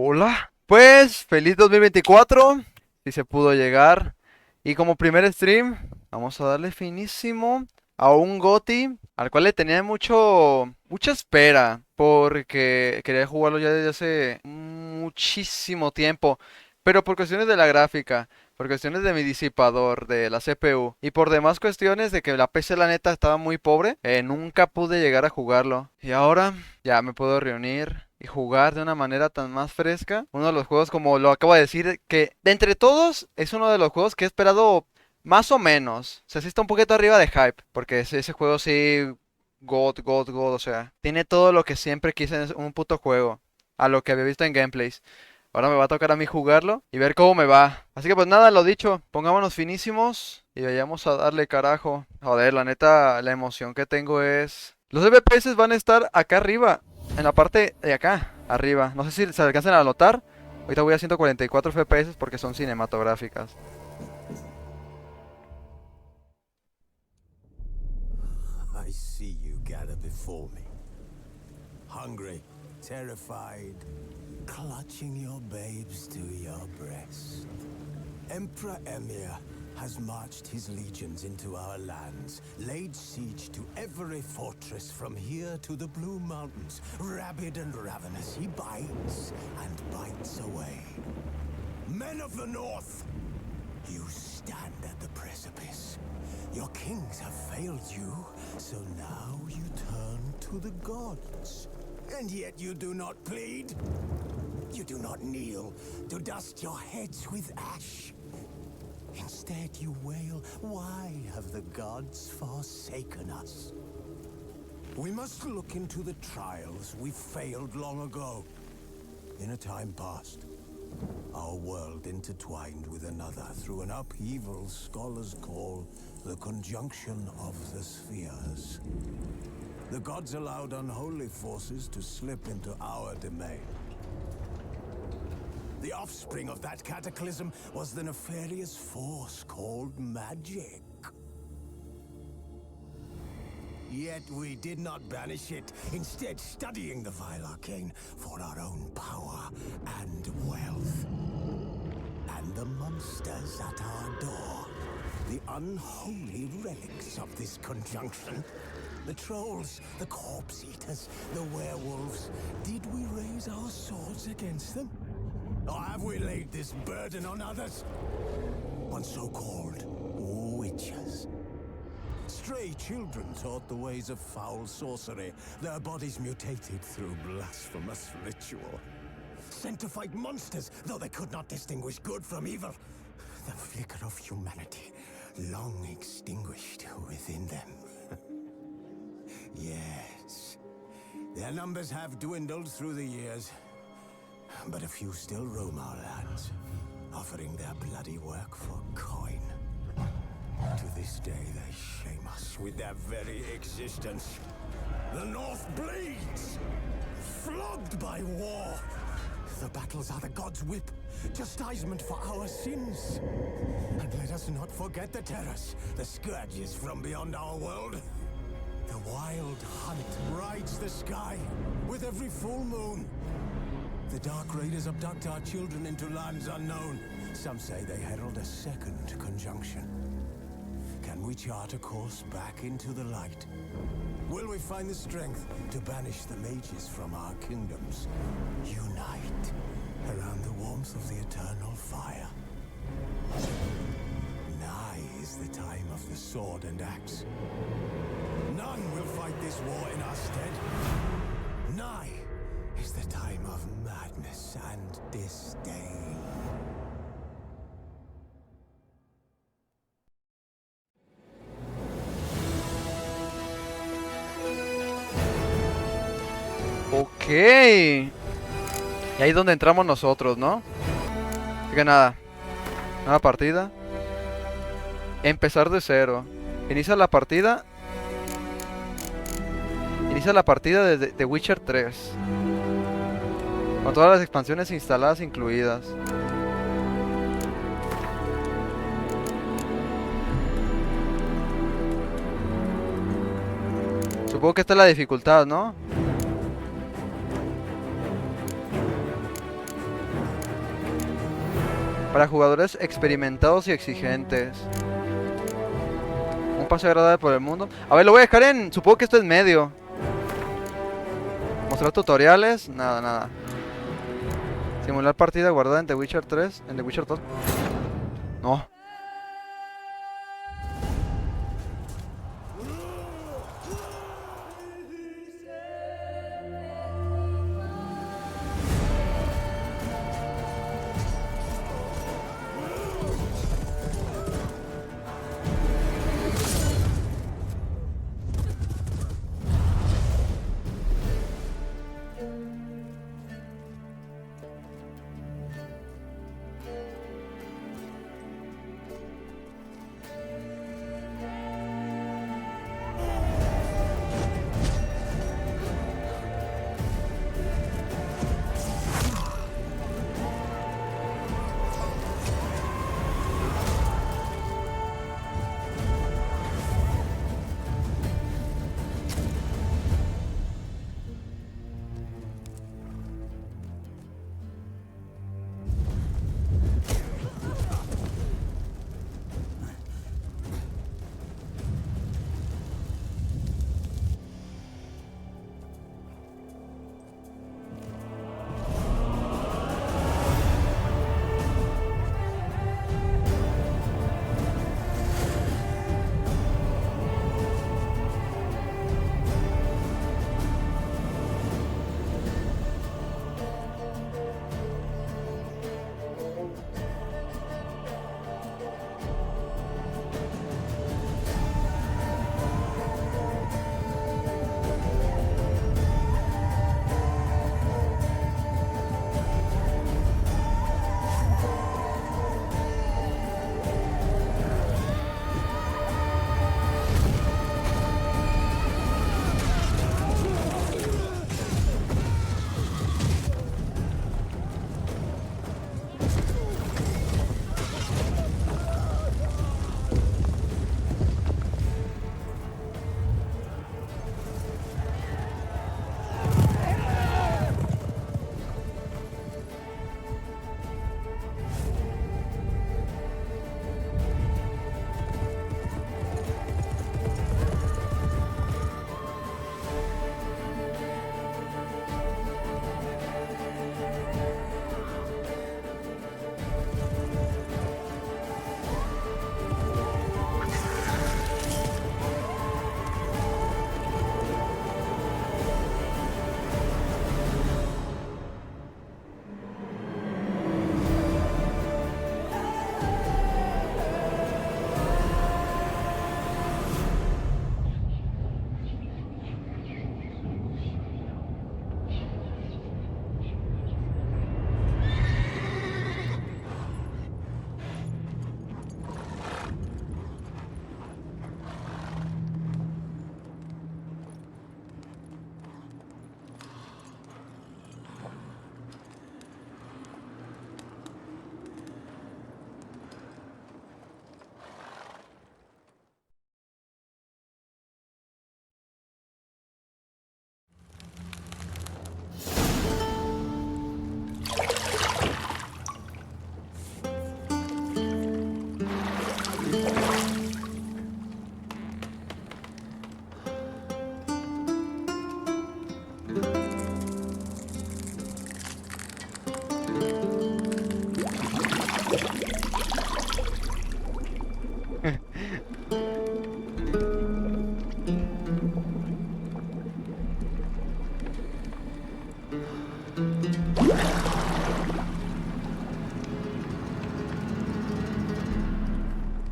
Hola, pues feliz 2024, si se pudo llegar. Y como primer stream, vamos a darle finísimo a un GOTY al cual le tenía mucha espera, porque quería jugarlo ya desde hace muchísimo tiempo, pero por cuestiones de la gráfica, por cuestiones de mi disipador, de la CPU, y por demás cuestiones de que la PC la neta estaba muy pobre, nunca pude llegar a jugarlo. Y ahora ya me puedo reunir y jugar de una manera tan más fresca. Uno de los juegos, como lo acabo de decir, que de entre todos es uno de los juegos que he esperado más o menos. O sea, sí está un poquito arriba de hype, porque ese juego sí, God, o sea, tiene todo lo que siempre quise en un puto juego, a lo que había visto en gameplays. Ahora me va a tocar a mí jugarlo y ver cómo me va. Así que pues nada, lo dicho, pongámonos finísimos y vayamos a darle carajo. Joder, la neta, la emoción que tengo es... Los FPS van a estar acá arriba, en la parte de acá, arriba. No sé si se alcanzan a notar. Ahorita voy a 144 FPS porque son cinematográficas. I see you gather before me. Hungry, terrified, clutching your babes to your breast. Emperor Emir has marched his legions into our lands, laid siege to every fortress from here to the Blue Mountains. Rabid and ravenous, he bites and bites away. Men of the North, you stand at the precipice. Your kings have failed you, so now you turn to the gods. And yet you do not plead. You do not kneel to dust your heads with ash. Instead you wail, why have the gods forsaken us? We must look into the trials we failed long ago. In a time past, our world intertwined with another through an upheaval scholars call the conjunction of the spheres. The gods allowed unholy forces to slip into our domain. The offspring of that cataclysm was the nefarious force called magic. Yet we did not banish it, instead studying the vile arcane for our own power and wealth. And the monsters at our door, the unholy relics of this conjunction. The trolls, the corpse eaters, the werewolves. Did we raise our swords against them? Or have we laid this burden on others? On so-called witches. Stray children taught the ways of foul sorcery, their bodies mutated through blasphemous ritual. Sent to fight monsters, though they could not distinguish good from evil. The flicker of humanity, long extinguished within them. Yes, their numbers have dwindled through the years, but a few still roam our lands, offering their bloody work for coin. To this day, they shame us with their very existence. The North bleeds, flogged by war. The battles are the gods' whip, chastisement for our sins. And let us not forget the terrors, the scourges from beyond our world. The wild hunt rides the sky with every full moon. The Dark Raiders abduct our children into lands unknown. Some say they herald a second conjunction. Can we chart a course back into the light? Will we find the strength to banish the mages from our kingdoms? Unite around the warmth of the eternal fire. Nigh is the time of the sword and axe. None will fight this war in our stead. Nigh is the time of madness and disdain. Ok. Y ahí es donde entramos nosotros, ¿no? Así que nada. Nueva partida. Empezar de cero. Inicia la partida. Inicia la partida de Witcher 3. Con todas las expansiones instaladas incluidas. Supongo que esta es la dificultad, ¿no? Para jugadores experimentados y exigentes. Un paseo agradable por el mundo. A ver, lo voy a dejar en... Supongo que esto es medio. Mostrar tutoriales. Nada, nada. Simular partida guardada en The Witcher 3. En The Witcher 2. No.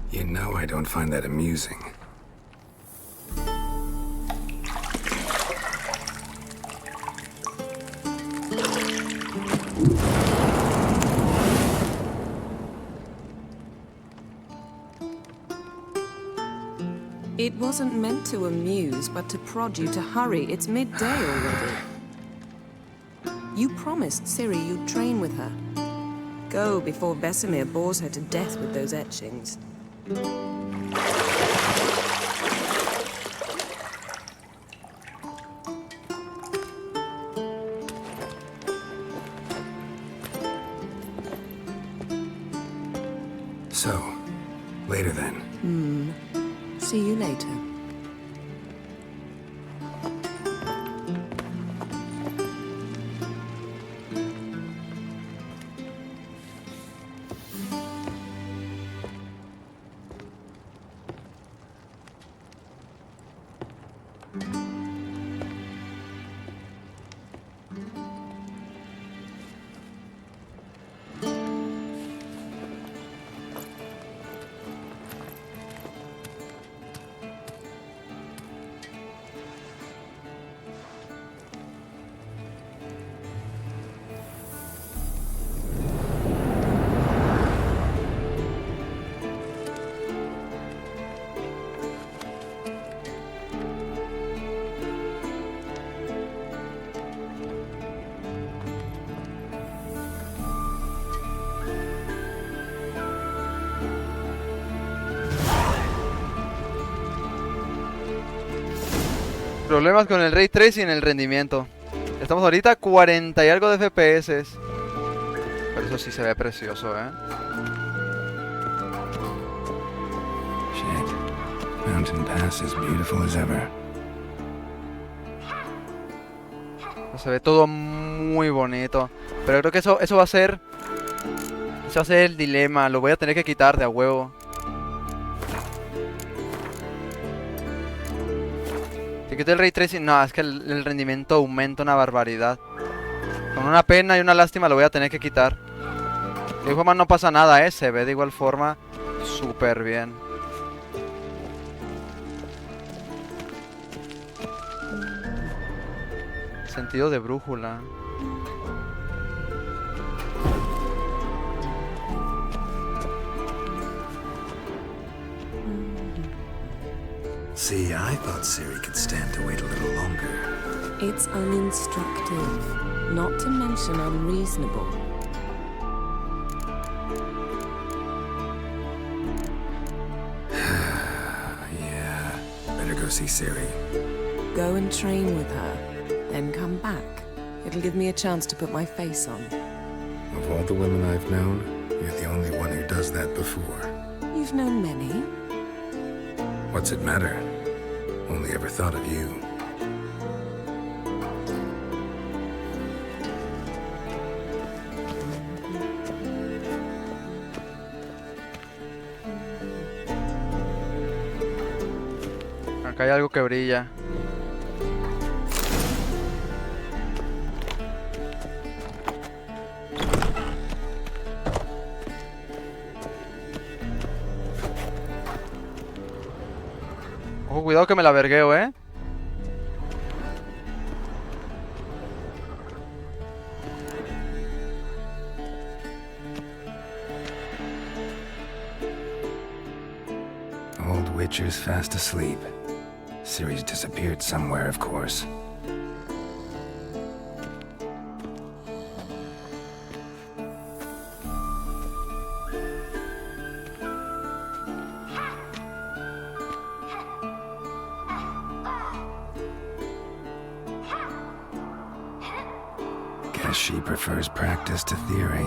You know I don't find that amusing. It wasn't meant to amuse, but to prod you to hurry. It's midday already. You promised Ciri you'd train with her. Go before Vesemir bores her to death with those etchings. So, later then. See you later. Problemas con el Ray Tracing y el rendimiento. Estamos ahorita a 40 y algo de FPS. Pero eso sí se ve precioso, Shit. Mountain Pass is beautiful as ever. Se ve todo muy bonito. Pero creo que eso va a ser... Eso va a ser el dilema. Lo voy a tener que quitar de a huevo. Si quito el Ray Tracing... No, es que el rendimiento aumenta una barbaridad. Con una pena y una lástima lo voy a tener que quitar. De igual forma no pasa nada, se ve de igual forma súper bien. Sentido de brújula. See, I thought Siri could stand to wait a little longer. It's uninstructive, not to mention unreasonable. Yeah, better go see Siri. Go and train with her, then come back. It'll give me a chance to put my face on. Of all the women I've known, you're the only one who does that before. You've known many. What's it matter? Only ever thought of you. Acá hay algo que brilla. Ojo, cuidado que me la vergueo, Old Witcher's fast asleep. Siri's disappeared somewhere, of course. Guess she prefers practice to theory.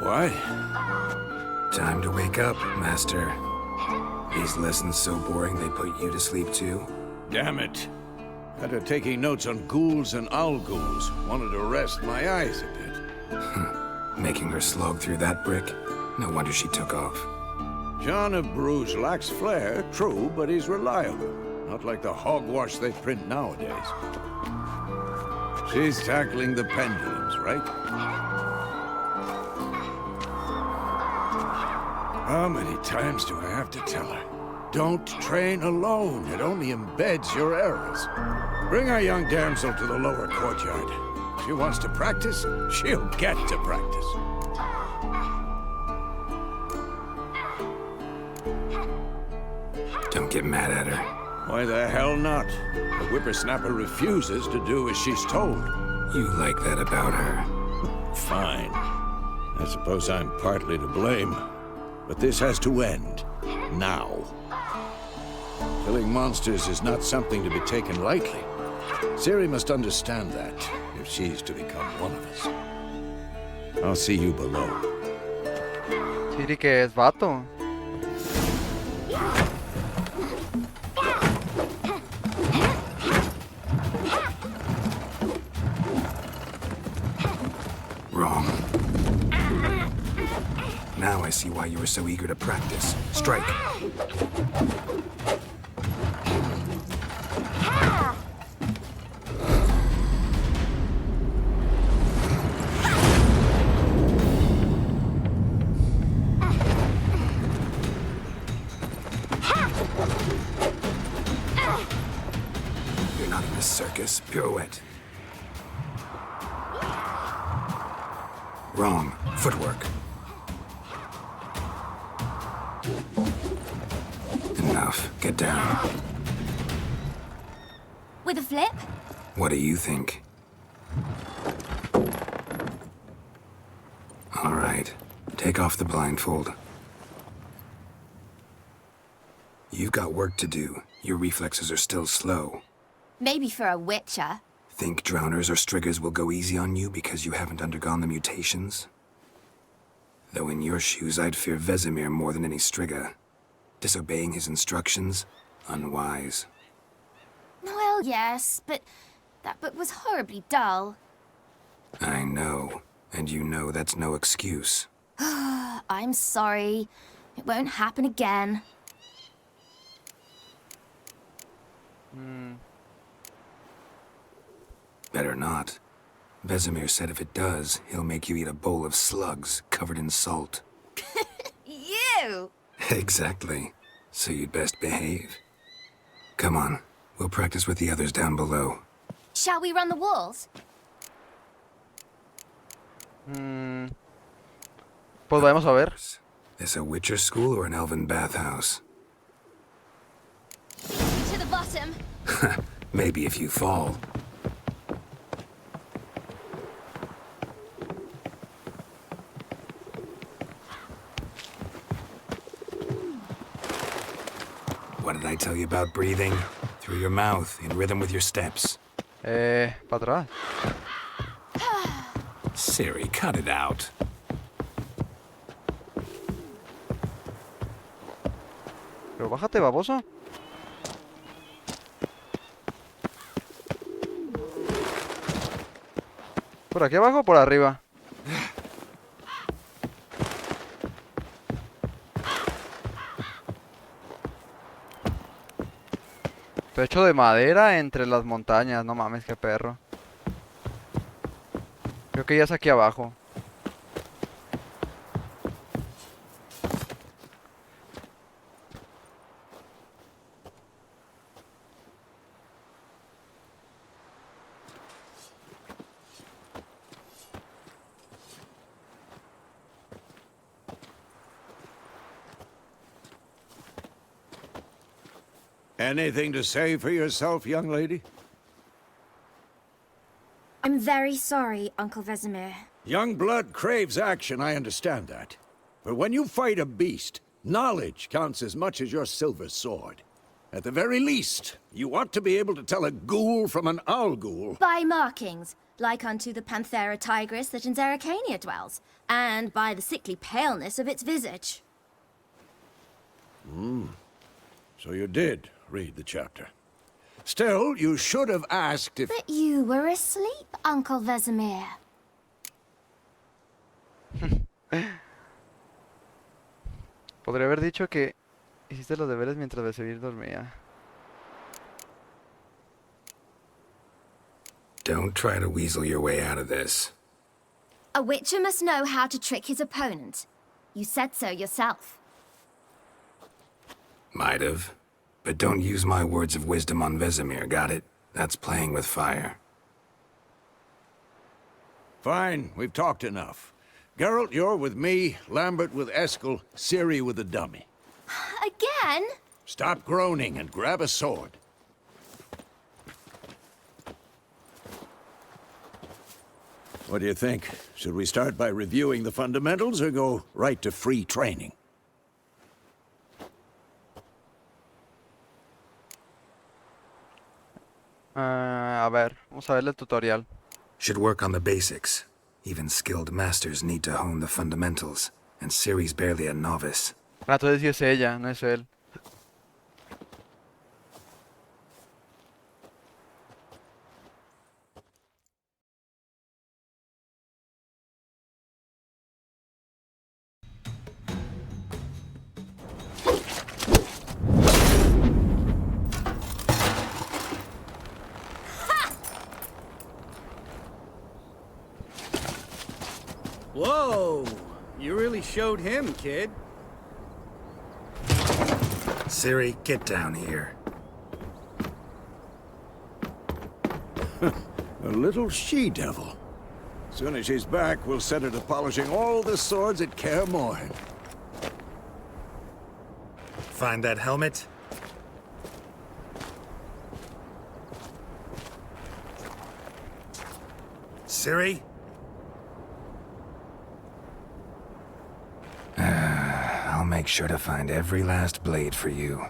What? Time to wake up, Master. These lessons so boring they put you to sleep too? Damn it. After taking notes on ghouls and ALGOs, wanted to rest my eyes a bit. Making her slog through that brick? No wonder she took off. John of Bruges lacks flair, true, but he's reliable. Not like the hogwash they print nowadays. She's tackling the pendulums, right? How many times do I have to tell her? Don't train alone. It only embeds your errors. Bring our young damsel to the lower courtyard. She wants to practice, she'll get to practice. Don't get mad at her. Why the hell not? The whippersnapper refuses to do as she's told. You like that about her. Fine. I suppose I'm partly to blame. But this has to end. Now. Killing monsters is not something to be taken lightly. Ciri must understand that, if she's to become one of us. I'll see you below. Siri que es vato. Wrong. Now I see why you were so eager to practice. Strike. You're not in a circus. Pirouette. Wrong. Footwork. Enough. Get down. With a flip? What do you think? All right. Take off the blindfold. You've got work to do. Your reflexes are still slow. Maybe for a witcher. Think drowners or striggers will go easy on you because you haven't undergone the mutations? Though in your shoes, I'd fear Vesemir more than any strigger. Disobeying his instructions? Unwise. Well, yes, but that book was horribly dull. I know. And you know that's no excuse. I'm sorry. It won't happen again. Better not. Vesemir said if it does, he'll make you eat a bowl of slugs covered in salt. You! Exactly. So you'd best behave. Come on. We'll practice with the others down below. Shall we run the walls? Pues vamos a ver. This a Witcher school or an elven bathhouse? To the bottom. Maybe if you fall. What did I tell you about breathing? Through your mouth, in rhythm with your steps. Para atrás. Siri, cut it out. Pero bájate, baboso. ¿Por aquí abajo o por arriba? Techo de madera entre las montañas. No mames, qué perro. Creo que ya es aquí abajo. Anything to say for yourself, young lady? I'm very sorry, Uncle Vesemir. Young blood craves action, I understand that. But when you fight a beast, knowledge counts as much as your silver sword. At the very least, you ought to be able to tell a ghoul from an ALGO. By markings, like unto the Panthera tigris that in Zerrikania dwells, and by the sickly paleness of its visage. So you did read the chapter. Still, you should have asked if... But you were asleep, Uncle Vesemir. Podría haber dicho que hiciste los deberes mientras Vesemir dormía. Don't try to weasel your way out of this. A witcher must know how to trick his opponent. You said so yourself. Might have. But don't use my words of wisdom on Vesemir, got it? That's playing with fire. Fine, we've talked enough. Geralt, you're with me, Lambert with Eskel, Ciri with the dummy. Again? Stop groaning and grab a sword. What do you think? Should we start by reviewing the fundamentals or go right to free training? A ver, vamos a ver el tutorial. Should work on the basics. Even skilled masters need to hone the fundamentals. and Ciri's barely a novice. Ah, entonces sí es ella, no es él. Whoa! You really showed him, kid. Ciri, get down here. A little she-devil. Soon as she's back, we'll set her to polishing all the swords at Kaer Morhen. Find that helmet? Ciri? I'll make sure to find every last blade for you.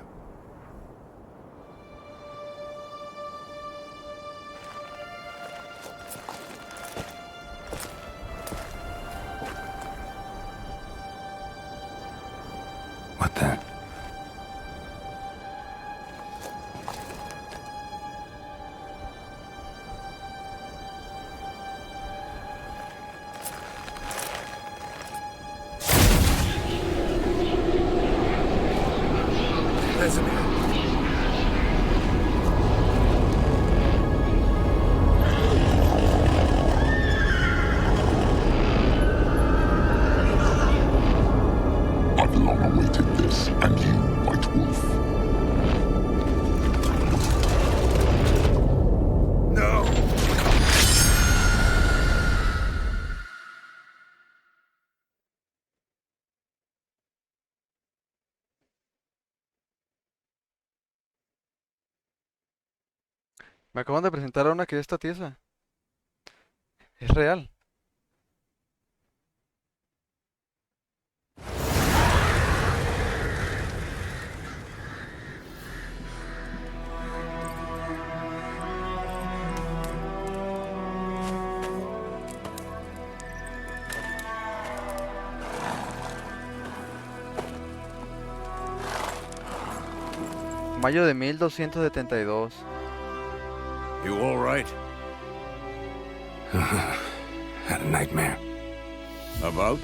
What the? I've long awaited this, and you, White Wolf. No! Me acaban de presentar a una que está tiesa. Es real. Mayo de 1272. You all right? Had a nightmare. About?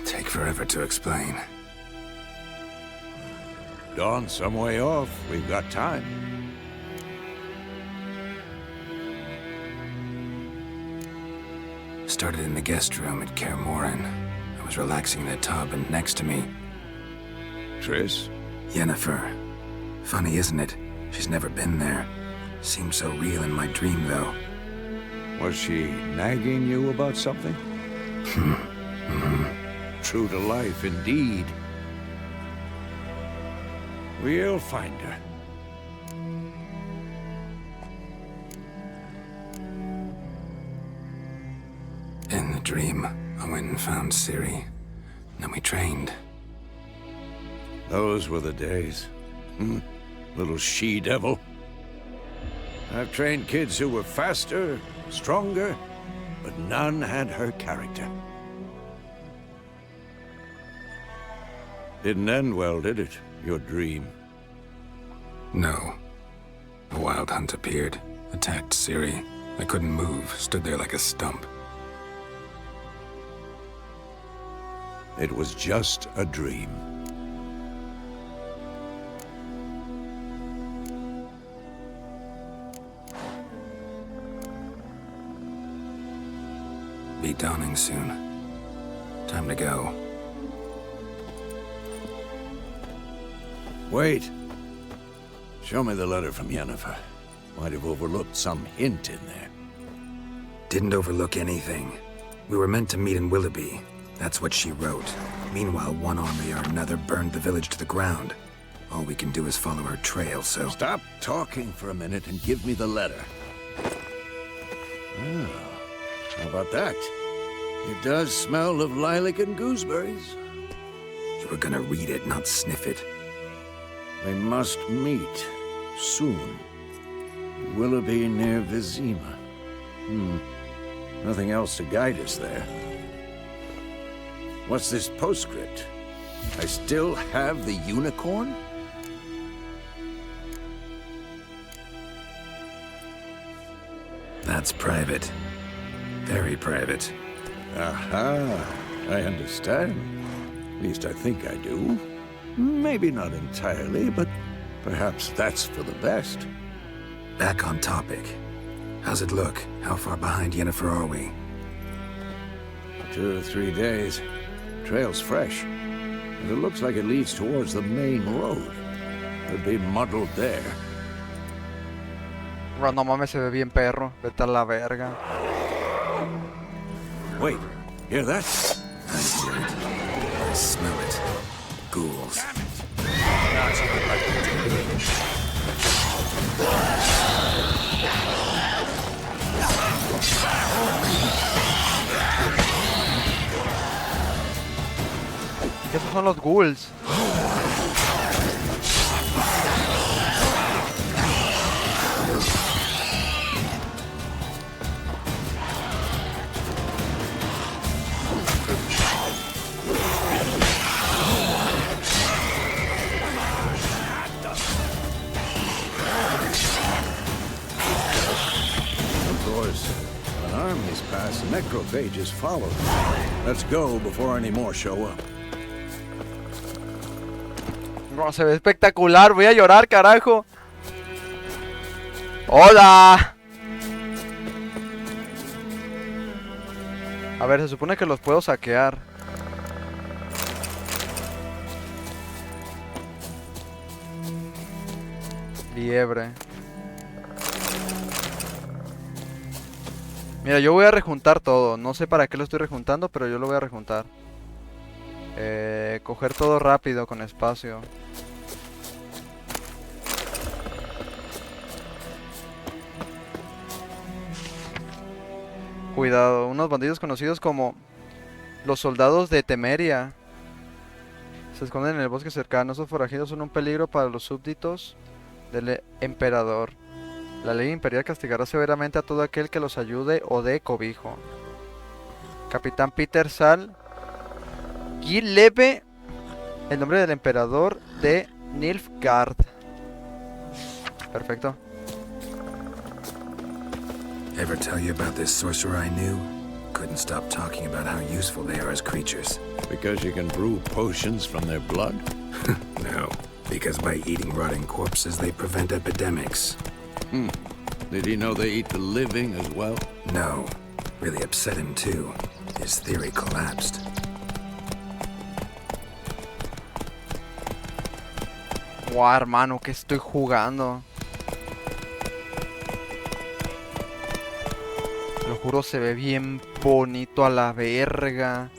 Take forever to explain. Dawn's some way off. We've got time. Started in the guest room at Kaer Morhen. I was relaxing in a tub, and next to me, Triss? Yennefer. Funny, isn't it? She's never been there. Seemed so real in my dream, though. Was she nagging you about something? True to life, indeed. We'll find her. In the dream, I went and found Ciri. Then we trained. Those were the days. Little she-devil. I've trained kids who were faster, stronger, but none had her character. Didn't end well, did it? Your dream? No. A wild hunt appeared, attacked Ciri. I couldn't move, stood there like a stump. It was just a dream. Be dawning soon. Time to go. Wait. Show me the letter from Yennefer. Might have overlooked some hint in there. Didn't overlook anything. We were meant to meet in Willoughby. That's what she wrote. Meanwhile, one army or another burned the village to the ground. All we can do is follow her trail, so... Stop talking for a minute and give me the letter. Oh, how about that? It does smell of lilac and gooseberries. You were gonna read it, not sniff it. We must meet soon. Willoughby near Vizima. Nothing else to guide us there. What's this postscript? I still have the unicorn? That's private. Very private. Aha, I understand. At least I think I do. Maybe not entirely, but perhaps that's for the best. Back on topic. How's it look? How far behind Yennefer are we? 2 or 3 days. Trail's fresh. And it looks like it leads towards the main road. Could be muddled there. Bro, no mames, se ve bien perro. Vete a la verga. Wait, hear that? I hear it. I smell it. Ghouls. Esos son los ghouls. When armies pass, necrophages follow. Let's go before any more show up. Bro, se ve espectacular. Voy a llorar, carajo. ¡Hola! A ver, se supone que los puedo saquear. Liebre. Mira, yo voy a rejuntar todo. No sé para qué lo estoy rejuntando, pero yo lo voy a rejuntar. Coger todo rápido, con espacio. Cuidado, unos bandidos conocidos como los soldados de Temeria se esconden en el bosque cercano. Esos forajidos son un peligro para los súbditos del emperador. La ley imperial castigará severamente a todo aquel que los ayude o dé cobijo. Capitán Peter Sal Gillebe, el nombre del emperador de Nilfgaard. Perfecto. Ever tell you about this sorcerer I knew? Couldn't stop talking about how useful they are as creatures. Because you can brew potions from their blood? No, because by eating rotting corpses they prevent epidemics. Did he know they eat the living as well? No, really upset him too. His theory collapsed. Wow, hermano, ¿qué estoy jugando? Lo juro, se ve bien bonito a la verga.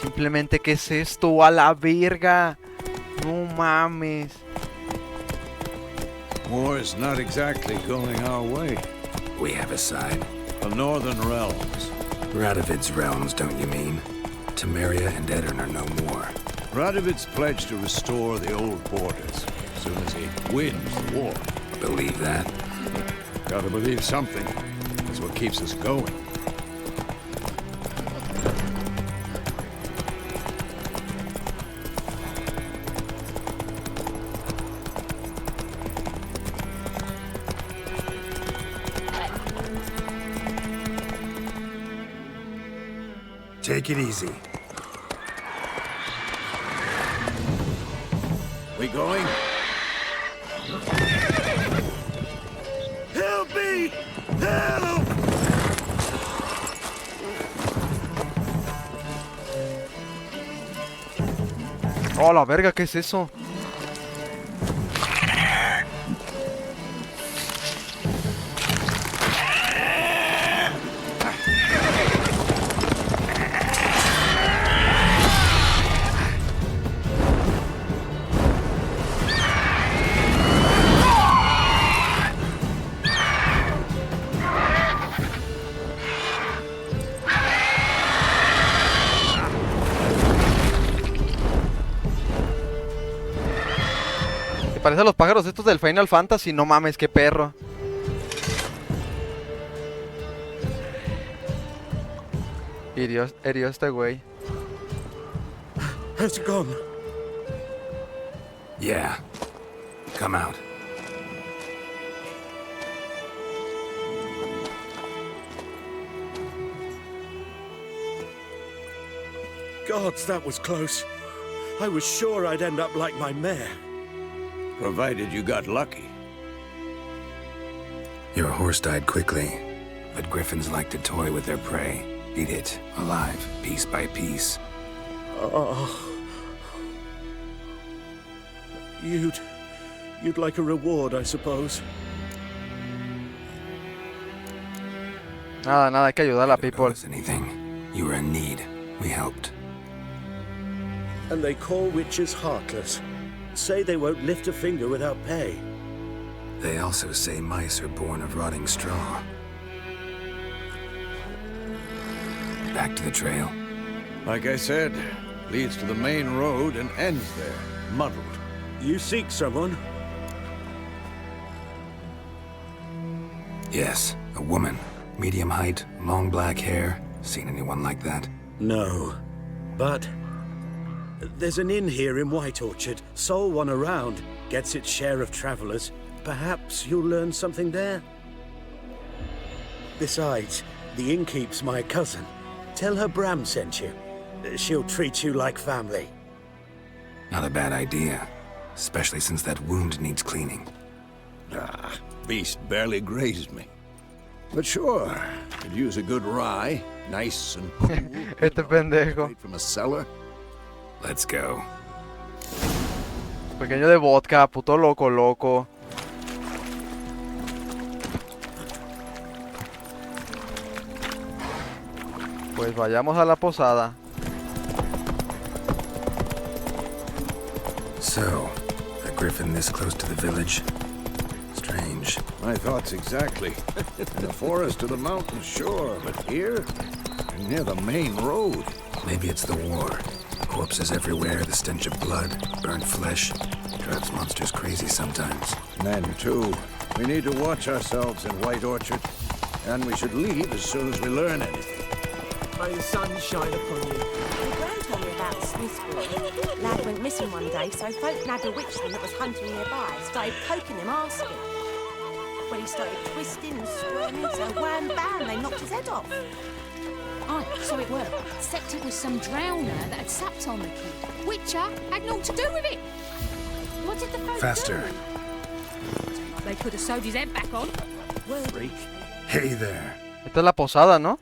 Simplemente, ¿qué es esto? A la verga. No mames. War's not exactly going our way. We have a side. The northern realms. Radovid's realms, don't you mean? Temeria and Edirn are no more. Radovid's pledged to restore the old borders as soon as he wins the war. Believe that? Gotta believe something. That's what keeps us going. Take it easy. We going? Help me! Help! Oh, la verga, ¿qué es eso? Parecen los pájaros estos del Final Fantasy. No mames, qué perro. Herió este güey. Has it gone? Yeah. Come out. Gods, that was close. I was sure I'd end up like my mare. Provided you got lucky. Your horse died quickly, but griffins like to toy with their prey. Eat it, alive, piece by piece. Oh. You'd like a reward, I suppose. Nada, hay que ayudar a la people. If anything, you were in need. We helped. And they call witches heartless. Say they won't lift a finger without pay. They also say mice are born of rotting straw. Back to the trail. Like I said, leads to the main road and ends there, muddled. You seek someone? Yes, a woman. Medium height, long black hair. Seen anyone like that? No. But there's an inn here in White Orchard. Sole one around. Gets its share of travelers. Perhaps you'll learn something there? Besides, the innkeep's my cousin. Tell her Bram sent you. She'll treat you like family. Not a bad idea. Especially since that wound needs cleaning. Ah, beast barely grazed me. But sure, could use a good rye. Nice and cool. Este pendejo. Straight from a cellar. Let's go. Pequeño de vodka, puto loco. Pues vayamos a la posada. So, a griffin this close to the village? Strange. My thoughts exactly. In the forest or the mountains, sure, but here? Near the main road. Maybe it's the war. Corpses everywhere, the stench of blood, burnt flesh. Drives monsters crazy sometimes. Men, too. We need to watch ourselves in White Orchard. And we should leave as soon as we learn anything. May the sun shine upon you. My gran told me about Smithsburg. Lad went missing one day, so folk nabbed a witchman that was hunting nearby. Started poking him, asking. When he started twisting and squirming, so wham bam, they knocked his head off. Aye, so it were. Except it was some drowner that had sapped on the kid. Witcher had naught to do with it. What did the folk Faster. do? They could have sewed his head back on. Freak. Hey there. Esta es la posada, ¿no?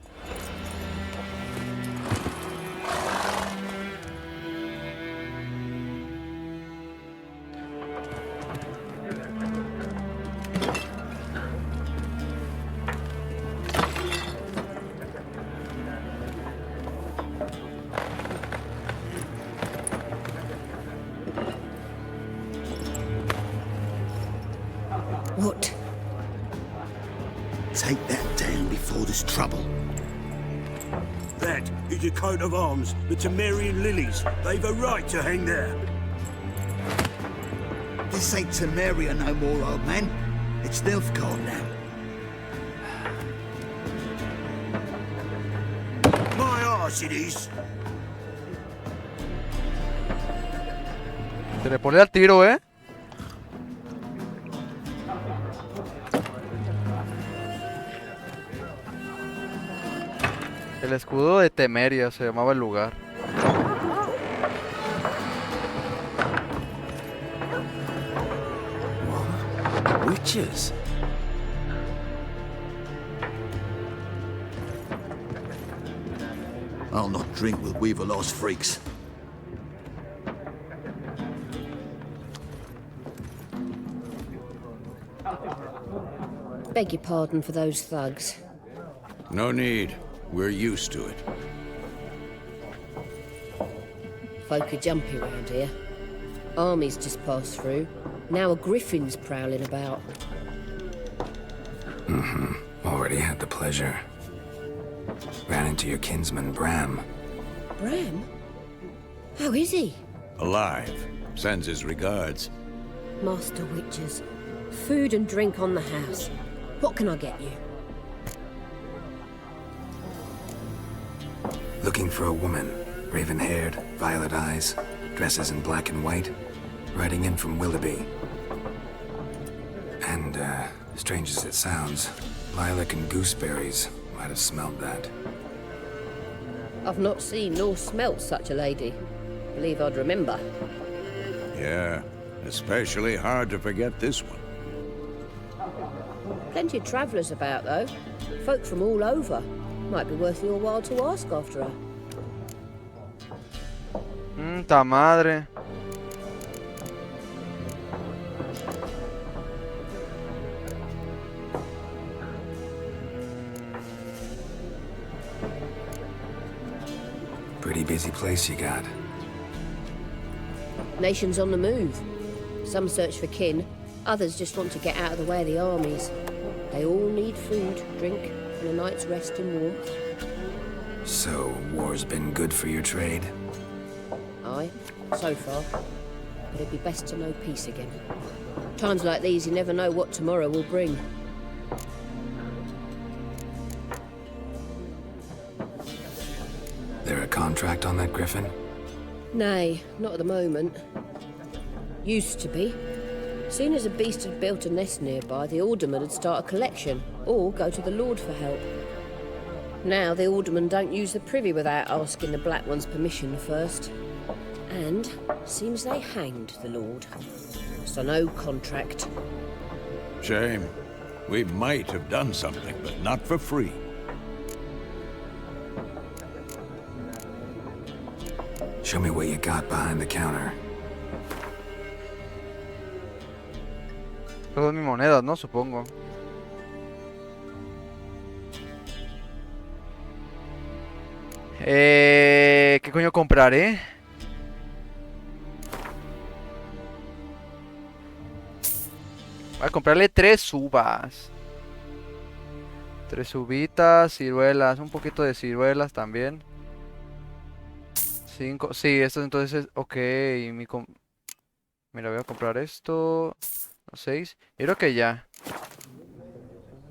What? Take that down before there's trouble. That is a coat of arms, the Temerian lilies. They've a right to hang there. This ain't Temeria no more, old man. It's Nilfgaard now. My arse it is. Se le pone al tiro, ¿eh? El escudo de Temeria se llamaba el lugar. Witches? I'll not drink with Weaver-lost freaks. Beg your pardon for those thugs. No need. We're used to it. Folk are jumpy around here. Armies just passed through. Now a griffin's prowling about. Already had the pleasure. Ran into your kinsman, Bram. Bram? How is he? Alive. Sends his regards. Master Witches. Food and drink on the house. What can I get you? Looking for a woman, raven-haired, violet eyes, dresses in black and white, riding in from Willoughby. And, strange as it sounds, lilac and gooseberries might have smelled that. I've not seen nor smelt such a lady. Believe I'd remember. Yeah, especially hard to forget this one. Plenty of travellers about, though. Folk from all over. Might be worth your while to ask after her. Ta madre. Pretty busy place you got. Nations on the move. Some search for kin, others just want to get out of the way of the armies. They all need food, drink, and a night's rest and warmth. So, war's been good for your trade? Aye, so far. But it'd be best to know peace again. Times like these, you never know what tomorrow will bring. There a contract on that griffin? Nay, not at the moment. Used to be. Soon as a beast had built a nest nearby, the alderman would start a collection, or go to the Lord for help. Now the aldermen don't use the privy without asking the Black One's permission first. And seems they hanged the Lord. So no contract. Shame. We might have done something, but not for free. Show me what you got behind the counter. Todas mis monedas, ¿no? Supongo. ¿Qué coño compraré? Voy a comprarle 3 uvas. 3 uvitas, ciruelas, un poquito de ciruelas también. 5, sí, esto entonces, ok, mira, voy a comprar esto, 6, yo creo que ya.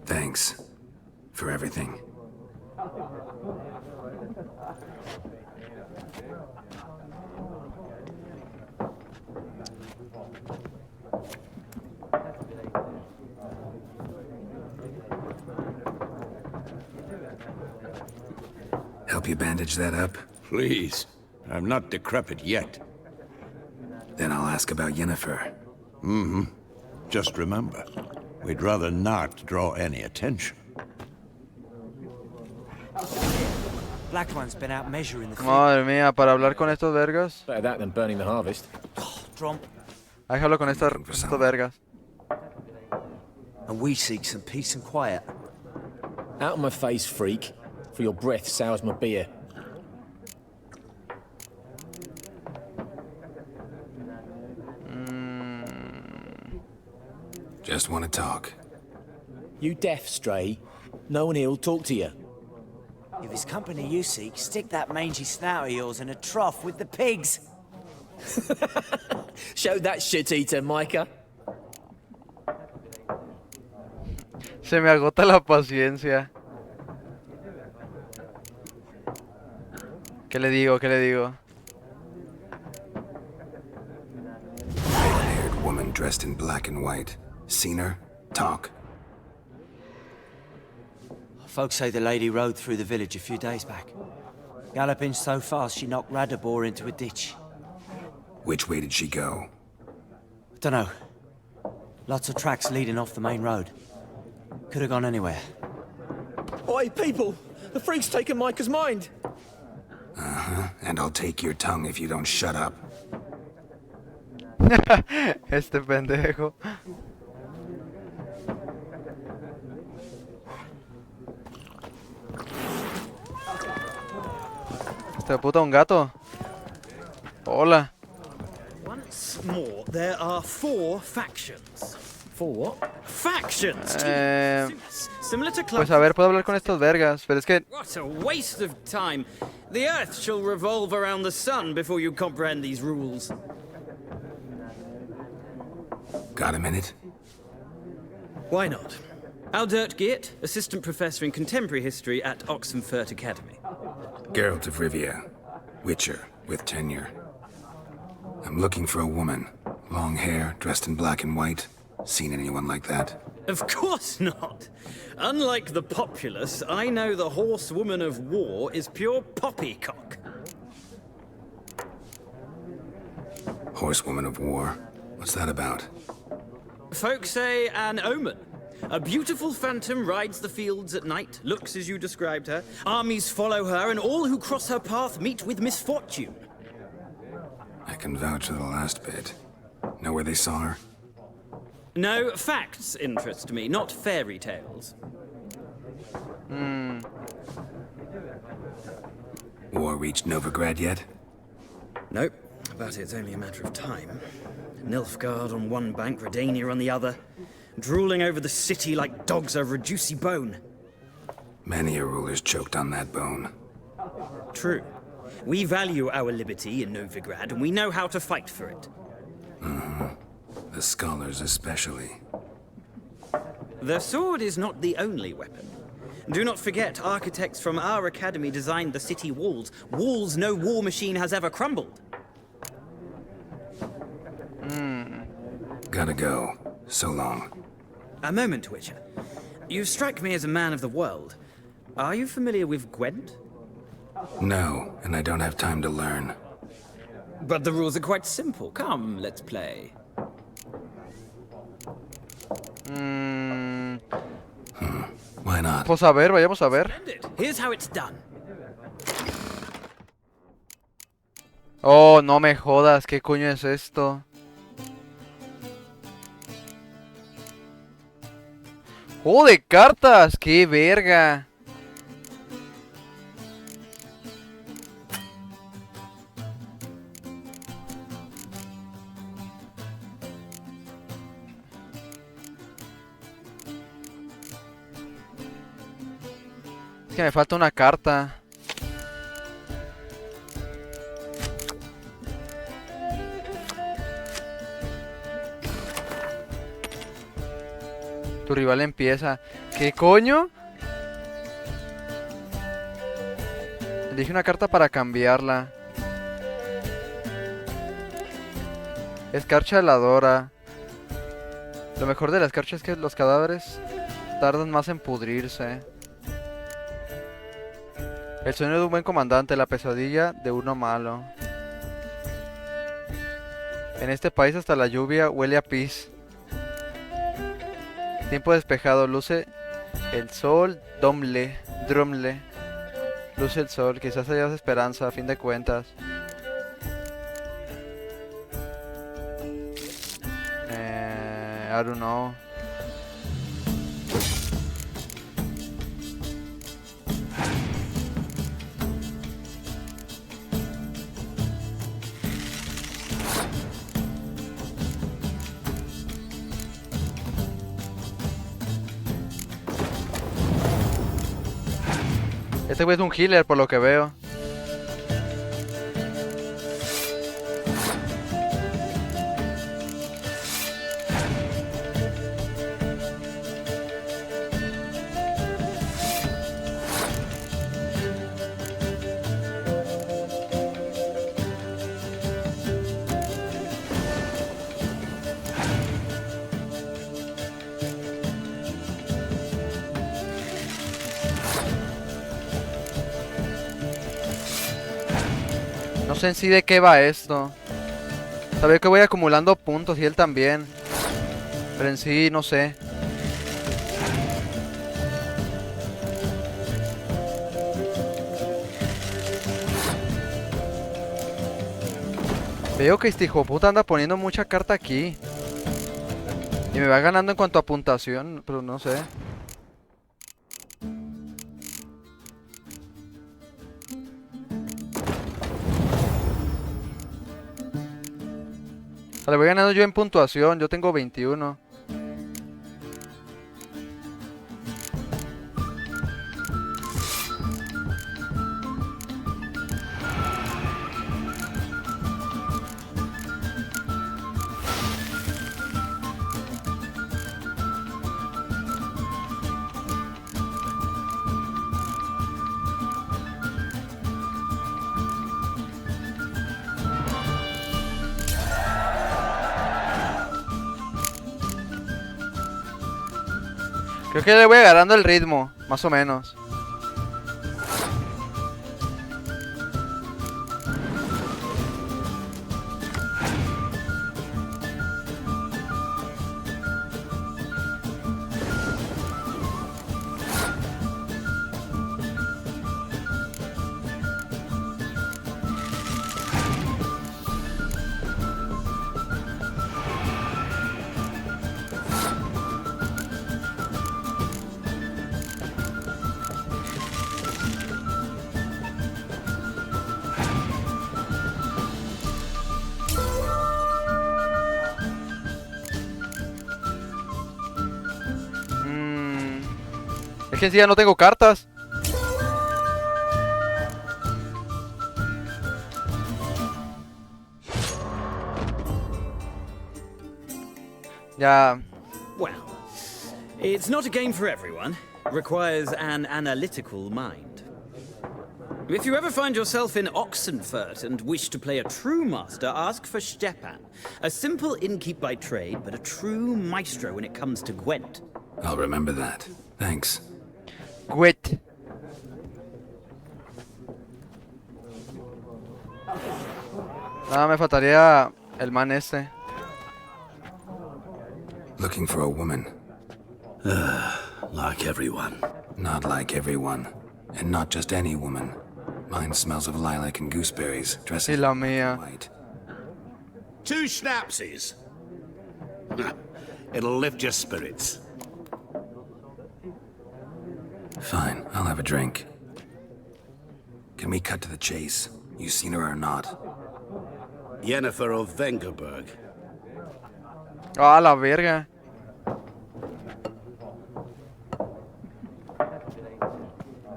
Thanks for everything. Help you bandage that up? Please. I'm not decrepit yet. Then I'll ask about Yennefer. Mm-hmm. Just remember, we'd rather not draw any attention. Black One's been out measuring the Madre mía, para hablar con estos vergas. Better that than burning the harvest. Trump. Déjalo con estos vergas. And we seek some peace and quiet. Out of my face, freak. For your breath sours my beer. Just want to talk. You deaf, Stray? No one here'll talk to you. If it's company you seek, stick that mangy snout of yours in a trough with the pigs. Show that shit-eater, Micah. Se me agota la paciencia. ¿Qué le digo? ¿Qué le digo? Red-haired woman dressed in black and white. Seen her? Talk. Folks say the lady rode through the village a few days back. Galloping so fast she knocked Radabor into a ditch. Which way did she go? Dunno. Lots of tracks leading off the main road. Could have gone anywhere. Oi, people! The freak's taken Micah's mind! Uh-huh. And I'll take your tongue if you don't shut up. Este pendejo. Este puta un gato. Hola. Once more, there are 4 factions. 4 what? Factions! Similar to Pues a ver, puedo hablar con estos vergas, pero es que... What a waste of time. The Earth shall revolve around the sun before you comprehend these rules. Got a minute? Why not? Aldert Geert, Assistant Professor in Contemporary History at Oxenfurt Academy. Geralt of Rivia, Witcher with tenure. I'm looking for a woman. Long hair, dressed in black and white. Seen anyone like that? Of course not. Unlike the populace, I know the horsewoman of war is pure poppycock. Horsewoman of war? What's that about? Folk say an omen. A beautiful phantom rides the fields at night, looks as you described her. Armies follow her, and all who cross her path meet with misfortune. I can vouch for the last bit. Know where they saw her? No, facts interest me, not fairy tales. War reached Novigrad yet? Nope, but it's only a matter of time. Nilfgaard on one bank, Redania on the other, drooling over the city like dogs over a juicy bone. Many a ruler's choked on that bone. True. We value our liberty in Novigrad, and we know how to fight for it. The scholars especially. The sword is not the only weapon. Do not forget, architects from our academy designed the city walls. Walls no war machine has ever crumbled. Gotta go. So long. A moment, Witcher. You strike me as a man of the world. Are you familiar with Gwent? No, and I don't have time to learn. But the rules are quite simple. Come, let's play. Why not? Pues a ver, vayamos a ver. Splendid. Here's how it's done. Oh, no me jodas, ¿qué coño es esto? ¡Juego de cartas! ¡Qué verga! Es que me falta una carta. Tu rival empieza. ¿Qué coño? Elige una carta para cambiarla. Escarcha heladora. Lo mejor de la escarcha es que los cadáveres tardan más en pudrirse. El sueño de un buen comandante, la pesadilla de uno malo. En este país hasta la lluvia huele a pis. Tiempo despejado, luce el sol, drumle. Luce el sol, quizás haya esperanza, a fin de cuentas. I don't know. Este güey es un healer por lo que veo. No sé en sí de qué va esto. Sabía que voy acumulando puntos y él también. Pero en sí no sé. Veo que este hijo de puta anda poniendo mucha carta aquí. Y me va ganando en cuanto a puntuación, pero no sé. Le voy ganando yo en puntuación, yo tengo 21. Creo que le voy agarrando el ritmo, más o menos. Es que en sí ya no tengo cartas. Ya. Well, it's not a game for everyone. Requires an analytical mind. If you ever find yourself in Oxenfurt and wish to play a true master, ask for Stepan. A simple innkeep by trade, but a true maestro when it comes to Gwent. I'll remember that. Thanks. Gwent. Nada, me faltaría el man este. Looking for a woman. Like everyone. Not like everyone. And not just any woman. Mine smells of lilac and gooseberries, dressing Y la mía. white. 2 schnapsies. It'll lift your spirits. Fine, I'll have a drink. Can we cut to the chase? You seen her or not? Yennefer of Vengerberg. Ah, la verga.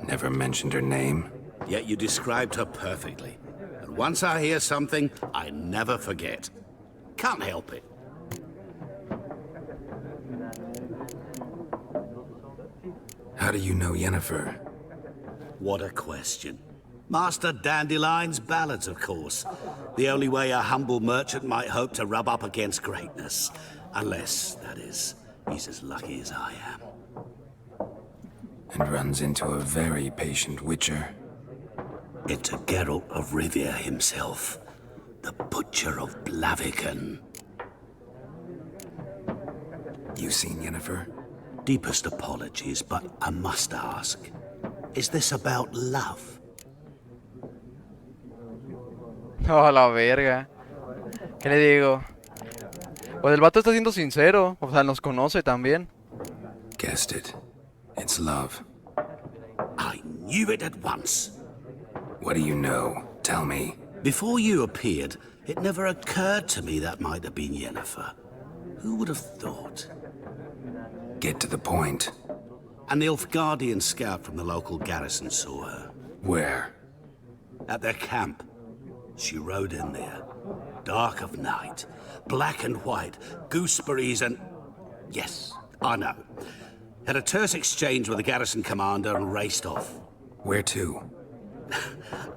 Never mentioned her name. Yet you described her perfectly. And once I hear something, I never forget. Can't help it. How do you know Yennefer? What a question. Master Dandelion's ballads, of course. The only way a humble merchant might hope to rub up against greatness. Unless, that is, he's as lucky as I am. And runs into a very patient witcher. It's a Geralt of Rivia himself. The Butcher of Blaviken. You seen Yennefer? Deepest apologies, but I must ask. Is this about love? Oh, la verga. ¿Qué le digo? Pues el vato está siendo sincero. O sea, nos conoce también. Guessed it. It's love. I knew it at once. What do you know? Tell me. Before you appeared, it never occurred to me that might have been Yennefer. Who would have thought? Get to the point. An Nilfgaardian scout from the local garrison saw her. Where? At their camp. She rode in there. Dark of night. Black and white. Gooseberries and... Yes, I know. Had a terse exchange with the garrison commander and raced off. Where to?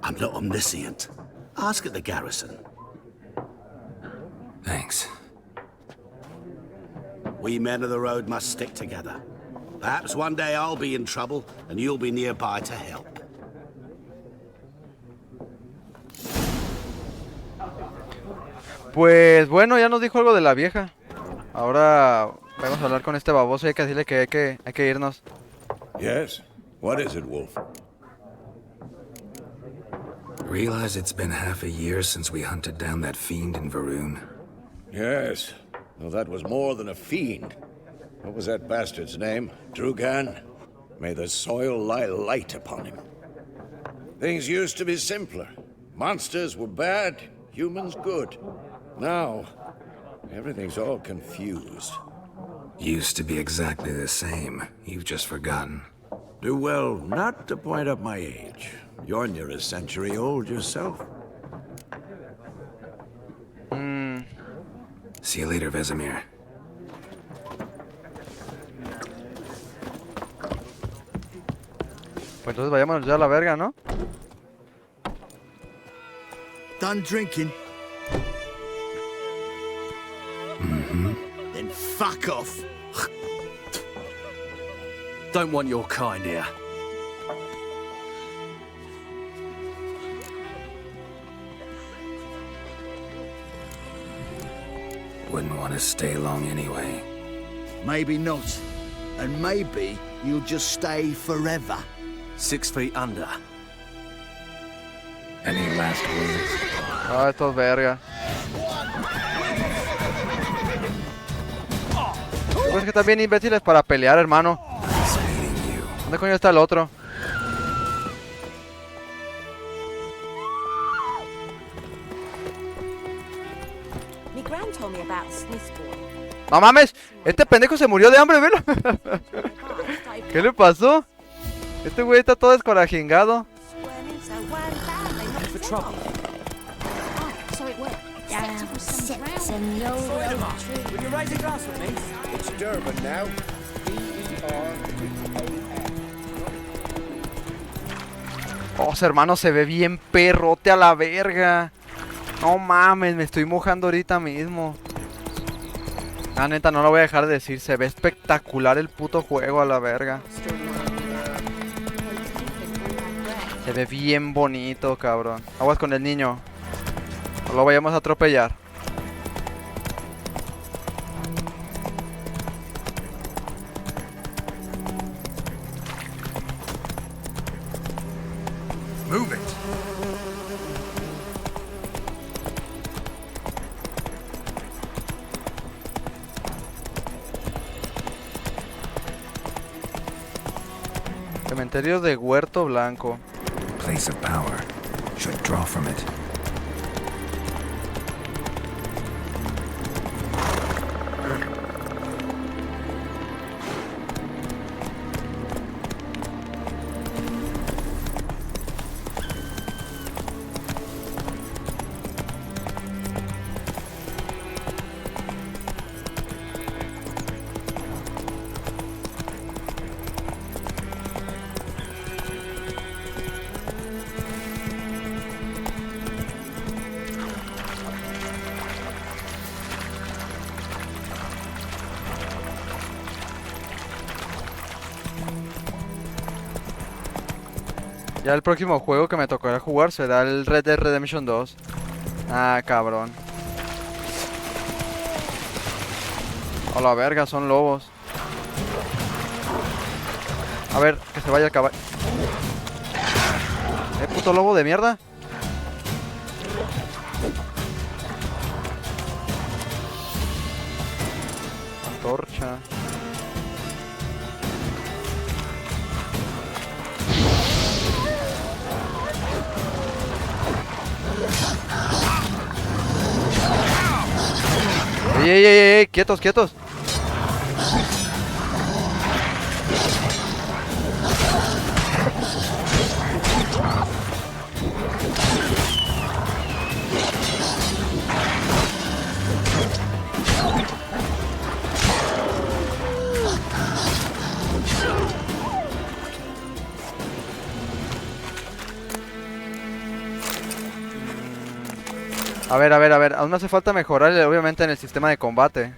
I'm not omniscient. Ask at the garrison. Thanks. We men of the road must stick together. Perhaps one day I'll be in trouble and you'll be nearby to help. Pues bueno, ya nos dijo algo de la vieja. Ahora vamos a hablar con este baboso y hay que decirle que hay que irnos. Yes? What is it, Wolf? Realize it's been half a year since we hunted down that fiend in Varun. Yes. Well, that was more than a fiend. What was that bastard's name? Drugan? May the soil lie light upon him. Things used to be simpler. Monsters were bad, humans good. Now, everything's all confused. Used to be exactly the same. You've just forgotten. Do well not to point up my age. You're near a century old yourself. See you later, Vesemir. Pues entonces vayámonos ya a la verga, ¿no? Done drinking? Mm-hmm. Then fuck off. Don't want your kind here. Wouldn't want to stay long anyway. Maybe not. And maybe you'll just stay forever. 6 feet under. Any last words? Ah, estos verga. Pues que están bien imbéciles para pelear, hermano. ¿Dónde coño está el otro? My gran told me about the Smith boy. ¡No mames! Este pendejo se murió de hambre, velo. ¿Qué le pasó? Este güey está todo descorajingado. For trouble. Oh, so it worked. Sector was some Six drowned. and no Will you raise a glass with me? It's Durban now. Oh, hermano, se ve bien perrote a la verga. No mames, me estoy mojando ahorita mismo. La neta, no lo voy a dejar de decir. Se ve espectacular el puto juego a la verga. Se ve bien bonito, cabrón. Aguas con el niño. No lo vayamos a atropellar. Move it. Cementerio de Huerto Blanco. Place of power. Should draw from it. Ya el próximo juego que me tocará jugar será el Red Dead Redemption 2. Ah, cabrón. A la verga, son lobos. A ver, que se vaya el caballo. Puto lobo de mierda. Antorcha. ¡Ey! ¡Quietos, quietos! A ver, aún me hace falta mejorar obviamente en el sistema de combate.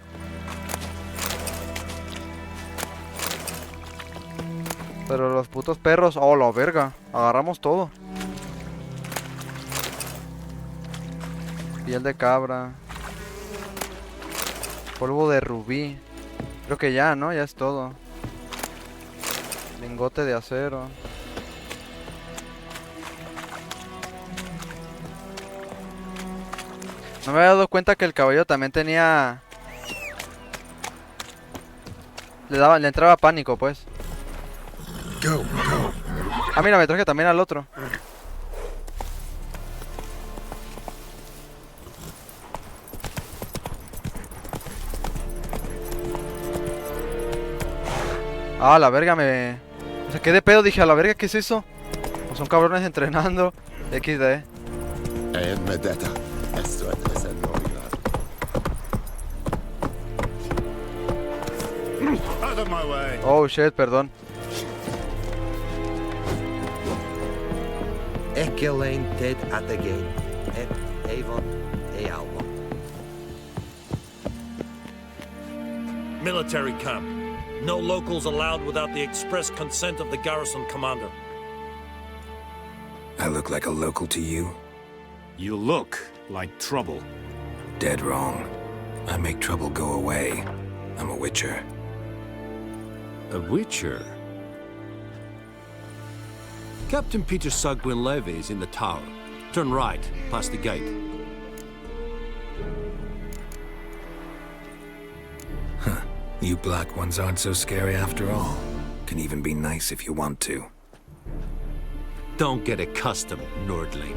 Pero los putos perros, oh la verga, agarramos todo. Piel de cabra. Polvo de rubí. Creo que ya, ¿no? Ya es todo. Lingote de acero. No me había dado cuenta que el caballo también tenía... Le entraba pánico, pues. Ah, mira, me traje también al otro. Ah, la verga me saqué de pedo, dije, a la verga, ¿qué es eso? Pues son cabrones entrenando. XD. Oh shit, perdón. Ekelein Ted Atagain, et Avon Alba. Military camp. No locals allowed without the express consent of the garrison commander. I look like a local to you? You look like trouble. Dead wrong. I make trouble go away. I'm a witcher. A witcher? Captain Peter Sagwin Levy is in the tower. Turn right, past the gate. Huh. You black ones aren't so scary after all. Can even be nice if you want to. Don't get accustomed, Nordling.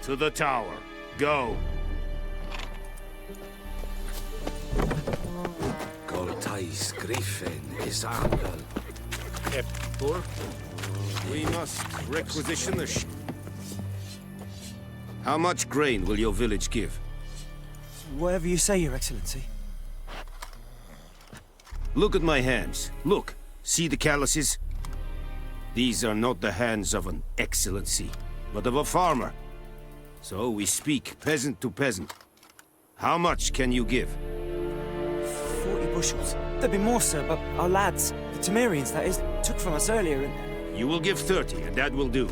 To the tower. Go. Goltais Griffin is Angle. Hector, we must requisition the ship. How much grain will your village give? Whatever you say, Your Excellency. Look at my hands. Look. See the calluses? These are not the hands of an excellency, but of a farmer. So we speak peasant to peasant. How much can you give? 40 bushels. There'd be more, sir, but our lads, the Temerians, that is, took from us earlier and... You will give 30, and that will do.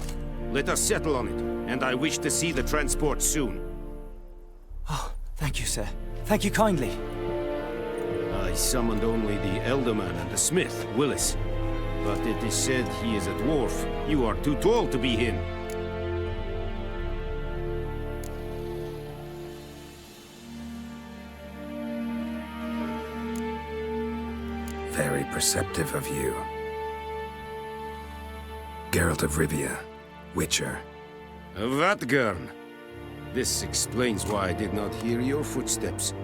Let us settle on it, and I wish to see the transport soon. Oh, thank you, sir. Thank you kindly. I summoned only the Elderman and the smith, Willis. But it is said he is a dwarf. You are too tall to be him. Very perceptive of you. Geralt of Rivia, Witcher. Vatgern. This explains why I did not hear your footsteps.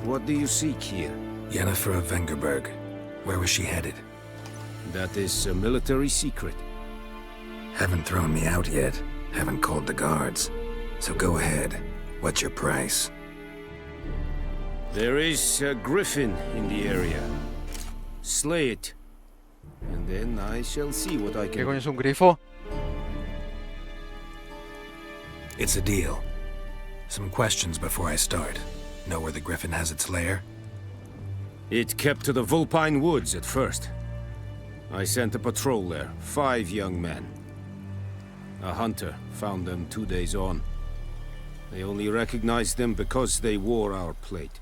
What do you seek here? Yennefer of Vengerberg. Where was she headed? That is a military secret. Haven't thrown me out yet. Haven't called the guards. So go ahead. What's your price? There is a griffin in the area. Slay it. And then I shall see what I can... ¿Qué coño es un grifo? It's a deal. Some questions before I start. Know where the griffin has its lair? It kept to the Vulpine Woods at first. I sent a patrol there, 5 young men. A hunter found them 2 days on. They only recognized them because they wore our plate.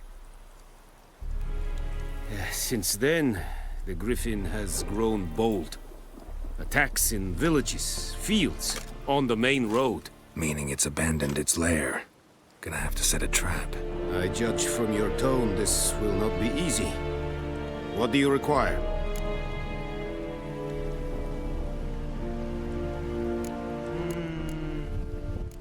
Since then, the griffin has grown bold. Attacks in villages, fields, on the main road. Meaning it's abandoned its lair. Gonna have to set a trap. I judge from your tone this will not be easy. What do you require?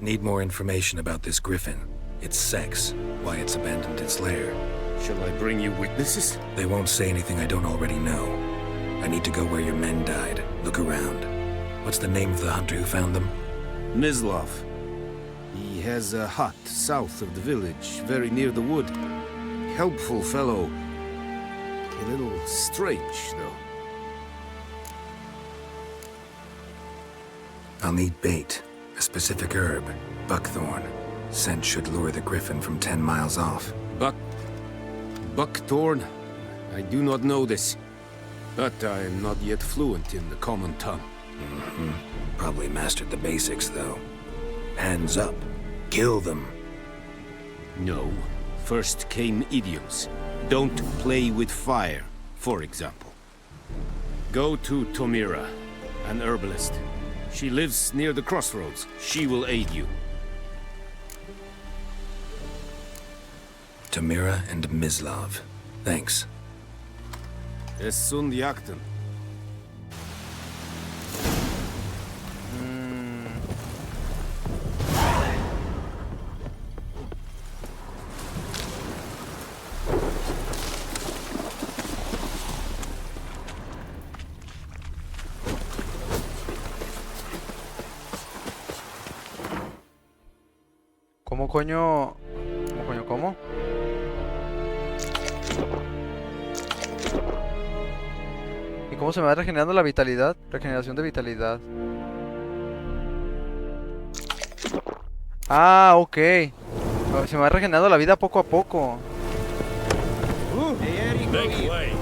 Need more information about this griffin. Its sex, why it's abandoned its lair. Shall I bring you witnesses? They won't say anything I don't already know. I need to go where your men died. Look around. What's the name of the hunter who found them? Mislav. He has a hut south of the village, very near the wood. Helpful fellow. A little strange, though. I'll need bait. A specific herb. Buckthorn. Scent should lure the griffin from 10 miles off. Buckthorn? I do not know this. But I am not yet fluent in the common tongue. Probably mastered the basics, though. Hands up. Kill them. No. First came idioms. Don't play with fire, for example. Go to Tomira, an herbalist. She lives near the crossroads. She will aid you. Tamira and Mislav. Thanks. Es sunt jakten. ¿Cómo coño? ¿Cómo coño? ¿Cómo? ¿Y cómo se me va regenerando la vitalidad? Regeneración de vitalidad. Ah, ok. Se me va regenerando la vida poco a poco. Hey, Eric. Make way.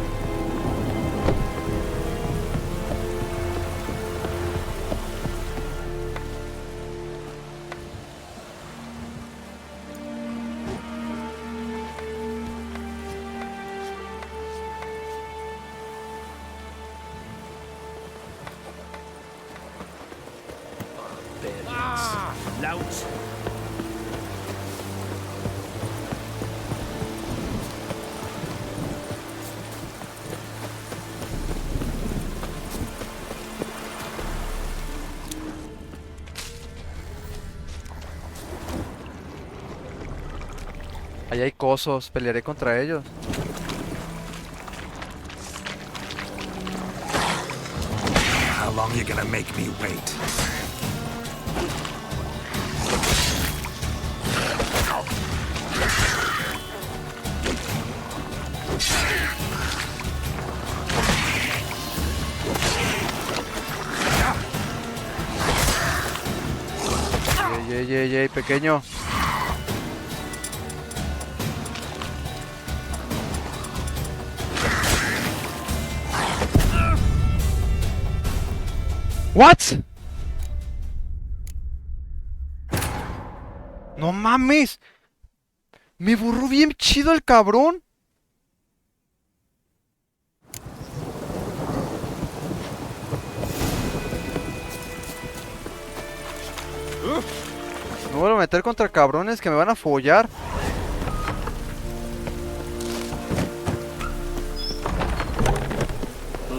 Lout. Ahí hay cosos, pelearé contra ellos. How long you gonna make me wait? Ey, pequeño. What? No mames. Me burró bien chido el cabrón. Me vuelvo a meter contra cabrones que me van a follar.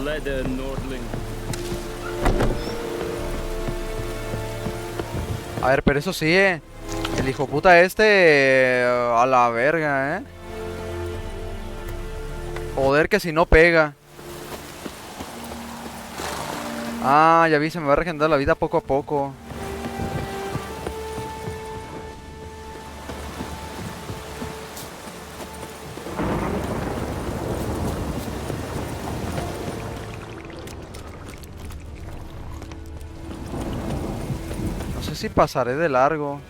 Leather Nordling. A ver, pero eso sí, el hijo puta este a la verga, Joder, que si no pega. Ah, ya vi, se me va a regenerar la vida poco a poco. No sé si pasaré de largo.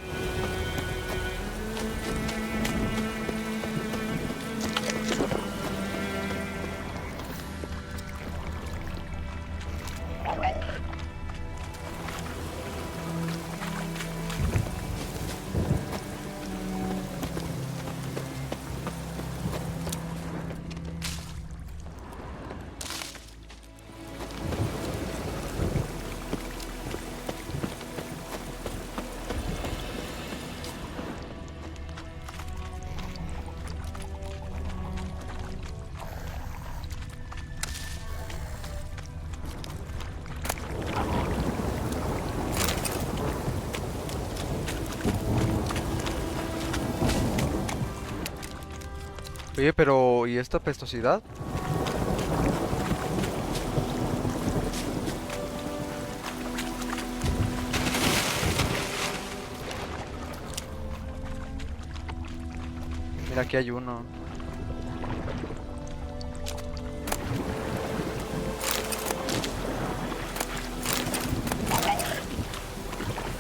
Oye, pero ¿y esta pestosidad? Mira, aquí hay uno.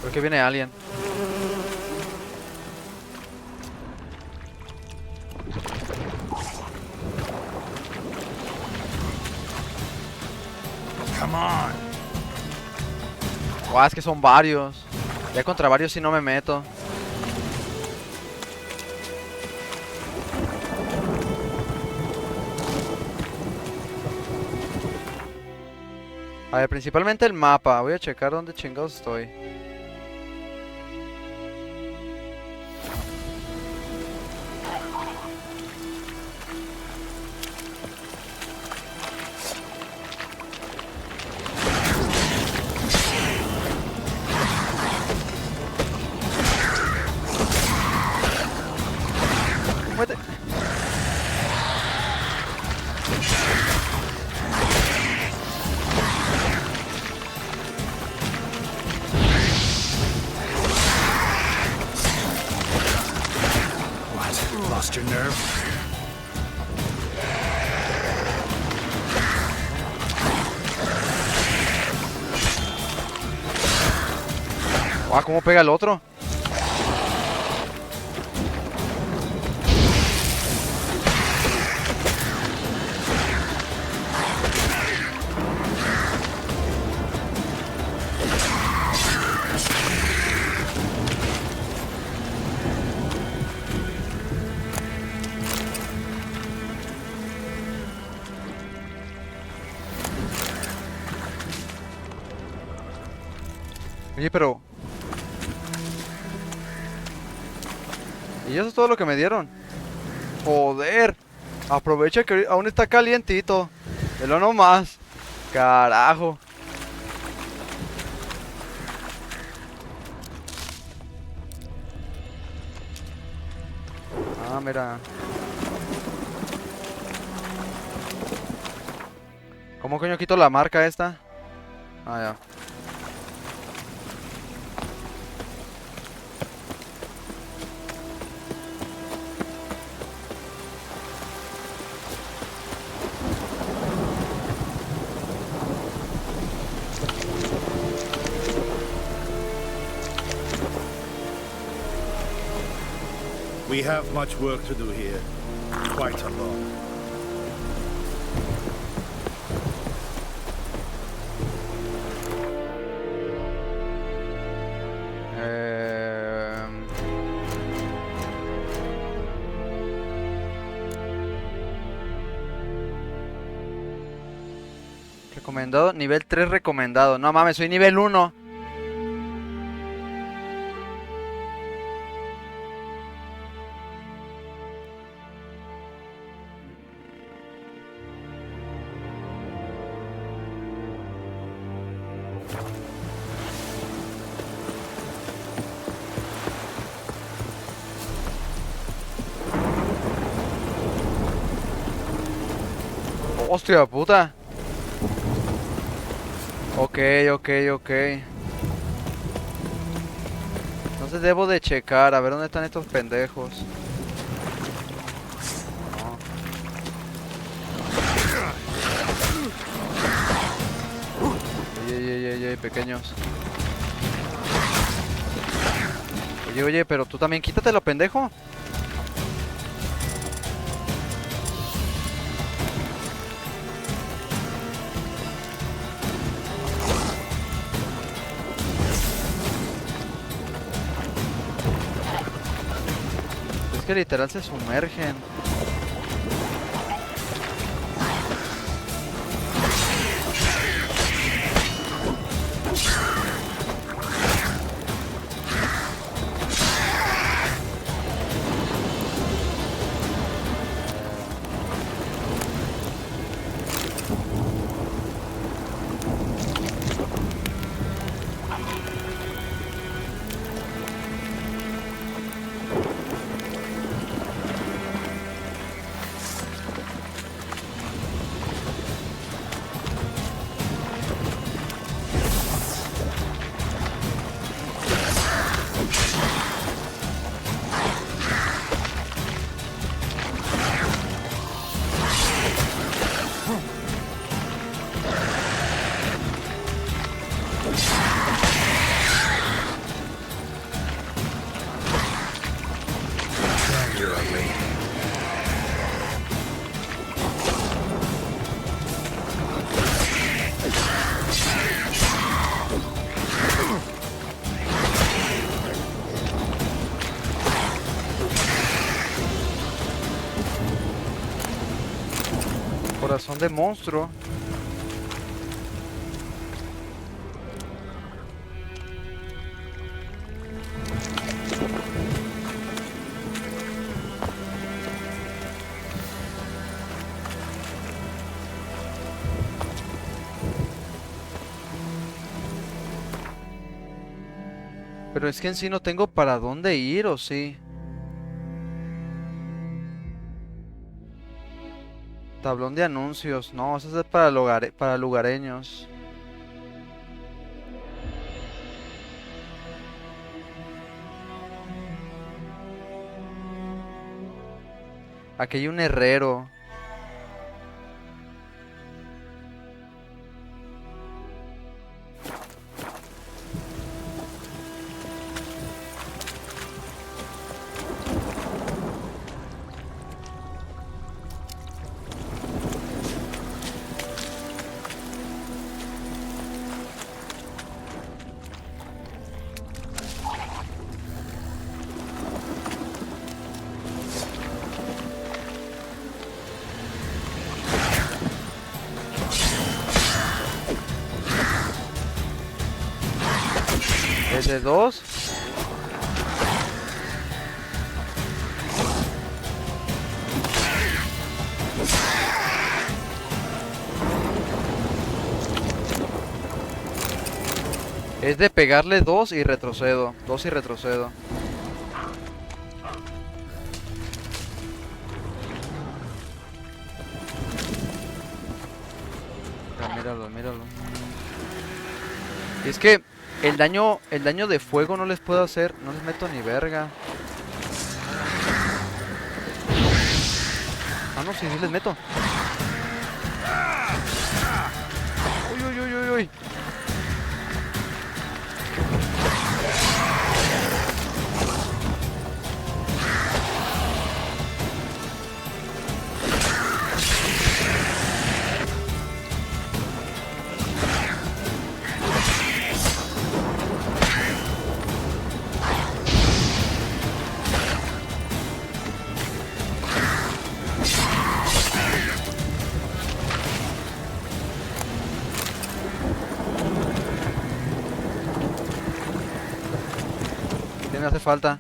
Creo que viene alguien. Come on. Guau, es que son varios. Ya contra varios si no me meto. A ver, principalmente el mapa. Voy a checar dónde chingados estoy. Muévete. What? Lost your nerve? Guau, ¿cómo pega el otro? Oye, pero... Y eso es todo lo que me dieron. Joder. Aprovecha que aún está calientito. Velo nomás. Carajo. Ah, mira. ¿Cómo coño quito la marca esta? Ah, ya. We have much work to do here. Quite a lot. Recomendado, nivel 3 recomendado. No mames, soy nivel 1. Hostia puta. Ok. Entonces debo de checar a ver dónde están estos pendejos. No. Ey, pequeños. Oye, pero tú también quítatelo, pendejo. Es que literal se sumergen. Corazón de monstruo. Pero es que en sí no tengo para dónde ir, ¿o sí? Tablón de anuncios. No, eso es para para lugareños. Aquí hay un herrero. Es de 2. Es de pegarle 2 y retrocedo. 2 y retrocedo. Míralo, míralo. Y es que el daño de fuego no les puedo hacer. No les meto ni verga. Ah, no, sí, sí les meto. Uy, uy, uy, uy, uy. ¿Qué me hace falta?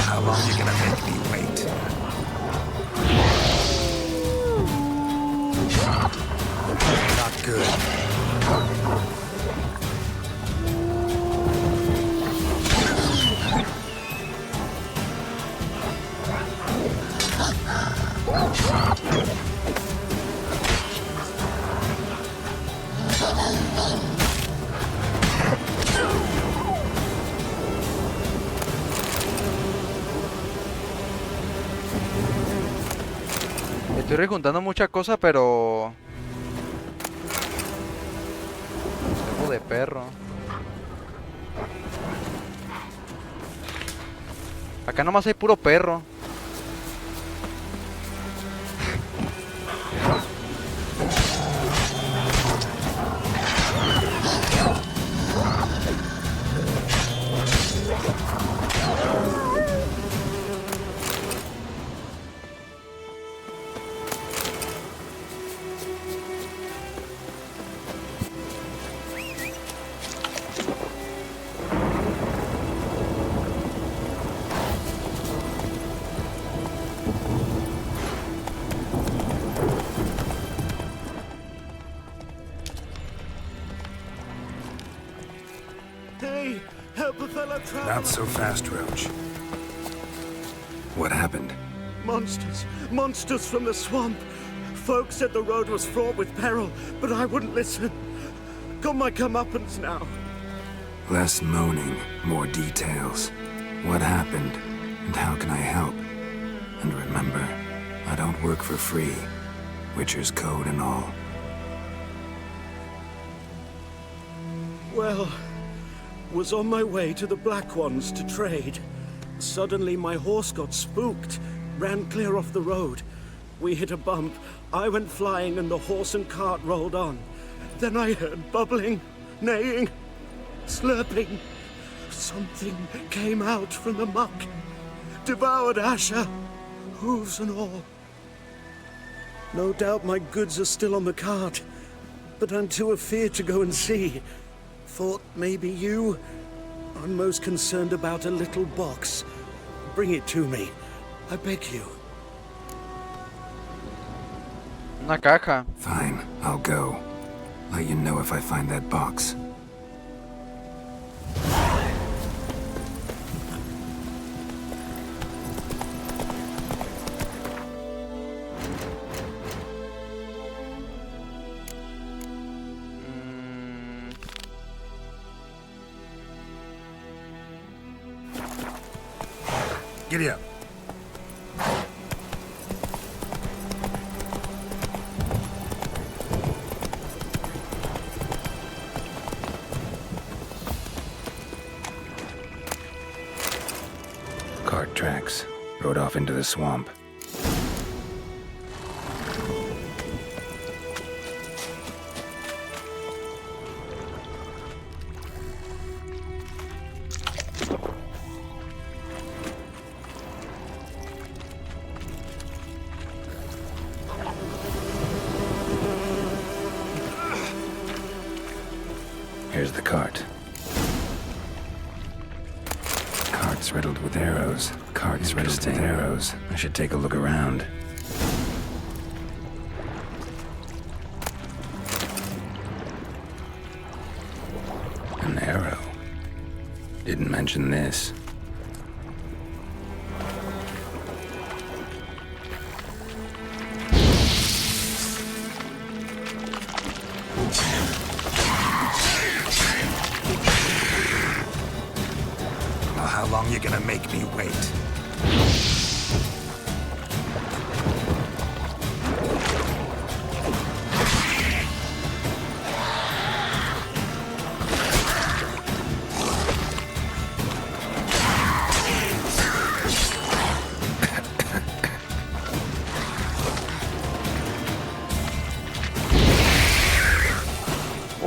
How long you gonna make me wait? Not good. Estoy rejuntando muchas cosas, pero... Tengo de perro. Acá nomás hay puro perro. Hey, help a fellow traveler. Not so fast, Roach. What happened? Monsters. Monsters from the swamp. Folks said the road was fraught with peril, but I wouldn't listen. Got my comeuppance now. Less moaning, more details. What happened, and how can I help? And remember, I don't work for free. Witcher's code and all. Well, was on my way to the Black Ones to trade. Suddenly my horse got spooked, ran clear off the road. We hit a bump, I went flying and the horse and cart rolled on. Then I heard bubbling, neighing, slurping. Something came out from the muck, devoured Asher, hooves and all. No doubt my goods are still on the cart, but I'm too afeard to go and see. Thought maybe you... I'm most concerned about a little box. Bring it to me. I beg you. Una caja. Fine, I'll go. Let you know if I find that box. Giddy up. Cart tracks. Rode off into the swamp. the cart. Cart's riddled with arrows. Cart's riddled with arrows. I should take a look around. An arrow. Didn't mention this. Well, how long you gonna make me wait?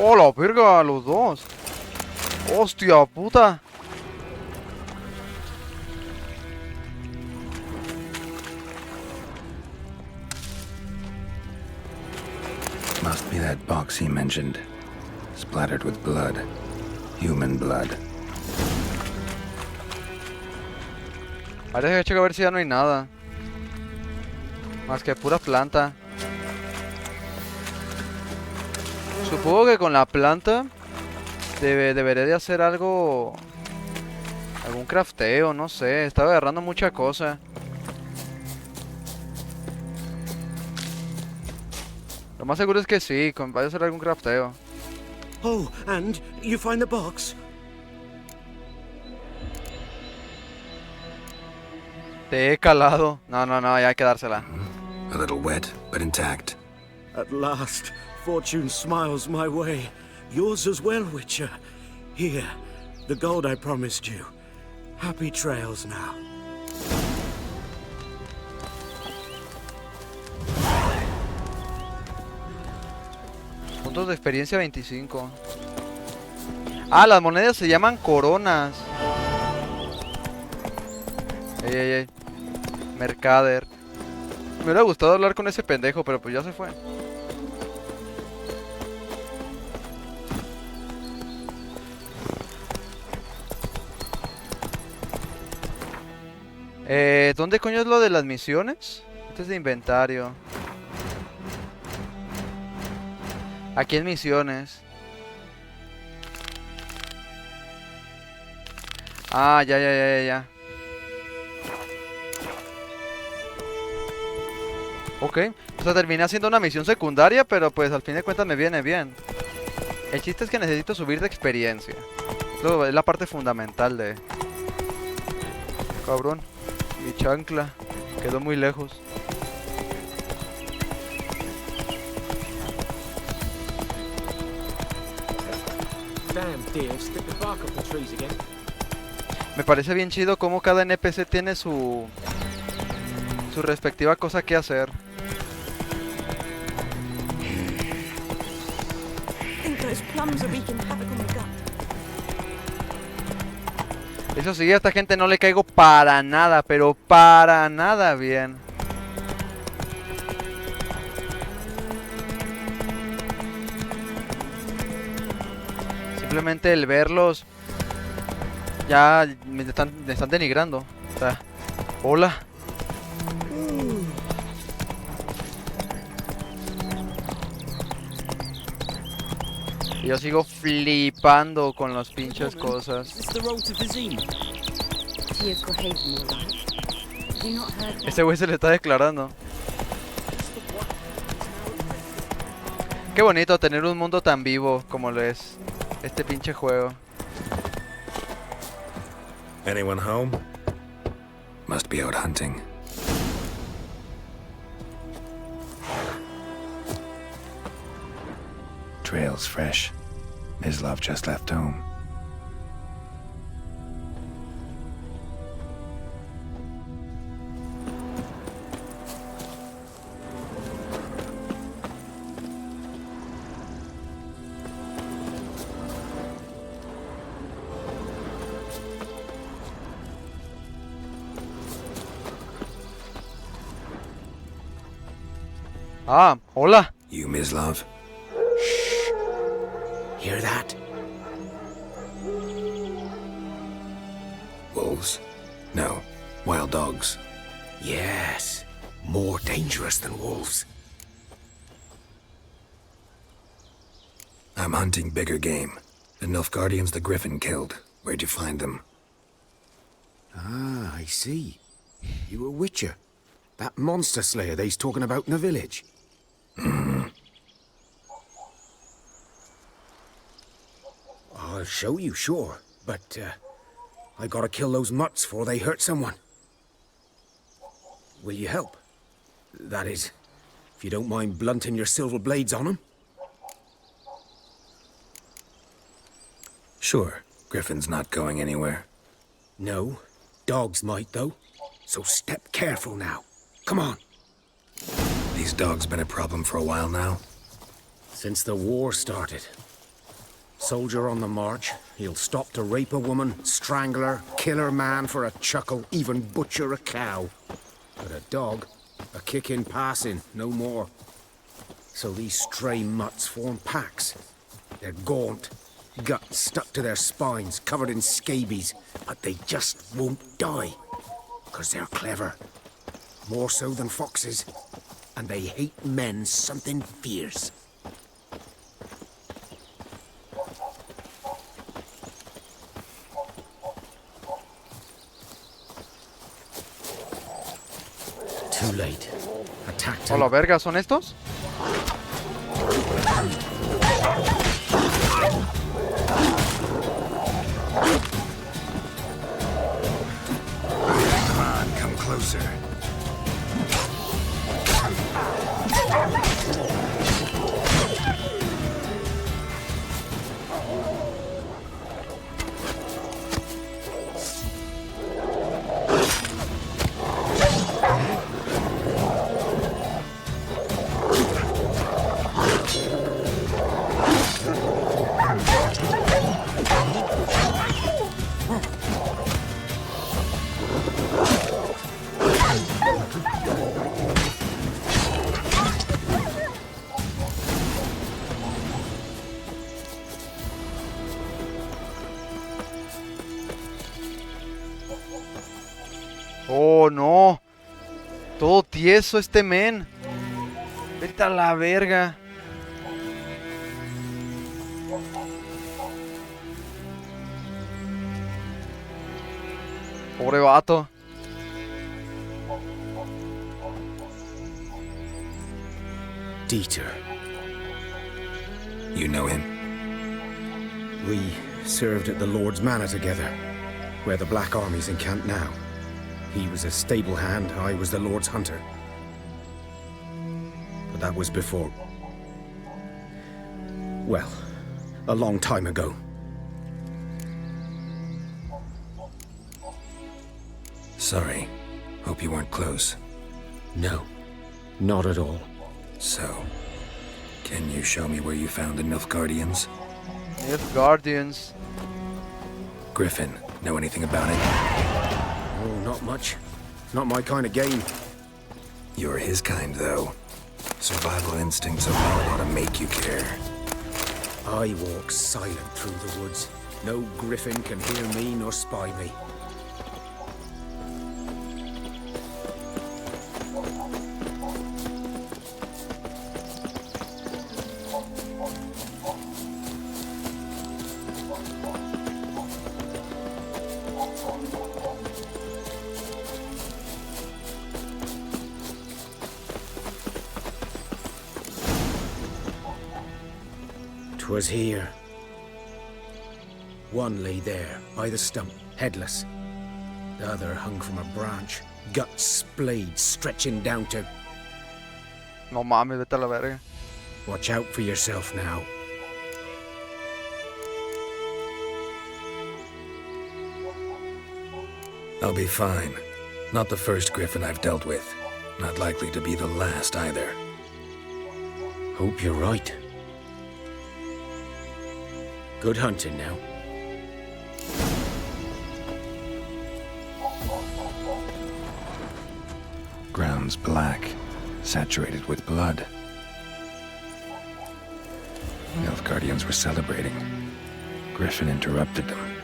¡Oh, la verga! Los dos. ¡Hostia puta! Must be that box he mentioned. Splattered with blood. Human blood. Parece que checo a ver si ya no hay nada. Más que pura planta. Supongo que con la planta deberé de hacer algo. Algún crafteo, no sé. Estaba agarrando mucha cosa. Lo más seguro es que sí, vaya a hacer algún crafteo. Oh, and you find the box? Te he calado. No, ya hay que dársela. A little wet, but intact. At last, fortune smiles my way. Yours as well, Witcher. Here, the gold I promised you. Happy trails now. Puntos de experiencia 25. Ah, las monedas se llaman coronas. Ey. Mercader. Me hubiera gustado hablar con ese pendejo, pero pues ya se fue. ¿Dónde coño es lo de las misiones? Este es de inventario. Aquí en misiones. Ah, ya. Ok, o sea, terminé haciendo una misión secundaria, pero pues al fin de cuentas me viene bien. El chiste es que necesito subir de experiencia. Es la parte fundamental de... Cabrón, mi chancla quedó muy lejos. Me parece bien chido cómo cada NPC tiene su respectiva cosa que hacer. Eso sí, a esta gente no le caigo para nada, pero para nada bien. Simplemente el verlos ya me están denigrando. O sea, hola. Y yo sigo flipando con las pinches cosas. Ese güey se le está declarando. Qué bonito tener un mundo tan vivo como lo es este pinche juego. Anyone home? Must be out hunting. Trail's fresh. Mislav just left home. Ah, hola. You, Mislav? Hear that? wolves? No, wild dogs. Yes, more dangerous than wolves. I'm hunting bigger game. The Nilfgaardians the Griffin killed. Where'd you find them? Ah, I see. You a witcher. That monster slayer they's talking about in the village. I'll show you, sure. But, I gotta kill those mutts before they hurt someone. Will you help? That is, if you don't mind blunting your silver blades on them. Sure. Griffin's not going anywhere. No. Dogs might, though. So step careful now. Come on. These dogs been a problem for a while now? Since the war started. Soldier on the march, he'll stop to rape a woman, strangle her, kill her man for a chuckle, even butcher a cow. But a dog, a kick in passing, no more. So these stray mutts form packs. They're gaunt, guts stuck to their spines, covered in scabies, but they just won't die. 'Cause they're clever. More so than foxes. And they hate men something fierce. Too late. Attacked ¿O la verga son estos? Come on, come closer. Oh, no. Todo tieso este men. Vete a la verga. Pobre vato. Dieter. You know him? We served at the Lord's Manor together, where the Black Army's encamped now. He was a stable hand, I was the Lord's hunter. But that was before... well, a long time ago. Sorry. Hope you weren't close. No, not at all. So, can you show me where you found the Nilfgaardians? Nilfgaardians. Griffin, know anything about it? Oh, not much. Not my kind of game. You're his kind, though. Survival instincts of all ought to make you care. I walk silent through the woods. No griffin can hear me nor spy me. Was here. One lay there, by the stump, headless. The other hung from a branch, guts splayed, stretching down to... No mames, vete a la verga. Watch out for yourself now. I'll be fine. Not the first griffin I've dealt with. Not likely to be the last either. Hope you're right. Good hunting now. Ground's black, saturated with blood. Nilfgaardians were celebrating. Griffin interrupted them.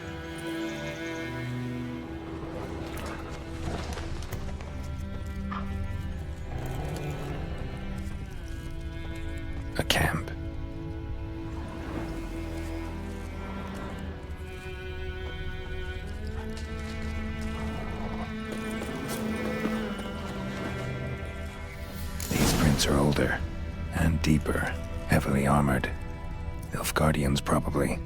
camp. These prints are older and deeper, heavily armored. Nilfgaardians, probably.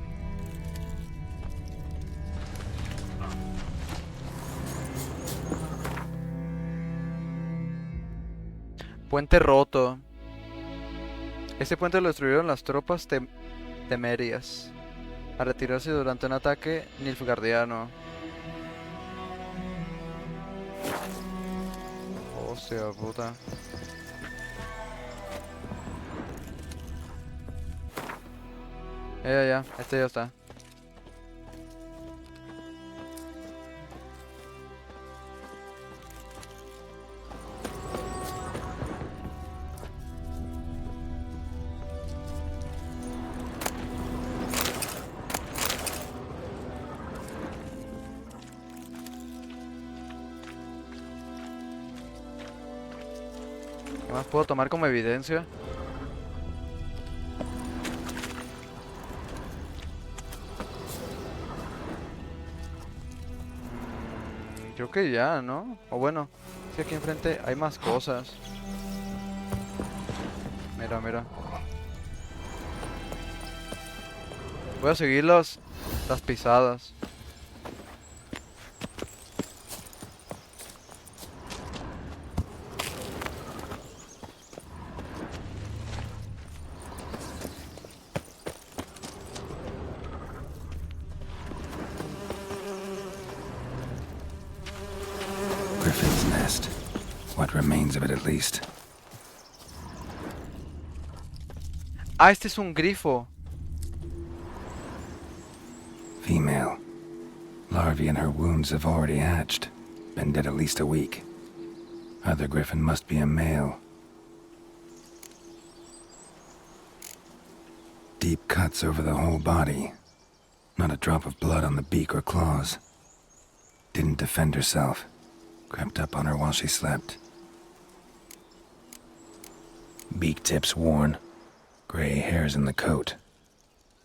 Puente roto. Este puente lo destruyeron las tropas temerias al retirarse durante un ataque nilfgaardiano. Hostia puta. Ya, este ya está. ¿Qué más puedo tomar como evidencia? Creo que ya, ¿no? O bueno, si aquí enfrente hay más cosas. Mira, mira. Voy a seguir las pisadas. Griffin's nest. What remains of it, at least. Ah, este es un grifo. Female. Larvae in her wounds have already hatched. Been dead at least a week. Other griffin must be a male. Deep cuts over the whole body. Not a drop of blood on the beak or claws. Didn't defend herself. Crept up on her while she slept. Beak tips worn. Gray hairs in the coat.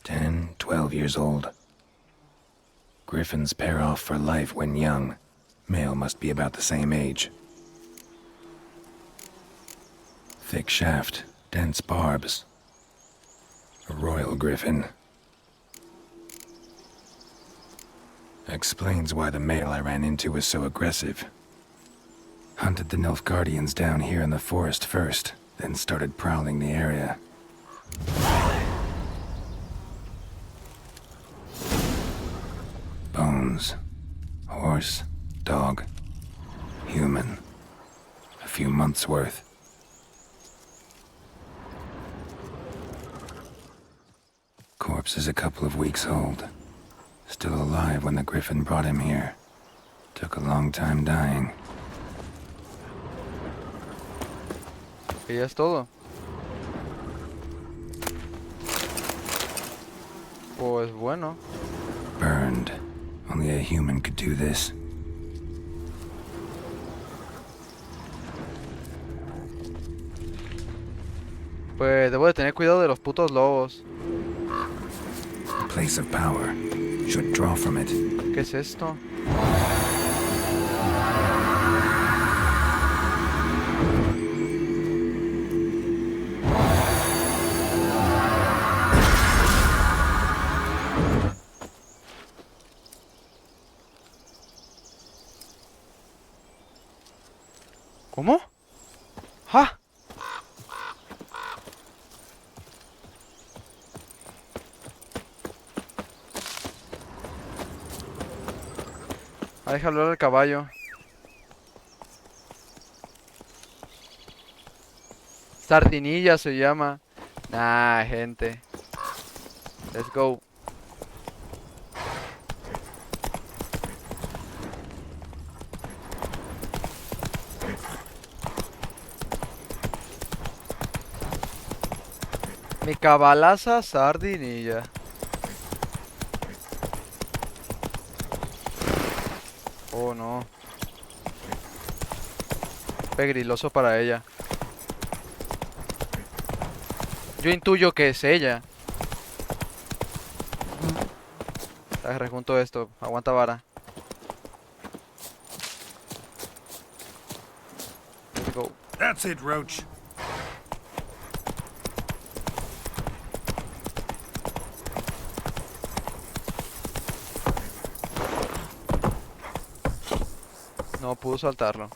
10, 12 years old. Griffins pair off for life when young. Male must be about the same age. Thick shaft, dense barbs. A royal griffin. Explains why the male I ran into was so aggressive. Hunted the Nilfgaardians down here in the forest first, then started prowling the area. Bones. Horse, dog, human. A few months' worth. Corpse is a couple of weeks old. Still alive when the griffin brought him here. Took a long time dying. Y ya es todo. Pues bueno. Burned. Only a human could do this. Pues debo de tener cuidado de los putos lobos. A place of power. Should draw from it. ¿Qué es esto? ¿Cómo? ¡Ja! Ah, déjalo hablar al caballo. Sardinilla se llama. Nah, gente. Let's go. Mi cabalaza sardinilla. Oh no. Pegriloso para ella. Yo intuyo que es ella. Rejunto esto. Aguanta vara. Let's go. That's it, Roach. No pudo saltarlo.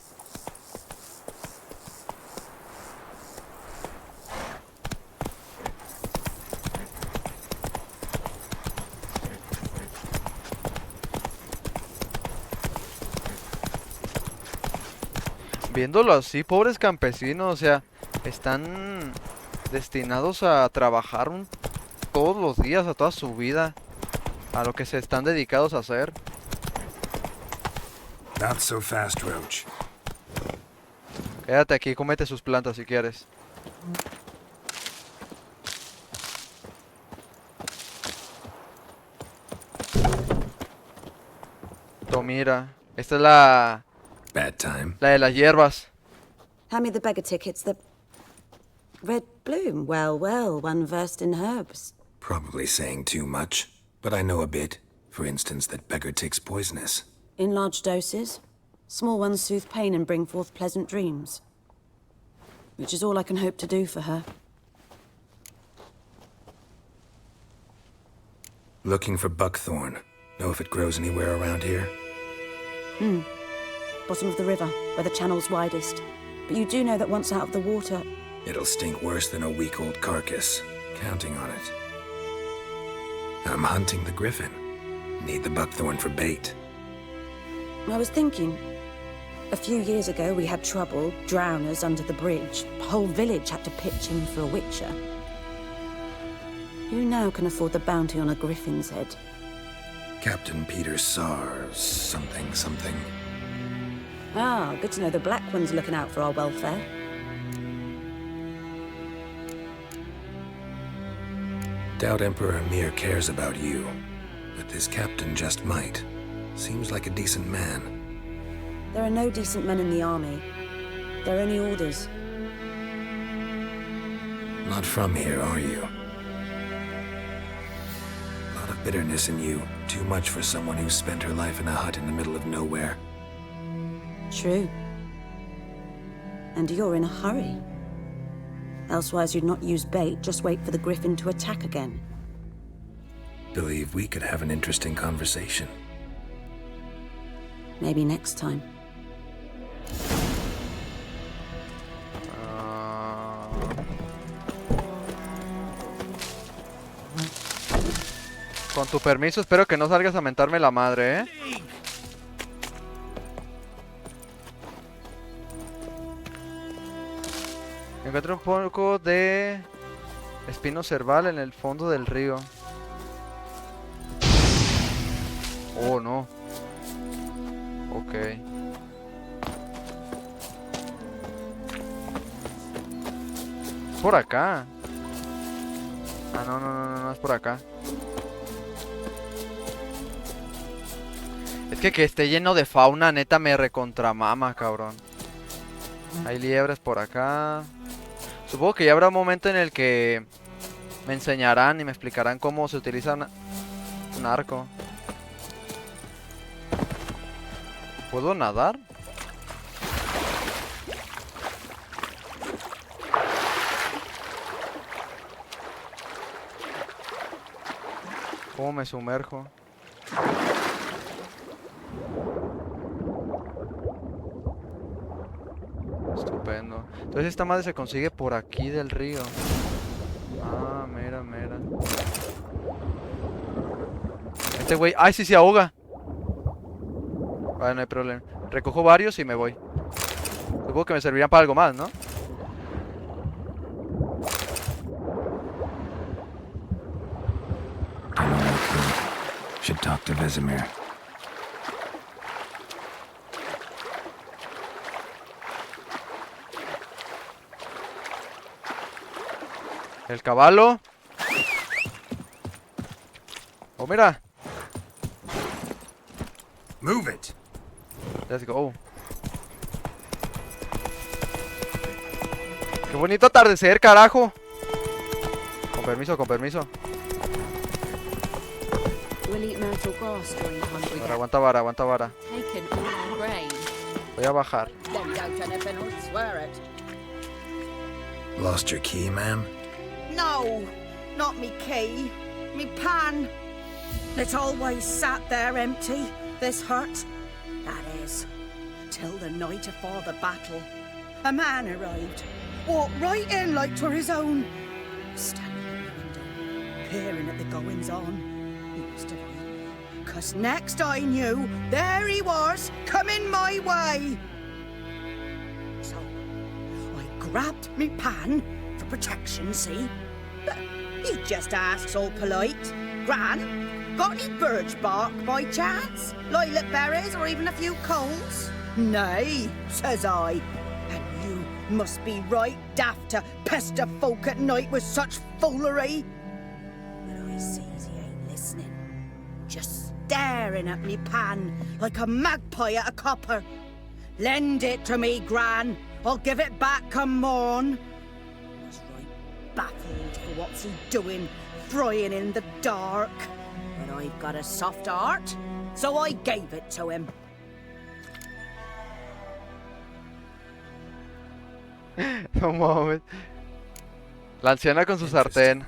Viéndolo así, pobres campesinos, o sea, están destinados a trabajar todos los días, a toda su vida, a lo que se están dedicados a hacer. Not so fast, Roach. Quédate aquí, cómete sus plantas si quieres. Mira, esta es la... Bad time. La de las hierbas. Hand me the beggar tickets, the... Red bloom. Well, well, one versed in herbs. Probably saying too much, but I know a bit. For instance, that beggar tick's poisonous. In large doses. Small ones soothe pain and bring forth pleasant dreams. Which is all I can hope to do for her. Looking for buckthorn. Know if it grows anywhere around here? Bottom of the river, where the channel's widest. But you do know that once out of the water... It'll stink worse than a week-old carcass. Counting on it. I'm hunting the griffin. Need the buckthorn for bait. I was thinking... A few years ago, we had trouble, drowners under the bridge. The whole village had to pitch in for a witcher. Who now can afford the bounty on a griffin's head? Captain Peter Sars, something. Ah, good to know the Black One's looking out for our welfare. Doubt Emperor Mir cares about you, but this captain just might. Seems like a decent man. There are no decent men in the army. They're only orders. Not from here, are you? Lot of bitterness in you. Too much for someone who spent her life in a hut in the middle of nowhere. True. And you're in a hurry. Elsewise you'd not use bait, just wait for the griffin to attack again. Believe we could have an interesting conversation. Maybe next time. Con tu permiso, espero que no salgas a mentarme la madre, ¿eh? Encuentro un poco de espino cerval en el fondo del río. Oh, no. Ok. Por acá. Ah, no, es por acá. Es que esté lleno de fauna, neta, me recontramama, cabrón. Hay liebres por acá. Supongo que ya habrá un momento en el que me enseñarán y me explicarán cómo se utiliza un arco. ¿Puedo nadar? ¿Cómo me sumerjo? Estupendo. Entonces esta madre se consigue por aquí del río. Ah, mira. Este güey... ¡Ay, sí se ahoga! Vale, no hay problema. Recojo varios y me voy. Supongo que me servirían para algo más, ¿no? Should talk to Vesemir. El caballo. Oh, mira. Move it. Let's go. Qué bonito atardecer, carajo. permiso, con permiso. We'll eat myrtle grass during the hunt we Ahora, get. aguanta vara, aguanta vara. Taken all our grain. Voy a bajar. Then don't anything or swear it. Lost your key, ma'am? No, not me key. Me pan. It always sat there empty, this hut. That is, till the night afore the battle. A man arrived, walked right in like 'twere his own. Standing in the window, peering at the goings-on. He must have been. 'Cause next I knew, there he was, coming my way. So, I grabbed me pan, for protection, see? But he just asks all polite, Gran, got any birch bark by chance? Lilac berries or even a few coals? Nay, says I. And you must be right daft to pester folk at night with such foolery. But I sees he ain't listening. Just staring at me pan like a magpie at a copper. Lend it to me, Gran. I'll give it back come morn. I was right baffled for what's he doing, frying in the dark. But I've got a soft heart, so I gave it to him. No mames. La anciana con su sartén.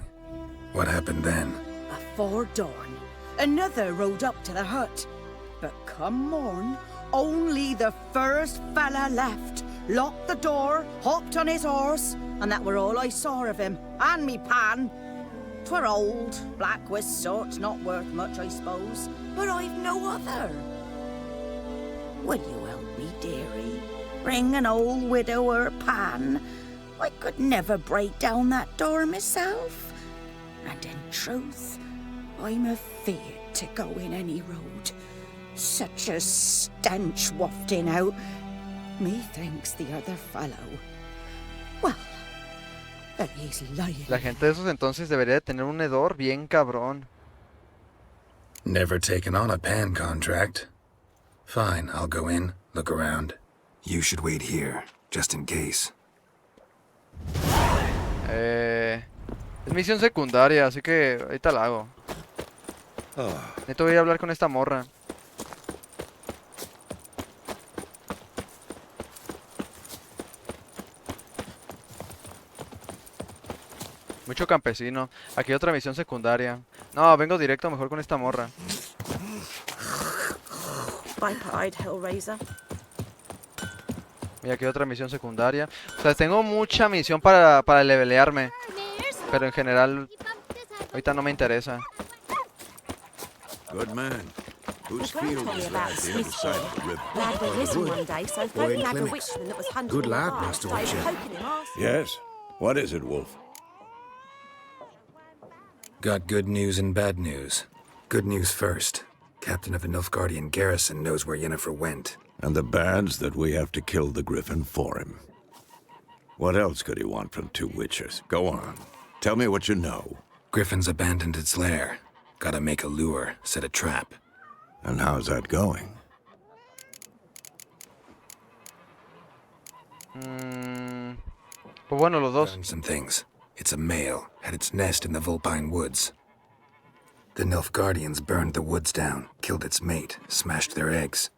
What happened then? Afore dawn, another rode up to the hut. But come morn, only the first fella left, locked the door, hopped on his horse, and that were all I saw of him, and me pan. 'Twere old, black with sort, not worth much, I suppose, but I've no other. Will you help me, dearie? Bring an old widower pan. I could never break down that door myself. And in truth, I'm afeard to go in any road. Such a stench wafting out. Methinks the other fellow. Well, that he's lying. La gente de esos entonces debería de tener un hedor bien cabrón. Never taken on a pan contract. Fine, I'll go in, look around. You should wait here, just in case. Es misión secundaria, así que ahorita la hago. Necesito ir a hablar con esta morra. Mucho campesino. Aquí hay otra misión secundaria. No, vengo directo mejor con esta morra. Viper-eyed Hellraiser. Mira, aquí hay otra misión secundaria. O sea, tengo mucha misión para levelearme. Pero en general, ahorita no me interesa. Good man. Whose Gran field told me is about that at the other side of the river? Lad went missing one day, so folk in nabbed a clinics. witchman that was hunting Good in the lad, bar, Master started Witcher. poking him asking. Yes? What is it, Wolf? Got good news and bad news. Good news first. Captain of the Nilfgaardian garrison knows where Yennefer went. And the bad's that we have to kill the griffin for him. What else could he want from two witchers? Go on. Tell me what you know. Griffin's abandoned its lair. Gotta make a lure, set a trap. And how's that going? Pues bueno, los dos. Learned some things. It's a male, had its nest in the Vulpine Woods. The Nilfgaardians burned the woods down, killed its mate, smashed their eggs.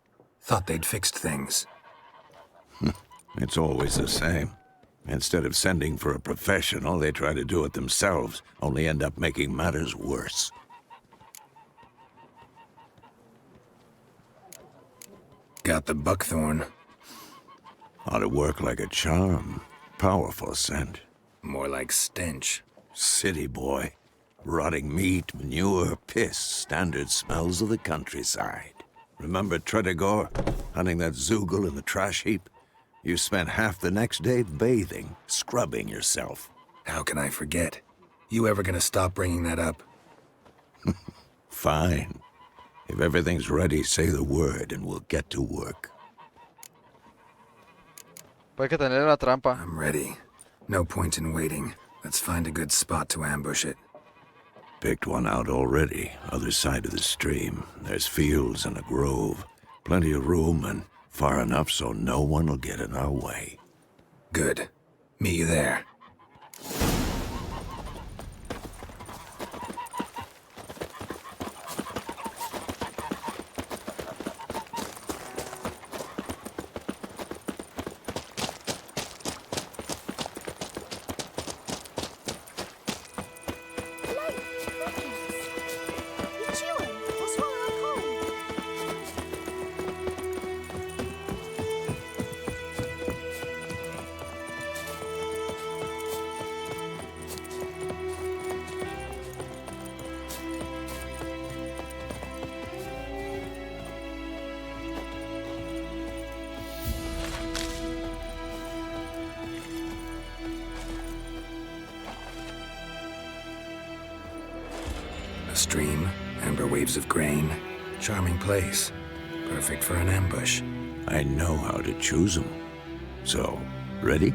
Thought they'd fixed things. It's always the same. Instead of sending for a professional, they try to do it themselves, only end up making matters worse. Got the buckthorn. Ought to work like a charm. Powerful scent. More like stench. City boy. Rotting meat, manure, piss, standard smells of the countryside. Remember Tredegor? Hunting that Zoogle in the trash heap? You spent half the next day bathing, scrubbing yourself. How can I forget? You ever gonna stop bringing that up? Fine. If everything's ready, say the word and we'll get to work. Hay que tener una trampa. I'm ready. No point in waiting. Let's find a good spot to ambush it. Picked one out already, other side of the stream. There's fields and a grove. Plenty of room and far enough so no one will get in our way. Good. Meet you there. stream, amber waves of grain. Charming place. Perfect for an ambush. I know how to choose them. So, ready?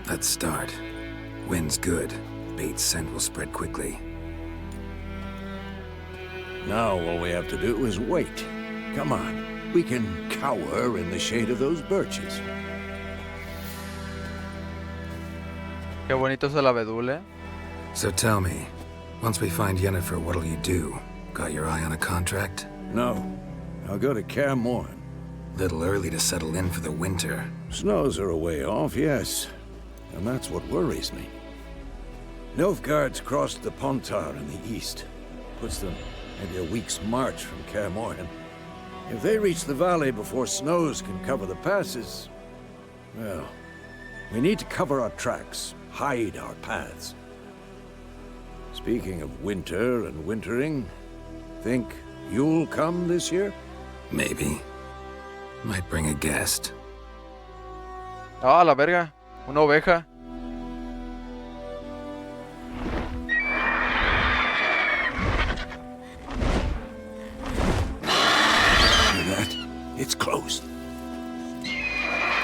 Let's start. Wind's good. Bait's scent will spread quickly. Now all we have to do is wait. Come on. We can cower in the shade of those birches. Qué bonito es el abedul, eh. So tell me, once we find Yennefer, what'll you do? Got your eye on a contract? No. I'll go to Kaer Morhen. Little early to settle in for the winter. Snows are a way off, yes. And that's what worries me. Nilfgaard's crossed the Pontar in the east. Puts them maybe a week's march from Kaer Morhen. If they reach the valley before snows can cover the passes, well, we need to cover our tracks, hide our paths. Speaking of winter and wintering, think you'll come this year? Maybe. Might bring a guest. Ah, la verga. Una oveja. Hear that? It's closed.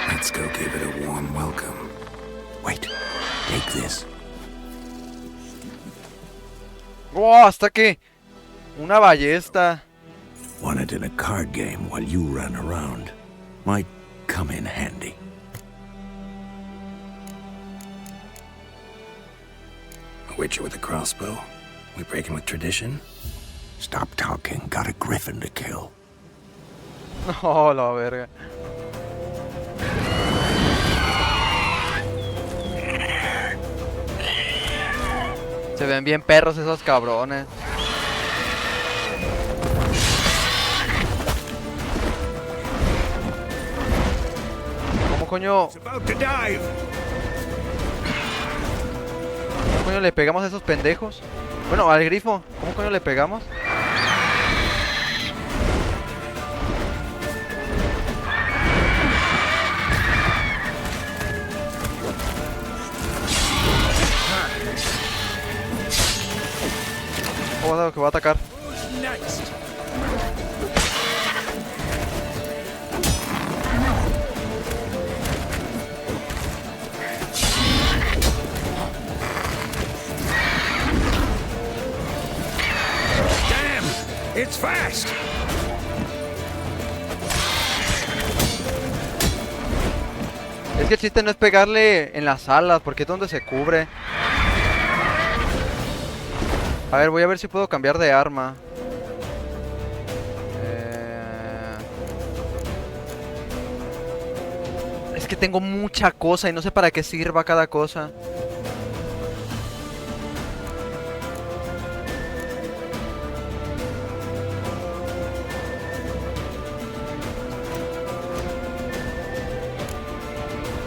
Let's go give it a warm welcome. Wait. Take this. ¡Oh, hasta aquí! Una ballesta. Won it in a card game while you ran around. Might come in handy. A witcher with a crossbow? We breaking with tradition? Stop talking. Got a griffin to kill. Oh, la verga. Se ven bien perros esos cabrones. ¿Cómo coño? ¿Cómo coño le pegamos a esos pendejos? Bueno, al grifo. ¿Cómo coño le pegamos? Oh, que va a atacar. Damn! It's fast! Es que el chiste no es pegarle en las alas, porque es donde se cubre. A ver, voy a ver si puedo cambiar de arma. Es que tengo mucha cosa y no sé para qué sirva cada cosa.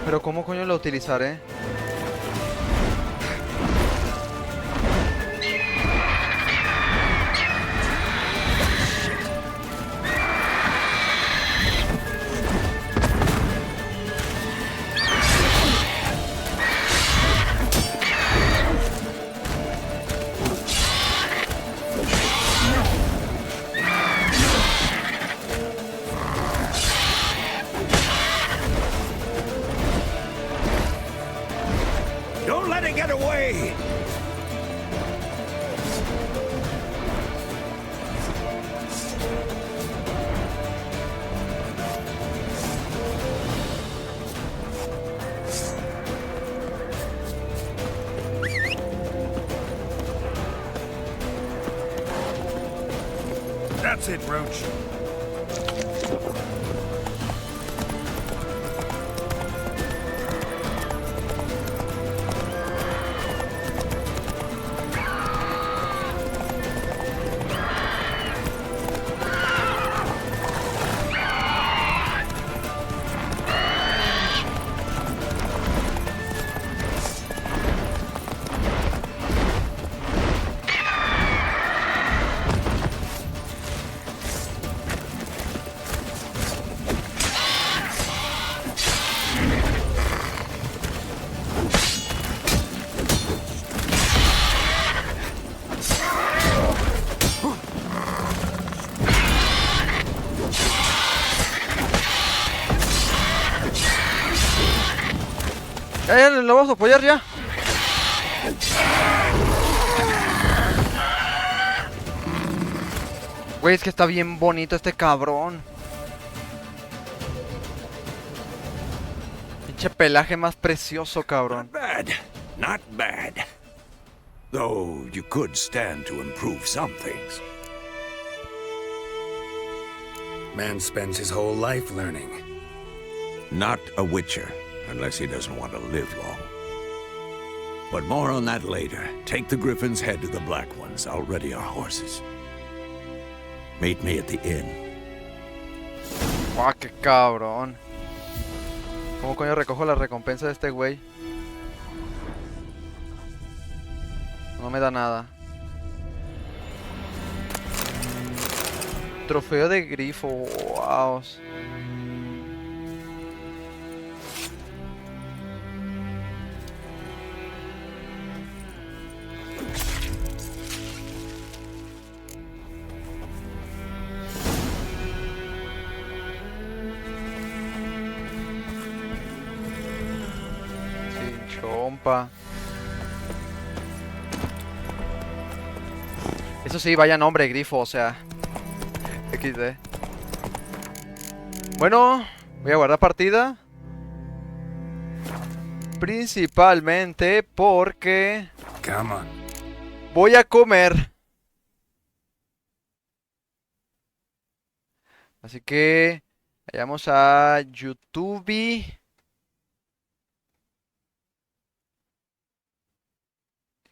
Pero ¿cómo coño lo utilizaré? Don't let it get away! That's it, Roach. Ya, lo vamos a apoyar ya. Güey, es que está bien bonito este cabrón. Pinche pelaje más precioso, cabrón. Not bad. Though you could stand to improve some things. Man spends his whole life learning. Not a witcher, unless he doesn't want to live long. But more on that later. Take the Griffin's head to the Black Ones. I'll ready our horses. Meet me at the inn. Guau, qué cabrón. ¿Cómo coño recojo la recompensa de este güey? No me da nada. Trofeo de grifo. Wow. Sin chompa. Eso sí, vaya nombre, grifo, o sea. XD. Bueno, voy a guardar partida. Principalmente porque voy a comer. Así que vayamos a YouTube. Y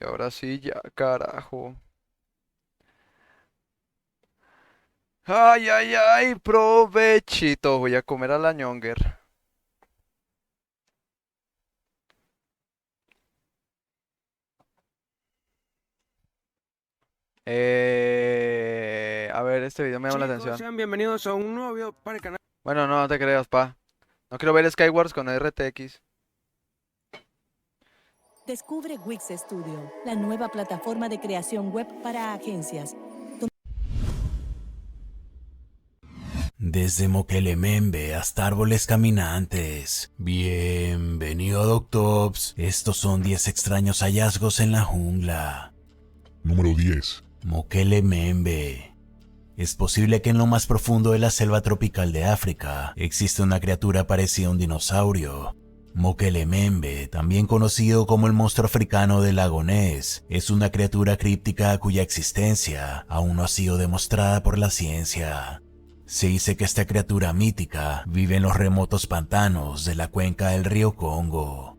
ahora sí, ya, carajo. Ay, ay, ay, provechito. Voy a comer a la ñonger. A ver, este video me llama la atención. Sean bienvenidos a un nuevo video para el canal. Bueno, no te creas, pa. No quiero ver Skywars con RTX. Descubre Wix Studio, la nueva plataforma de creación web para agencias. Desde Mokelemembe hasta árboles caminantes. Bienvenido, Doctops. Estos son 10 extraños hallazgos en la jungla. Número 10. Mokelemembe. Es posible que en lo más profundo de la selva tropical de África existe una criatura parecida a un dinosaurio. Mokelemembe, también conocido como el monstruo africano del lago Ness, es una criatura críptica cuya existencia aún no ha sido demostrada por la ciencia. Se dice que esta criatura mítica vive en los remotos pantanos de la cuenca del río Congo.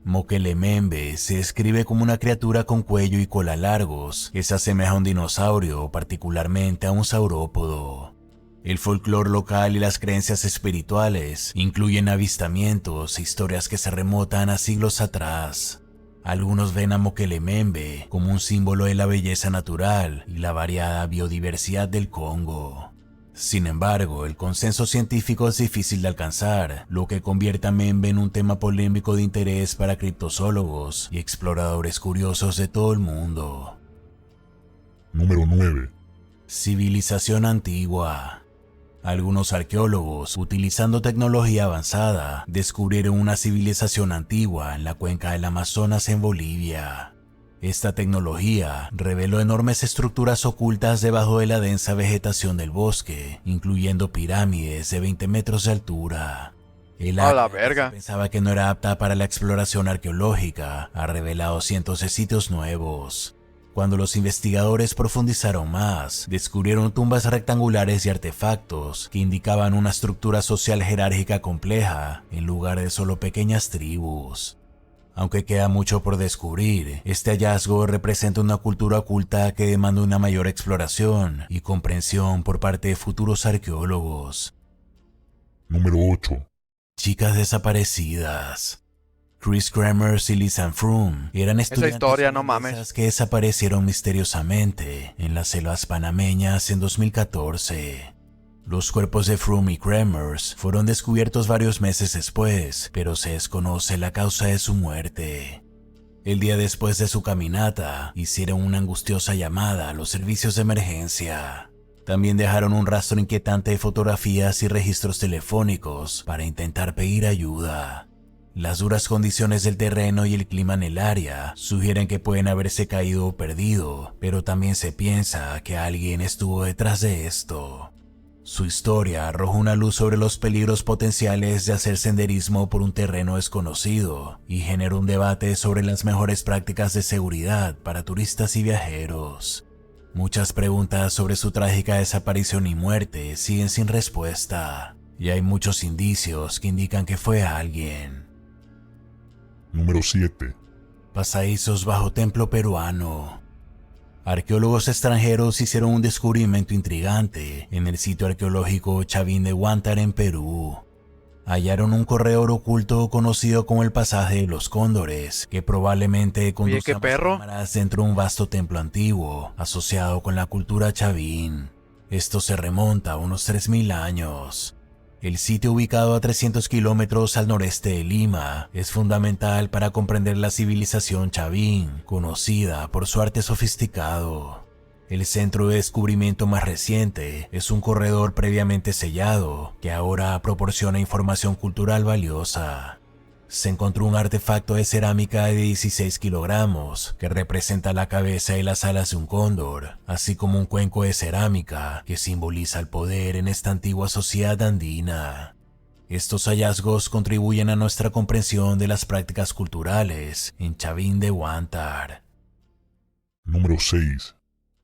Mokelemembe se describe como una criatura con cuello y cola largos que se asemeja a un dinosaurio, particularmente a un saurópodo. El folclore local y las creencias espirituales incluyen avistamientos e historias que se remontan a siglos atrás. Algunos ven a Mokelemembe como un símbolo de la belleza natural y la variada biodiversidad del Congo. Sin embargo, el consenso científico es difícil de alcanzar, lo que convierte a Membe en un tema polémico de interés para criptozoólogos y exploradores curiosos de todo el mundo. Número 9. Civilización antigua. Algunos arqueólogos, utilizando tecnología avanzada, descubrieron una civilización antigua en la cuenca del Amazonas en Bolivia. Esta tecnología reveló enormes estructuras ocultas debajo de la densa vegetación del bosque, incluyendo pirámides de 20 metros de altura. El área que se pensaba que no era apta para la exploración arqueológica ha revelado cientos de sitios nuevos. Cuando los investigadores profundizaron más, descubrieron tumbas rectangulares y artefactos que indicaban una estructura social jerárquica compleja en lugar de solo pequeñas tribus. Aunque queda mucho por descubrir, este hallazgo representa una cultura oculta que demanda una mayor exploración y comprensión por parte de futuros arqueólogos. Número 8. Chicas desaparecidas. Chris Kremers y Lisanne Froome eran estudiantes que desaparecieron misteriosamente en las selvas panameñas en 2014. Los cuerpos de Froome y Kremers fueron descubiertos varios meses después, pero se desconoce la causa de su muerte. El día después de su caminata, hicieron una angustiosa llamada a los servicios de emergencia. También dejaron un rastro inquietante de fotografías y registros telefónicos para intentar pedir ayuda. Las duras condiciones del terreno y el clima en el área sugieren que pueden haberse caído o perdido, pero también se piensa que alguien estuvo detrás de esto. Su historia arroja una luz sobre los peligros potenciales de hacer senderismo por un terreno desconocido y genera un debate sobre las mejores prácticas de seguridad para turistas y viajeros. Muchas preguntas sobre su trágica desaparición y muerte siguen sin respuesta, y hay muchos indicios que indican que fue alguien. Número 7. Pasadizos bajo templo peruano. Arqueólogos extranjeros hicieron un descubrimiento intrigante en el sitio arqueológico Chavín de Huántar en Perú. Hallaron un corredor oculto conocido como el pasaje de los cóndores, que probablemente conduce a cámaras dentro de un vasto templo antiguo asociado con la cultura chavín. Esto se remonta a unos 3000 años. El sitio, ubicado a 300 kilómetros al noreste de Lima, es fundamental para comprender la civilización chavín, conocida por su arte sofisticado. El centro de descubrimiento más reciente es un corredor previamente sellado, que ahora proporciona información cultural valiosa. Se encontró un artefacto de cerámica de 16 kilogramos que representa la cabeza y las alas de un cóndor, así como un cuenco de cerámica que simboliza el poder en esta antigua sociedad andina. Estos hallazgos contribuyen a nuestra comprensión de las prácticas culturales en Chavín de Huántar. Número 6.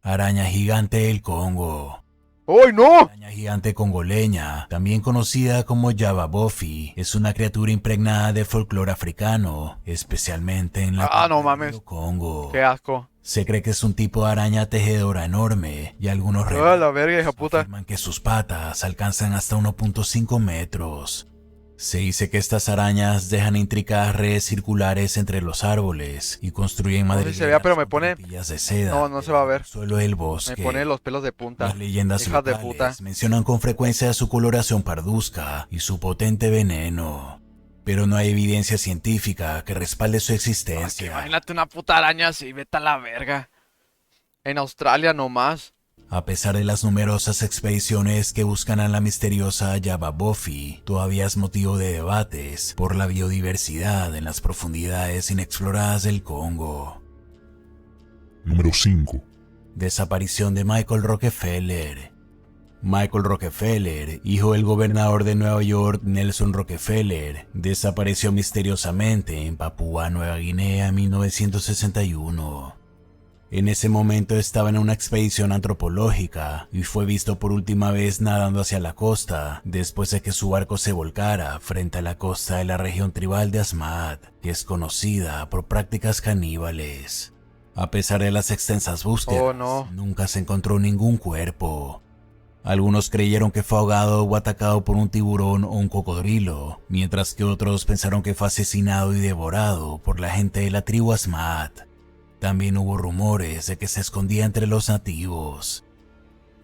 Araña gigante del Congo. ¡Ay, no! La araña gigante congoleña, también conocida como Yababofi, es una criatura impregnada de folclore africano, especialmente en la Congo. ¡Qué asco! Se cree que es un tipo de araña tejedora enorme, y algunos afirman que sus patas alcanzan hasta 1.5 metros. Se dice que estas arañas dejan intricadas redes circulares entre los árboles y construyen madrigueras de seda. No se va a ver. Suelo del bosque. Me pone los pelos de punta. Las leyendas Hijas locales de puta. mencionan con frecuencia su coloración parduzca y su potente veneno, pero no hay evidencia científica que respalde su existencia. Imagínate una puta araña así, vete a la verga. En Australia nomás. A pesar de las numerosas expediciones que buscan a la misteriosa Yababofi, todavía es motivo de debates por la biodiversidad en las profundidades inexploradas del Congo. Número 5. Desaparición de Michael Rockefeller. Michael Rockefeller, hijo del gobernador de Nueva York Nelson Rockefeller, desapareció misteriosamente en Papúa Nueva Guinea en 1961. En ese momento estaba en una expedición antropológica y fue visto por última vez nadando hacia la costa después de que su barco se volcara frente a la costa de la región tribal de Asmat, que es conocida por prácticas caníbales. A pesar de las extensas búsquedas, nunca se encontró ningún cuerpo. Algunos creyeron que fue ahogado o atacado por un tiburón o un cocodrilo, mientras que otros pensaron que fue asesinado y devorado por la gente de la tribu Asmat. También hubo rumores de que se escondía entre los nativos.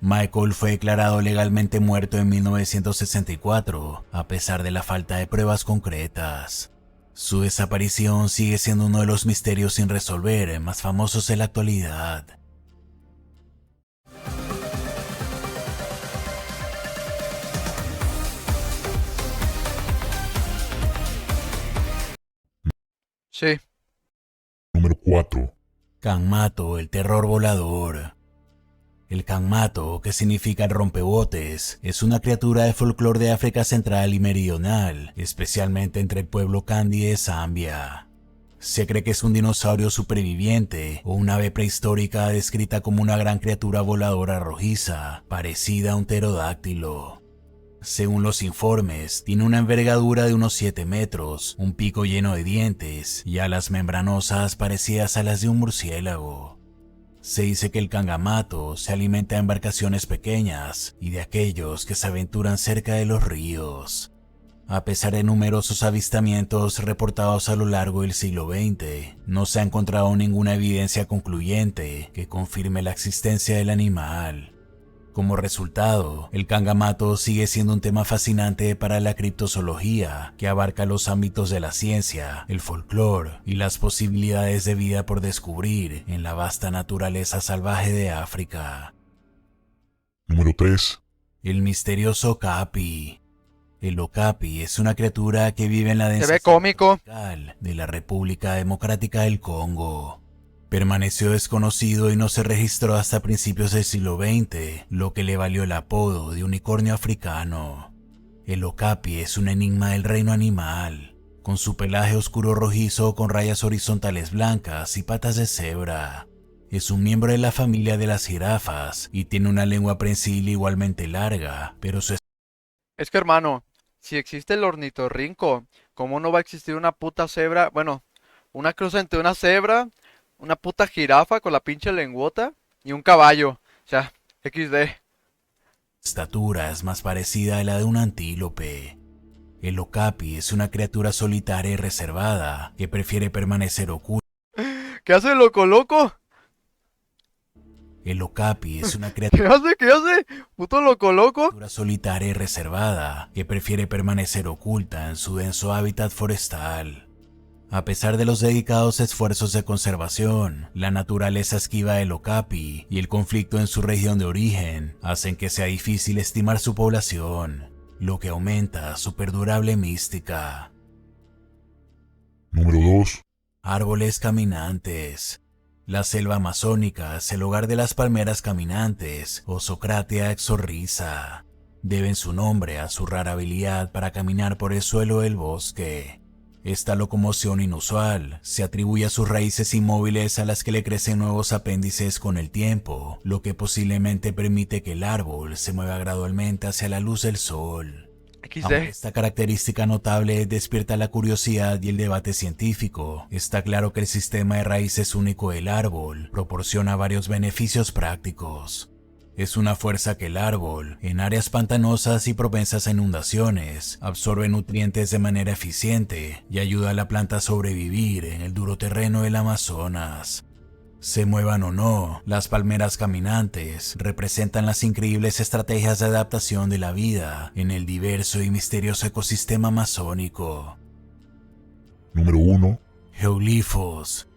Michael fue declarado legalmente muerto en 1964, a pesar de la falta de pruebas concretas. Su desaparición sigue siendo uno de los misterios sin resolver más famosos de la actualidad. Sí. Número 4. Kanmato, el terror volador. El Kanmato, que significa el rompebotes, es una criatura de folclore de África Central y Meridional, especialmente entre el pueblo Kandi de Zambia. Se cree que es un dinosaurio superviviente o una ave prehistórica descrita como una gran criatura voladora rojiza, parecida a un pterodáctilo. Según los informes, tiene una envergadura de unos 7 metros, un pico lleno de dientes y alas membranosas parecidas a las de un murciélago. Se dice que el Kangamato se alimenta de embarcaciones pequeñas y de aquellos que se aventuran cerca de los ríos. A pesar de numerosos avistamientos reportados a lo largo del siglo XX, no se ha encontrado ninguna evidencia concluyente que confirme la existencia del animal. Como resultado, el Kangamato sigue siendo un tema fascinante para la criptozoología, que abarca los ámbitos de la ciencia, el folclore y las posibilidades de vida por descubrir en la vasta naturaleza salvaje de África. Número 3. El misterioso Capi. El okapi es una criatura que vive en la densa Se ve cómico. tropical de la República Democrática del Congo. Permaneció desconocido y no se registró hasta principios del siglo XX, lo que le valió el apodo de unicornio africano. El okapi es un enigma del reino animal, con su pelaje oscuro rojizo con rayas horizontales blancas y patas de cebra. Es un miembro de la familia de las jirafas y tiene una lengua prensil igualmente larga, pero su... Es que, hermano, si existe el ornitorrinco, ¿cómo no va a existir una puta cebra? Bueno, una cruz entre una cebra, una puta jirafa con la pinche lenguota y un caballo. O sea, XD. estatura es más parecida a la de un antílope. El okapi es una criatura solitaria y reservada que prefiere permanecer oculta. ¿Qué hace el loco loco? El okapi es una ¿Qué criatura hace? ¿Qué hace? Puto loco loco. solitaria y reservada que prefiere permanecer oculta en su denso hábitat forestal. A pesar de los dedicados esfuerzos de conservación, la naturaleza esquiva del okapi y el conflicto en su región de origen hacen que sea difícil estimar su población, lo que aumenta su perdurable mística. Número 2. Árboles caminantes. La selva amazónica es el hogar de las palmeras caminantes o Socratea exorriza. Deben su nombre a su rara habilidad para caminar por el suelo del bosque. Esta locomoción inusual se atribuye a sus raíces inmóviles a las que le crecen nuevos apéndices con el tiempo, lo que posiblemente permite que el árbol se mueva gradualmente hacia la luz del sol. Aunque esta característica notable despierta la curiosidad y el debate científico, está claro que el sistema de raíces único del árbol proporciona varios beneficios prácticos. Es una fuerza que el árbol, en áreas pantanosas y propensas a inundaciones, absorbe nutrientes de manera eficiente y ayuda a la planta a sobrevivir en el duro terreno del Amazonas. Se muevan o no, las palmeras caminantes representan las increíbles estrategias de adaptación de la vida en el diverso y misterioso ecosistema amazónico. Número 1. Geoglifos.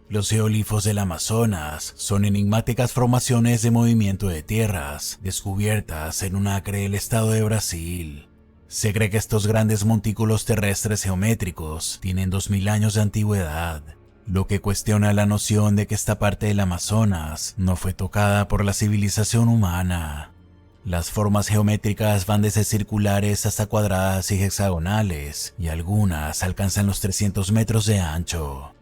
Los geoglifos del Amazonas son enigmáticas formaciones de movimiento de tierras descubiertas en un acre del estado de Brasil. Se cree que estos grandes montículos terrestres geométricos tienen 2000 años de antigüedad, lo que cuestiona la noción de que esta parte del Amazonas no fue tocada por la civilización humana. Las formas geométricas van desde circulares hasta cuadradas y hexagonales, y algunas alcanzan los 300 metros de ancho.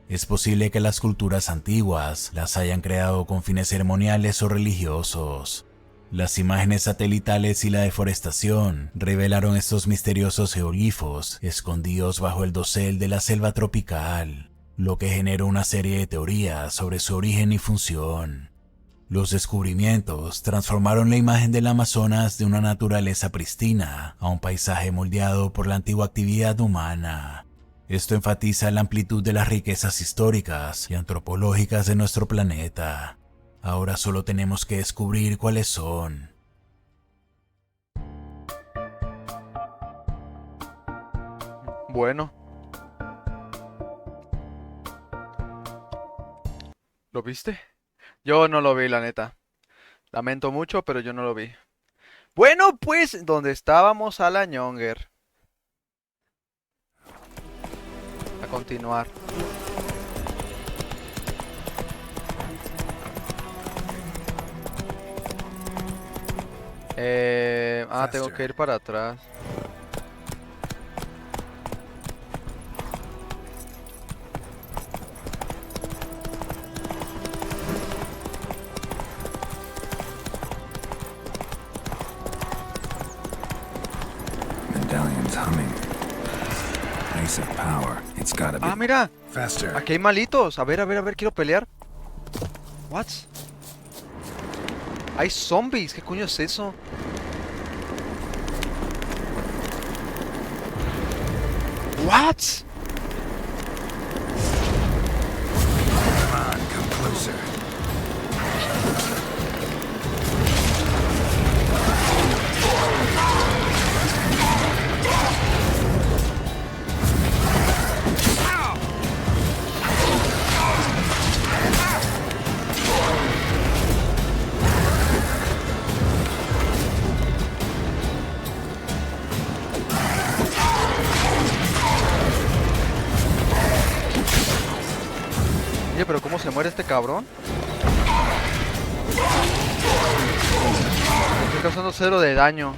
Es posible que las culturas antiguas las hayan creado con fines ceremoniales o religiosos. Las imágenes satelitales y la deforestación revelaron estos misteriosos geoglifos escondidos bajo el dosel de la selva tropical, lo que generó una serie de teorías sobre su origen y función. Los descubrimientos transformaron la imagen del Amazonas de una naturaleza pristina a un paisaje moldeado por la antigua actividad humana. Esto enfatiza la amplitud de las riquezas históricas y antropológicas de nuestro planeta. Ahora solo tenemos que descubrir cuáles son. Bueno. ¿Lo viste? Yo no lo vi, la neta. Lamento mucho, pero yo no lo vi. Bueno, pues, donde estábamos a la ñonger. A continuar. Tengo que ir para atrás. Medallion's humming. Place of power. It's gotta be. Ah, mira. Faster. Aquí hay malitos. A ver, quiero pelear. What? Hay zombies. ¿Qué coño es eso? What? Come on, come closer. Oye, pero ¿cómo se muere este cabrón? Estoy causando 0 de daño.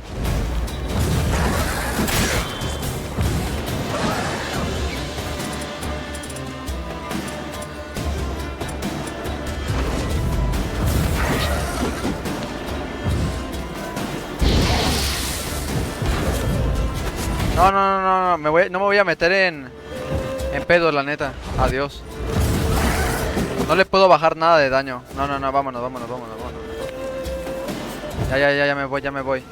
No, no me voy a meter en pedo, la neta. Adiós. No le puedo bajar nada de daño. No, vámonos. Ya me voy.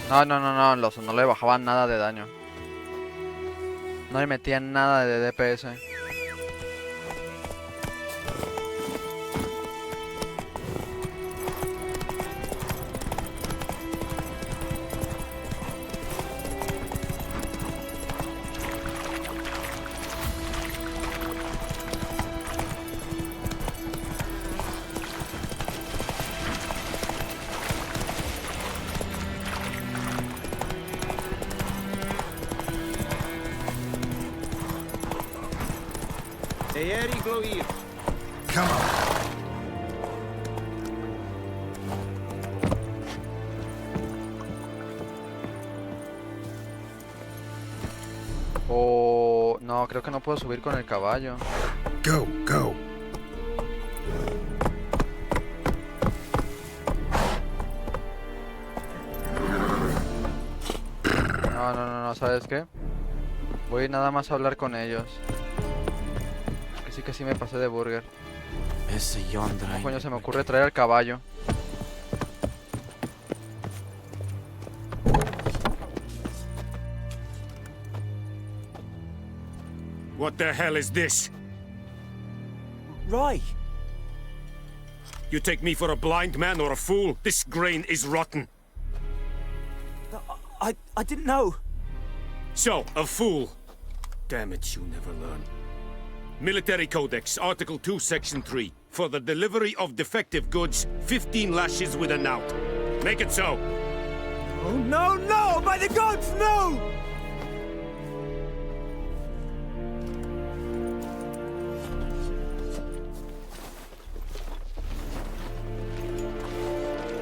No le bajaban nada de daño. No le metían nada de DPS. Come on. Oh, no, creo que no puedo subir con el caballo. Go. No, ¿sabes qué? Voy nada más a hablar con ellos. Que sí me pasé de burger. ¿Cómo coño se me ocurre traer al caballo? What the hell is this? Rye! You take me for a blind man or a fool? This grain is rotten. I didn't know. So, a fool. Damn it, you never learn. Military Codex, Article 2, Section 3. For the delivery of defective goods, 15 lashes with a knout. Make it so. Oh, no! By the gods, no!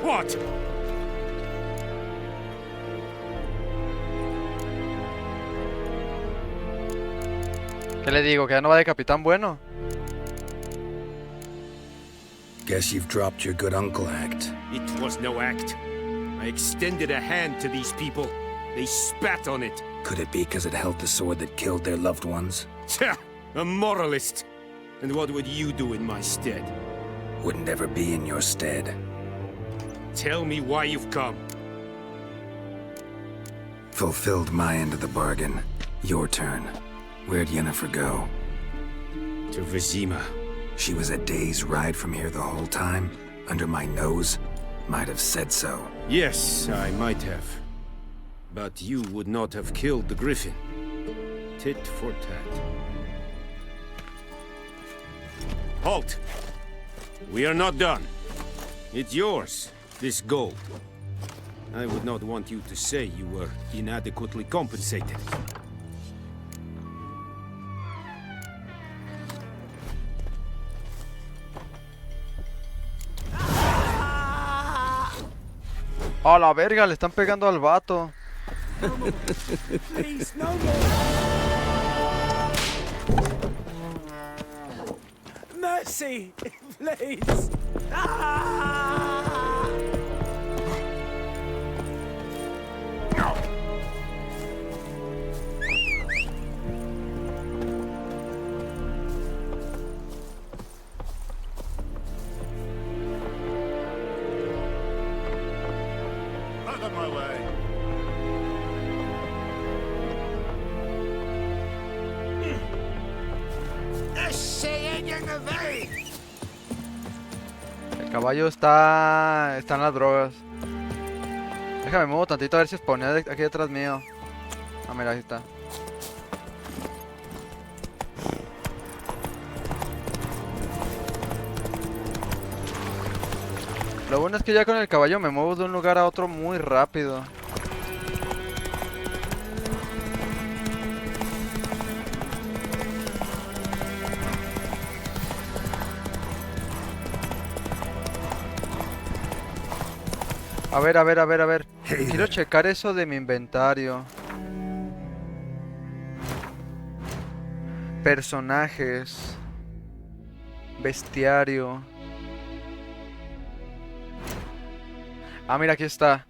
What? ¿Qué le digo? ¿Que ya no va de capitán bueno? Guess you've dropped your good uncle act. It was no act. I extended a hand to these people. They spat on it. Could it be because it held the sword that killed their loved ones? Tja, a moralist. And what would you do in my stead? Wouldn't ever be in your stead. Tell me why you've come. Fulfilled my end of the bargain. Your turn. Where'd Yennefer go? To Vizima. She was a day's ride from here the whole time? Under my nose? Might have said so. Yes, I might have. But you would not have killed the griffin. Tit for tat. Halt! We are not done. It's yours, this gold. I would not want you to say you were inadequately compensated. ¡A la verga! Le están pegando al vato. Please, no more! Mercy! Please! Out of my way. El caballo está en las drogas. Déjame muevo tantito a ver si spawnea aquí detrás mío. Ah, mira, ahí está. Lo bueno es que ya con el caballo me muevo de un lugar a otro muy rápido. A ver, a ver, a ver, a ver. Hey Quiero there. checar eso de mi inventario. Personajes. Bestiario. Ah, mira, aquí está.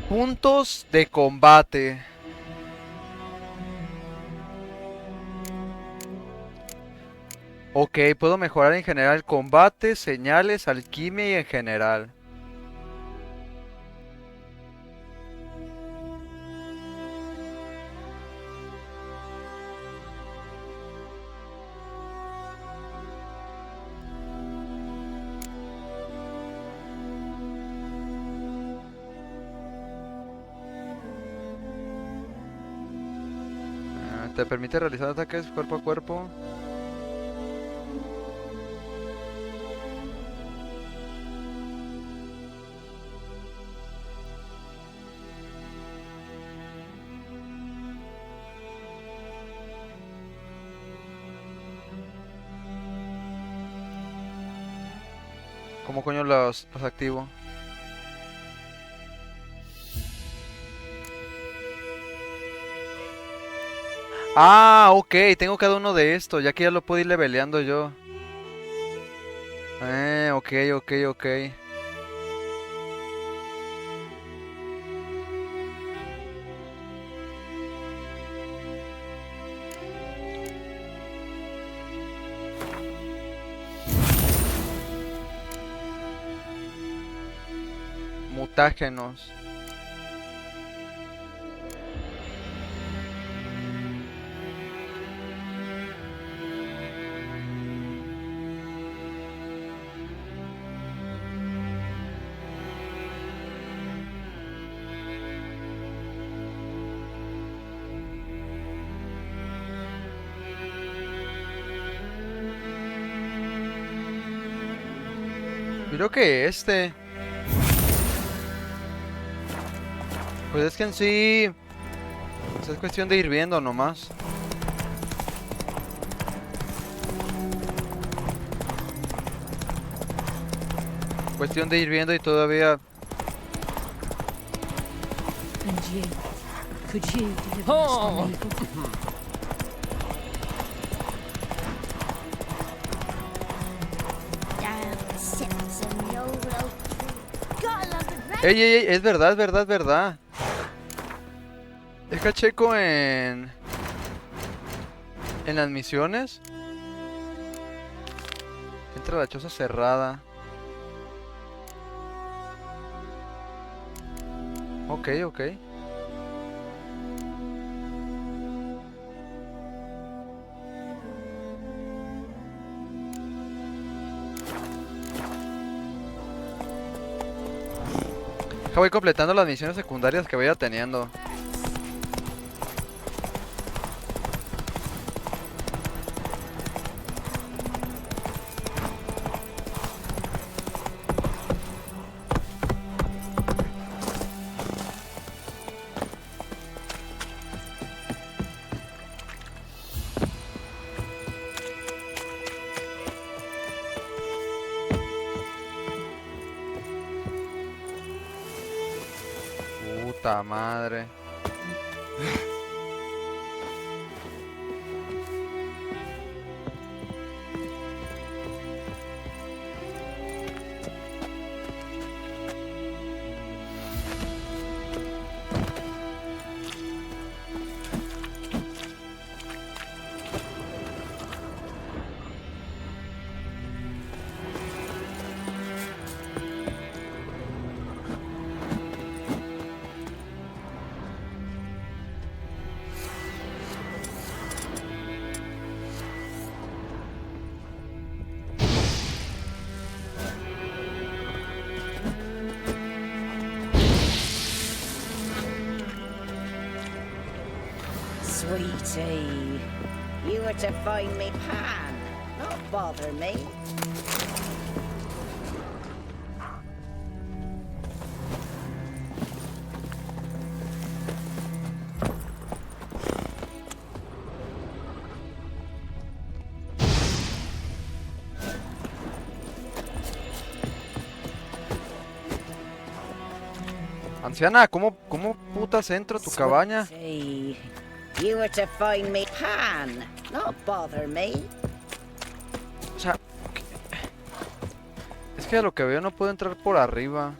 Puntos de combate. Ok, puedo mejorar en general combate, señales, alquimia y en general. Te permite realizar ataques cuerpo a cuerpo. ¿Cómo coño los activo? Ah, ok, tengo cada uno de estos, ya que ya lo puedo ir leveleando yo. Ok, ok, ok. Mutágenos. Creo que este. Pues es que en sí pues es cuestión de ir viendo nomás. Cuestión de ir viendo y todavía. And you, could you deliver us from evil? Ey, ey, ey, es verdad, es verdad, es verdad. Deja checo en las misiones. Entra a la choza cerrada. Ok, ok. Voy completando las misiones secundarias que vaya teniendo. Puta madre. Sweetie, you were to find me pan, not bother me. Anciana, ¿cómo putas entro a tu cabaña? Swifty, you were to find me pan, not bother me. O sea, es que a lo que veo no puedo entrar por arriba.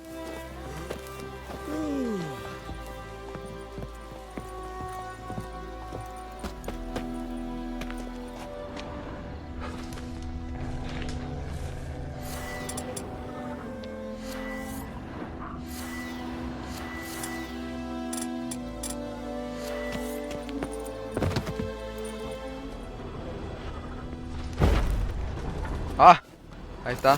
Ah, ahí está.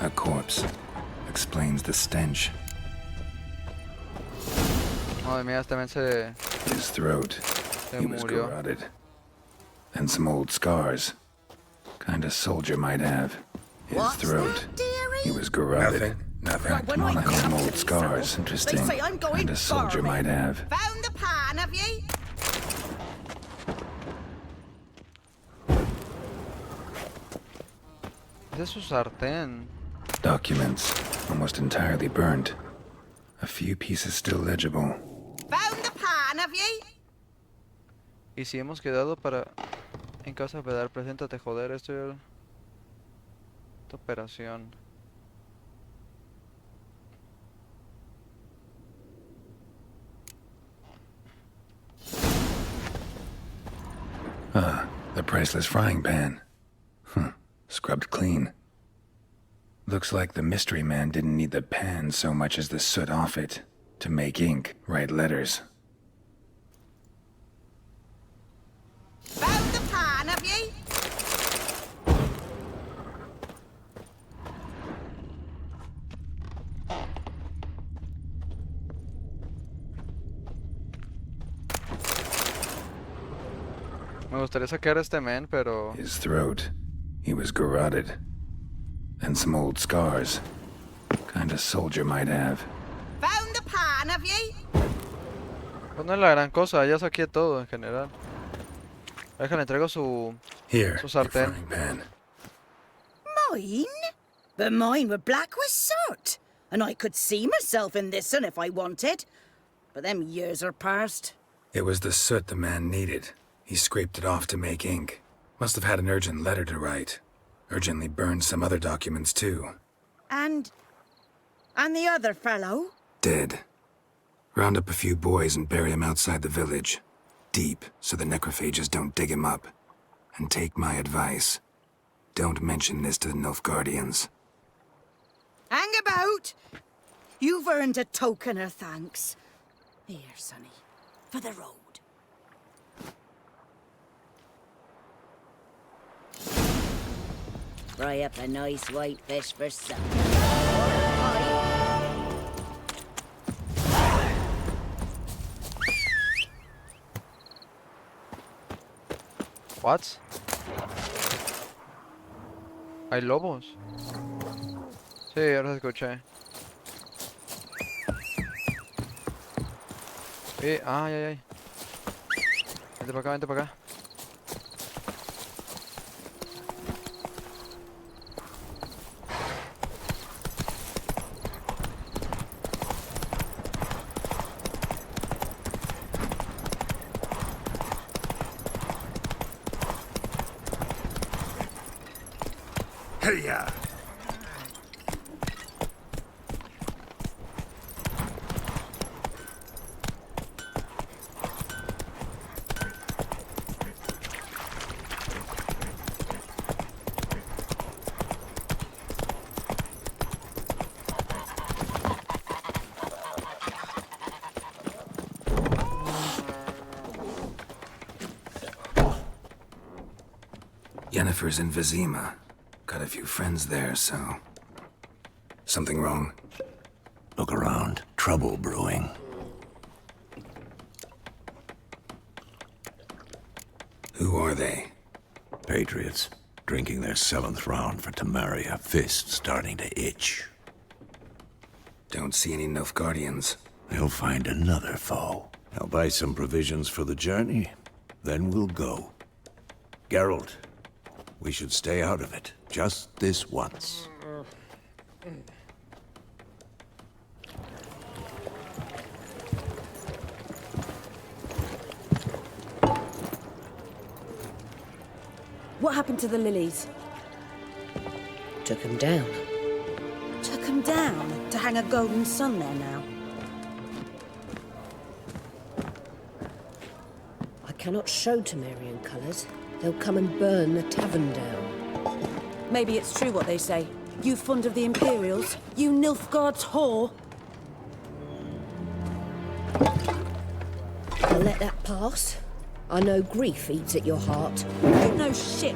A corpse. Explains the stench. Madre mía, este men se His throat. He was murió. garroted. And some old scars. Kind of soldier might have. His What's throat. He was garroted. Nothing. And some old scars. Interesting. They say I'm going And a soldier might have. Found the pan, have ye? Ese es su sartén. Documents. Almost entirely burnt. A few pieces still legible. Found the pan, have ye? Y si hemos quedado para... En casa de pedar, preséntate, joder, esta operación. Ah, the priceless frying pan. Scrubbed clean. Looks like the mystery man didn't need the pan so much as the soot off it. To make ink, write letters. Found the pan, have ye? Me gustaría sacar a este men, pero... His throat. He was garroted. And some old scars. Kind of soldier might have. Found the pan, have ye? Pues no es la gran cosa, ya saqué todo en general. Déjale, entrego su Here, su your sartén. frying pan. Mine? But mine were black with soot. And I could see myself in this one if I wanted. But them years are past. It was the soot the man needed. He scraped it off to make ink. Must have had an urgent letter to write. Urgently burned some other documents too. And the other fellow? Dead. Round up a few boys and bury him outside the village. Deep, so the necrophages don't dig him up. And take my advice. Don't mention this to the Nilfgaardians. Hang about! You've earned a token of thanks. Here, sonny, for the road. Fry up a nice white fish for supper. What? ¿Hay lobos? Sí, ahora se escuché. Ay, ay, ay. Vente para acá, vente para acá. Hey-ya! Yennefer's in Vizima. Got a few friends there, so... Something wrong? Look around. Trouble brewing. Who are they? Patriots. Drinking their 7th round for Temeria. Fists starting to itch. Don't see any Nilfgaardians. They'll find another foe. I'll buy some provisions for the journey. Then we'll go. Geralt, we should stay out of it. Just this once. What happened to the lilies? Took him down. Took them down to hang a golden sun there now. I cannot show Temerian colours. They'll come and burn the tavern down. Maybe it's true what they say. You fond of the Imperials? You Nilfgaard's whore? I'll let that pass. I know grief eats at your heart. You know shit.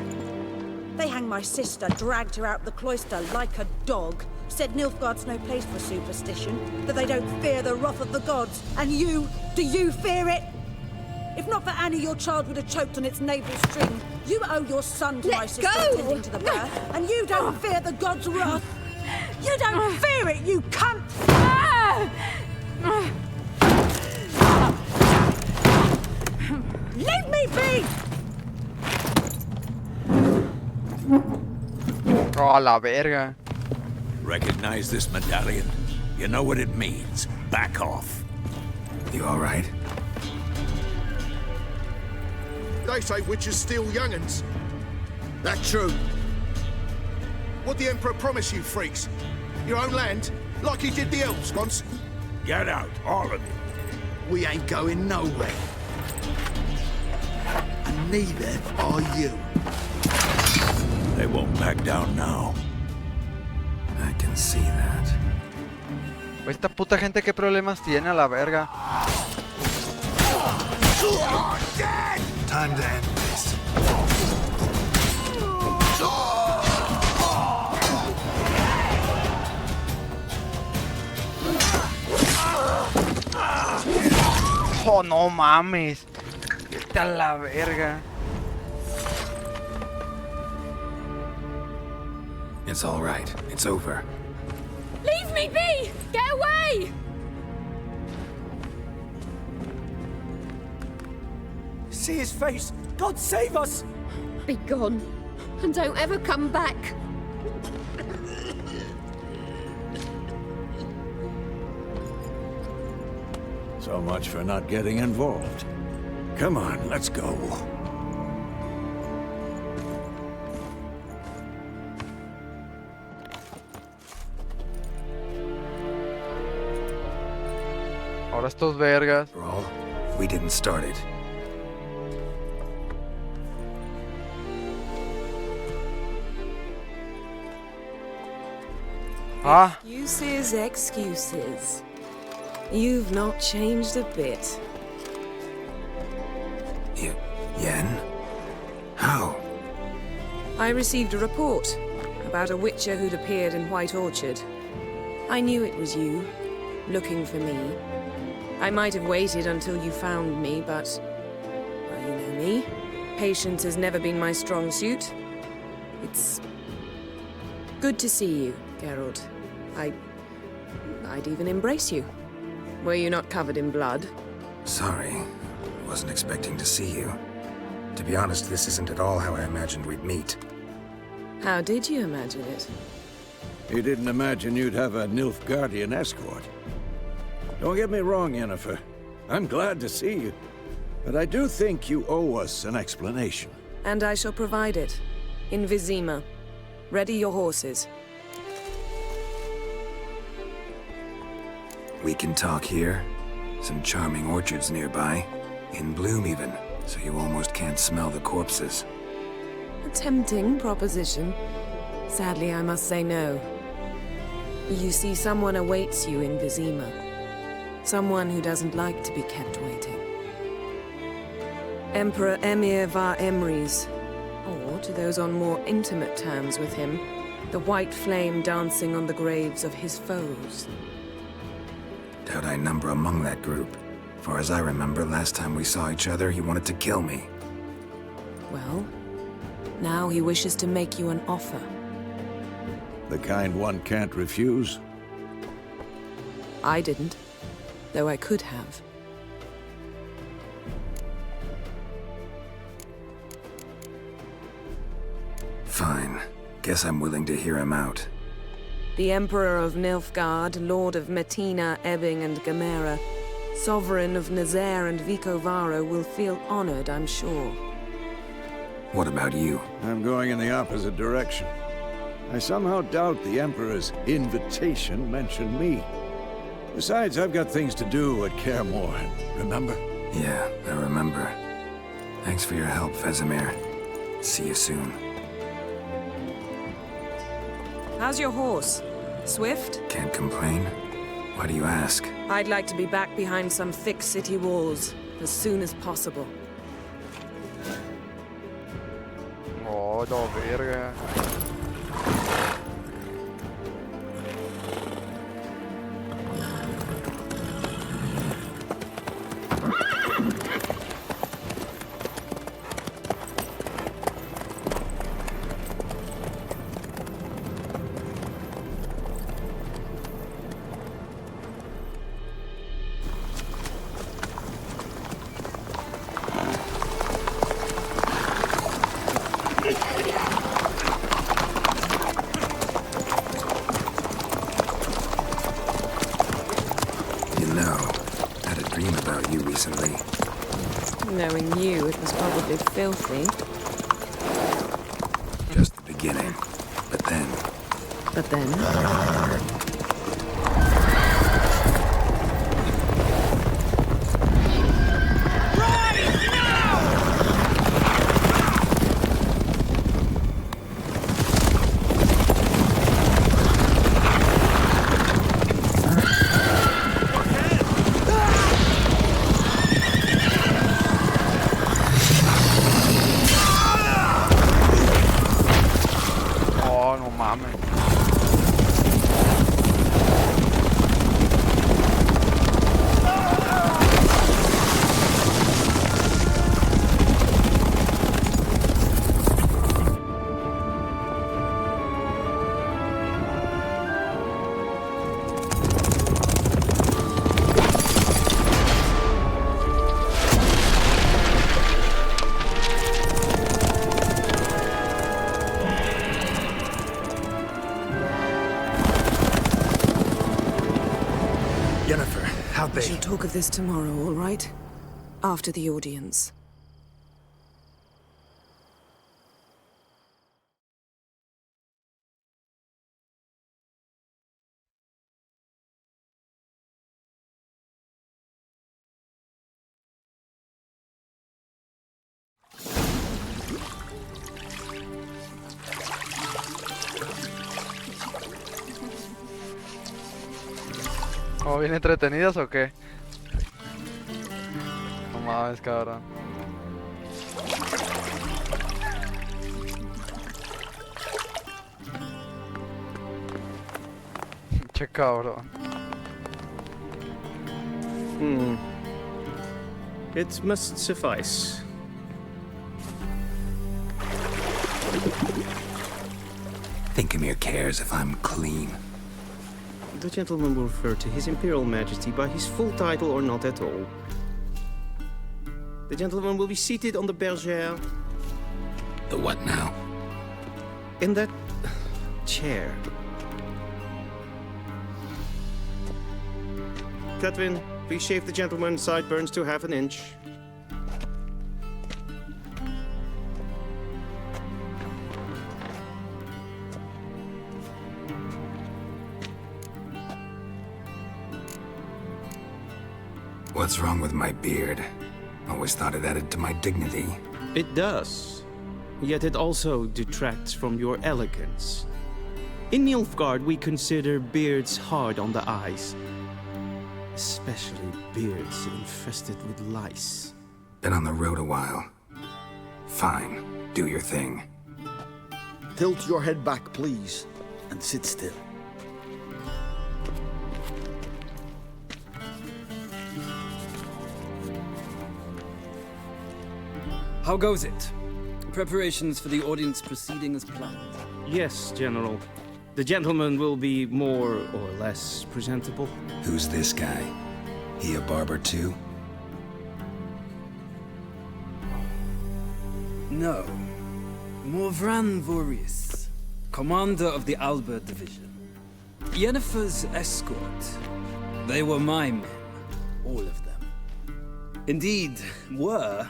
They hanged my sister, dragged her out the cloister like a dog. Said Nilfgaard's no place for superstition, that they don't fear the wrath of the gods. And you, do you fear it? If not for Annie, your child would have choked on its navel string. You owe your son to my sister attending to the birth, and you don't fear the gods' wrath. You don't fear it, you cunt! Leave me be! Oh, la verga. Recognize this medallion? You know what it means. Back off. You all right? They say witches steal young'uns. That true? What the Emperor promise you, freaks? Your own land? Like he did the elves once? Get out, all of you. We ain't going nowhere. And neither are you. They won't back down now. I can see that. Esta puta gente, ¿qué problemas tiene a la verga? Time to end this. Oh, no mames. Vete a la verga. It's all right. It's over. Leave me be! Get away! See his face! God save us! Be gone, and don't ever come back. So much for not getting involved. Come on, let's go. Ahora estos vergas. Brawl, we didn't start it. Ah. Excuses, excuses. You've not changed a bit. Yen? How? I received a report about a witcher who'd appeared in White Orchard. I knew it was you, looking for me. I might have waited until you found me, but... well, you know me. Patience has never been my strong suit. It's... good to see you, Geralt. I'd even embrace you. Were you not covered in blood? Sorry. Wasn't expecting to see you. To be honest, this isn't at all how I imagined we'd meet. How did you imagine it? You didn't imagine you'd have a Nilfgaardian escort. Don't get me wrong, Yennefer. I'm glad to see you. But I do think you owe us an explanation. And I shall provide it. In Vizima. Ready your horses. We can talk here. Some charming orchards nearby. In bloom even, so you almost can't smell the corpses. A tempting proposition. Sadly, I must say no. You see, someone awaits you in Vizima. Someone who doesn't like to be kept waiting. Emperor Emir var Emrys, or to those on more intimate terms with him, the white flame dancing on the graves of his foes. Doubt I number among that group. Far as I remember, last time we saw each other, he wanted to kill me. Well, now he wishes to make you an offer. The kind one can't refuse? I didn't, though I could have. Guess I'm willing to hear him out. The Emperor of Nilfgaard, Lord of Metina, Ebbing and Gamera, Sovereign of Nazaire and Vicovaro will feel honored, I'm sure. What about you? I'm going in the opposite direction. I somehow doubt the Emperor's invitation mentioned me. Besides, I've got things to do at Kaermore, remember? Yeah, I remember. Thanks for your help, Vesemir. See you soon. How's your horse? Swift? Can't complain. Why do you ask? I'd like to be back behind some thick city walls as soon as possible. Oh, no, verga. Recently. Knowing you, it was probably filthy. Just the beginning. But then... But then? We shall talk of this tomorrow, all right? After the audience. ¿O bien entretenidas o qué? No mames, cabrón. Che cabrón. It must suffice. Thinkemere cares if I'm clean. The gentleman will refer to His Imperial Majesty by his full title or not at all. The gentleman will be seated on the bergère. The what now? In that chair. Catwin, please shave the gentleman's sideburns to half an inch. What's wrong with my beard? Always thought it added to my dignity. It does. Yet it also detracts from your elegance. In Nilfgaard, we consider beards hard on the eyes. Especially beards infested with lice. Been on the road a while. Fine. Do your thing. Tilt your head back, please, and sit still. How goes it? Preparations for the audience proceeding as planned? Yes, General. The gentleman will be more or less presentable. Who's this guy? He a barber too? No. Morvran Vorius, commander of the Albert Division. Yennefer's escort. They were my men, all of them. Indeed, were,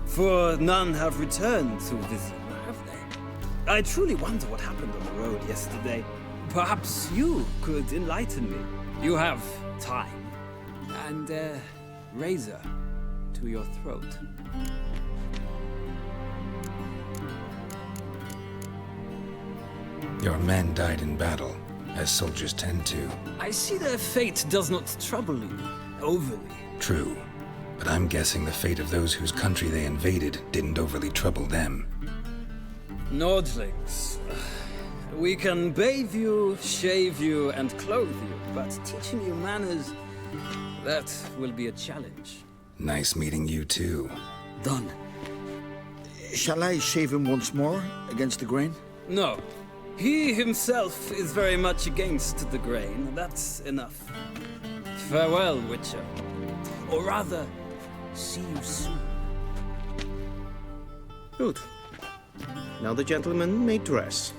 for none have returned to visit, have they? I truly wonder what happened on the road yesterday. Perhaps you could enlighten me. You have time, and a razor to your throat. Your men died in battle, as soldiers tend to. I see their fate does not trouble you overly. True, but I'm guessing the fate of those whose country they invaded didn't overly trouble them. Nordlings. We can bathe you, shave you, and clothe you, but teaching you manners, that will be a challenge. Nice meeting you too. Done. Shall I shave him once more, against the grain? No. He himself is very much against the grain. That's enough. Farewell, Witcher. Or rather, see you soon. Good. Now the gentleman may dress.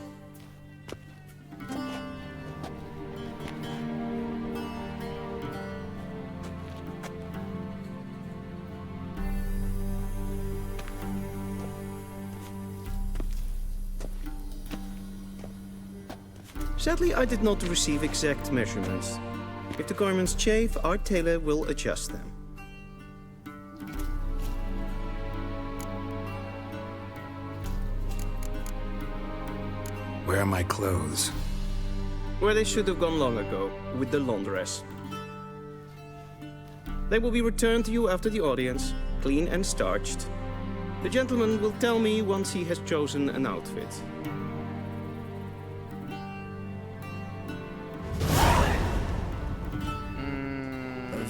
Sadly, I did not receive exact measurements. If the garments chafe, our tailor will adjust them. Where are my clothes? Where they should have gone long ago, with the laundress. They will be returned to you after the audience, clean and starched. The gentleman will tell me once he has chosen an outfit.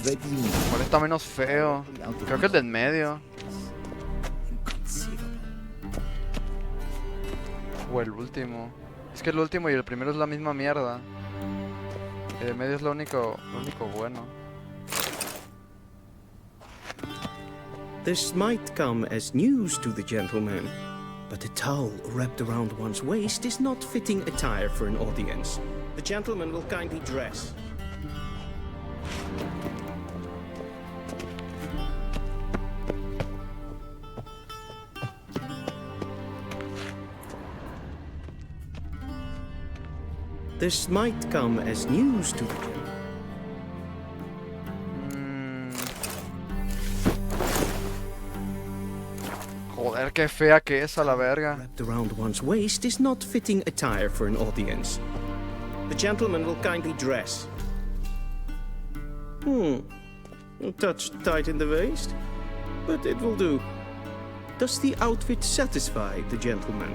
¿Cuál está menos feo? Creo que el del medio. O el último. Es que el último y el primero es la misma mierda. El medio es lo único bueno. This might come as news to the gentleman, but a towel wrapped around one's waist is not fitting attire for an audience. The gentleman will kindly dress. This might come as news to the gentleman. Joder, qué fea que es a la verga. Wrapped around one's waist is not fitting attire for an audience. The gentleman will kindly dress. A touch tight in the waist, but it will do. Does the outfit satisfy the gentleman?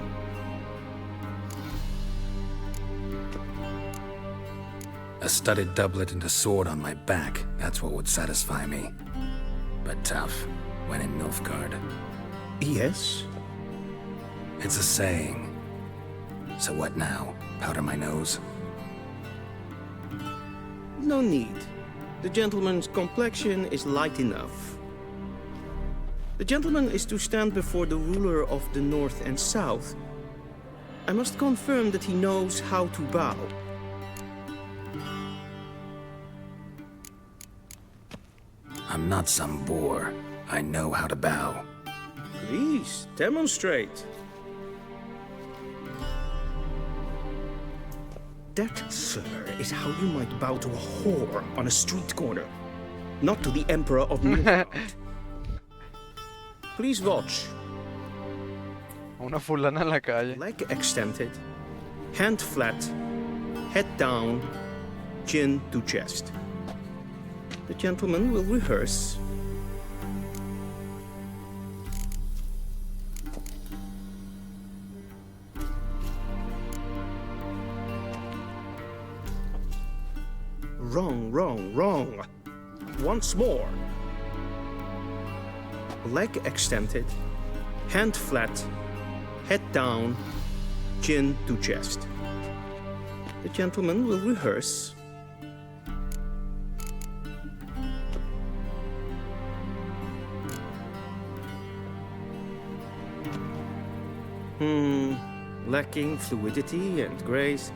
A studded doublet and a sword on my back, that's what would satisfy me. But tough, when in Nilfgaard. Yes? It's a saying. So what now? Powder my nose? No need. The gentleman's complexion is light enough. The gentleman is to stand before the ruler of the North and South. I must confirm that he knows how to bow. I'm not some boor. I know how to bow. Please, demonstrate. That, sir, is how you might bow to a whore on a street corner, not to the Emperor of Nilfgaard. Please watch. Una fulana en la calle. Leg extended, hand flat, head down, chin to chest. The gentleman will rehearse. Wrong, wrong, wrong. Once more. Leg extended, hand flat, head down, chin to chest. The gentleman will rehearse. lacking fluidity and grace.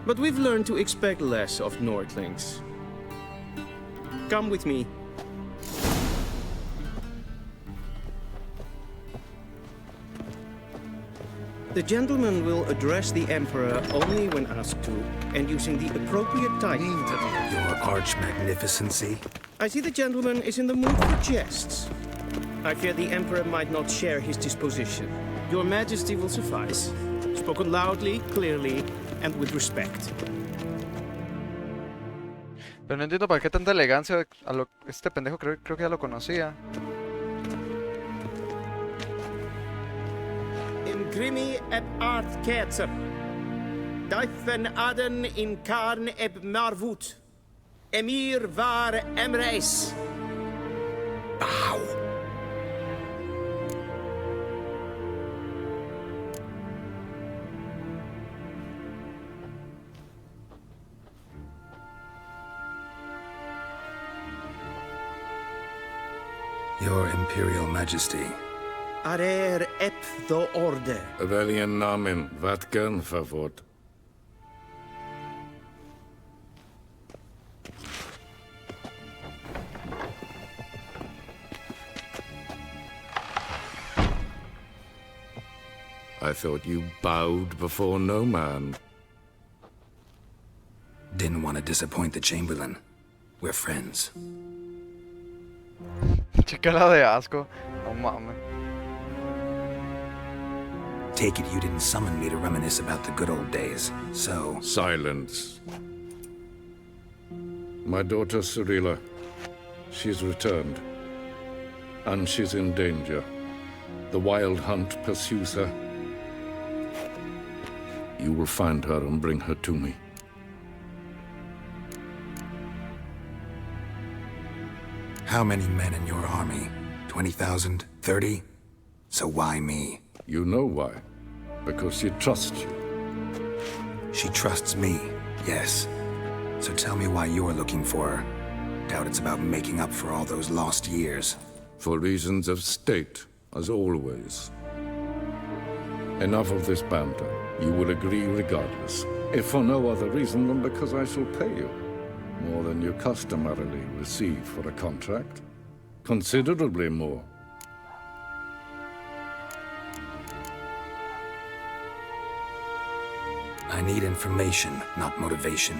But we've learned to expect less of Nordlings. Come with me. The gentleman will address the Emperor only when asked to, and using the appropriate title. Your arch-magnificency? I see the gentleman is in the mood for jests. I fear the Emperor might not share his disposition. Your Majesty will suffice. Spoken loudly, clearly, and with respect. Pero no entiendo para qué tanta elegancia a lo... Este pendejo creo que ya lo conocía. Grimi eb art ketzer. Daifen aden in karn eb marvut. Emir var emreis. Bow. Your Imperial Majesty. Arer ep do orde. Welchen Namen? Wat gern verwort? I thought you bowed before no man. Didn't want to disappoint the Chamberlain. We're friends. Chicara de asco. No mames. Take it you didn't summon me to reminisce about the good old days, so... Silence. My daughter Cyrilla, she's returned. And she's in danger. The Wild Hunt pursues her. You will find her and bring her to me. How many men in your army? 20,000? 30? So why me? You know why. Because she trusts you. She trusts me, yes. So tell me why you're looking for her. Doubt it's about making up for all those lost years. For reasons of state, as always. Enough of this banter. You will agree regardless. If for no other reason than because I shall pay you. More than you customarily receive for a contract. Considerably more. I need information, not motivation.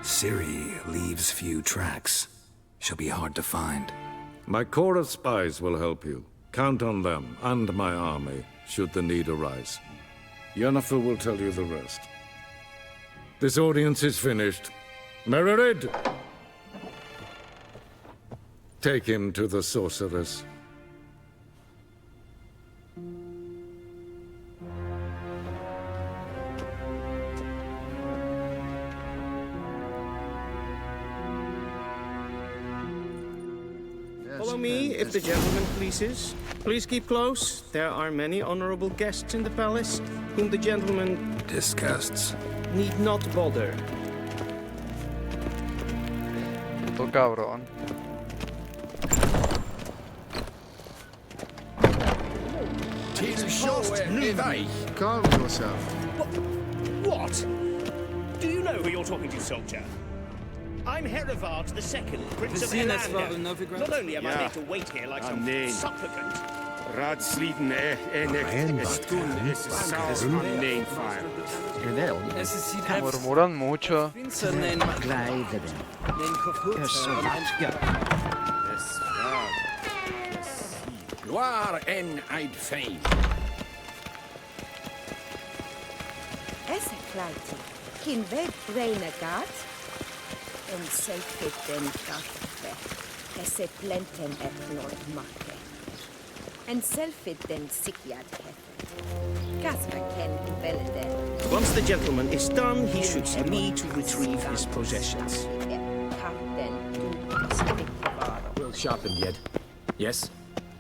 Ciri leaves few tracks. She'll be hard to find. My corps of spies will help you. Count on them and my army, should the need arise. Yennefer will tell you the rest. This audience is finished. Mererid! Take him to the sorceress. Follow me, if the gentleman pleases. Please keep close. There are many honorable guests in the palace, whom the gentleman... disgusts. ...need not bother. Puto cabrón. Calm yourself. What? Do you know who you're talking to, soldier? I'm Herivard II, Prince of Elander. Not only am I made to wait here like some supplicant... Raadsliden Murmuran mucho. Gloire en Eid Fein. Esse kleidje. Geen weg reine gaat. En zelfit den kaffe. Esse plenten et Lord Marke. En zelfit den sikjad heffe. Kasper ken velden. Once the gentleman is done, he should see me to retrieve his possessions. Well sharpened yet. Yes?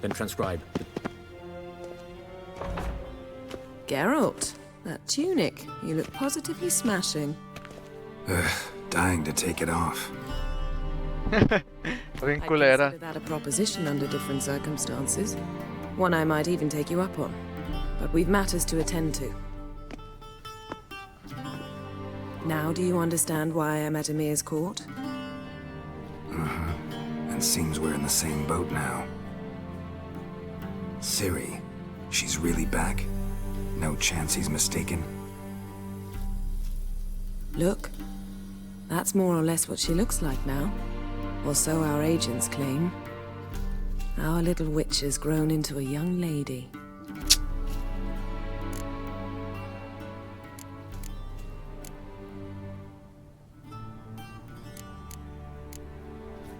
Then transcribe. Geralt, that tunic. You look positively smashing. Dying to take it off. I'd consider that a proposition under different circumstances. One I might even take you up on. but we've matters to attend to. Now do you understand why I'm at Emir's court? And seems we're in the same boat now. Ciri, she's really back? No chance he's mistaken? Look, that's more or less what she looks like now. Or so our agents claim. Our little witch has grown into a young lady.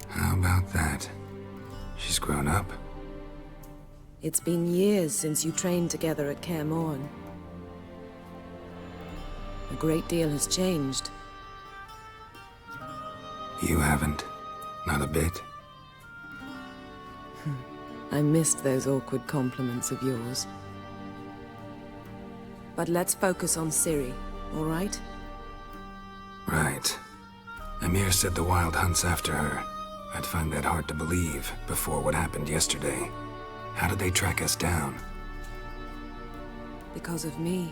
How about that? She's grown up? It's been years since you trained together at Kaer Morhen. A great deal has changed. You haven't. Not a bit. I missed those awkward compliments of yours. But let's focus on Ciri, all right? Right. Emir said the Wild Hunt's after her. I'd find that hard to believe before what happened yesterday. How did they track us down? Because of me.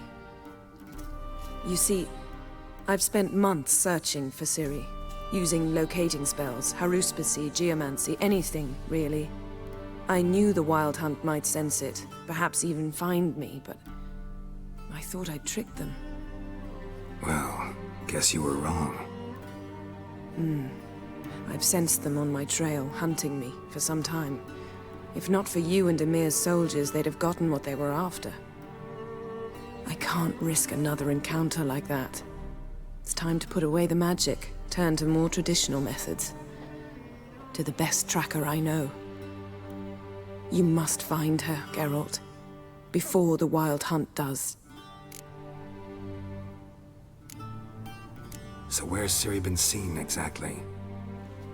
You see, I've spent months searching for Ciri, using locating spells, haruspicy, geomancy, anything, really. I knew the Wild Hunt might sense it, perhaps even find me, but I thought I'd tricked them. Well, guess you were wrong. I've sensed them on my trail, hunting me, for some time. If not for you and Emir's soldiers, they'd have gotten what they were after. I can't risk another encounter like that. It's time to put away the magic, turn to more traditional methods. To the best tracker I know. You must find her, Geralt. Before the Wild Hunt does. So where's Ciri been seen exactly?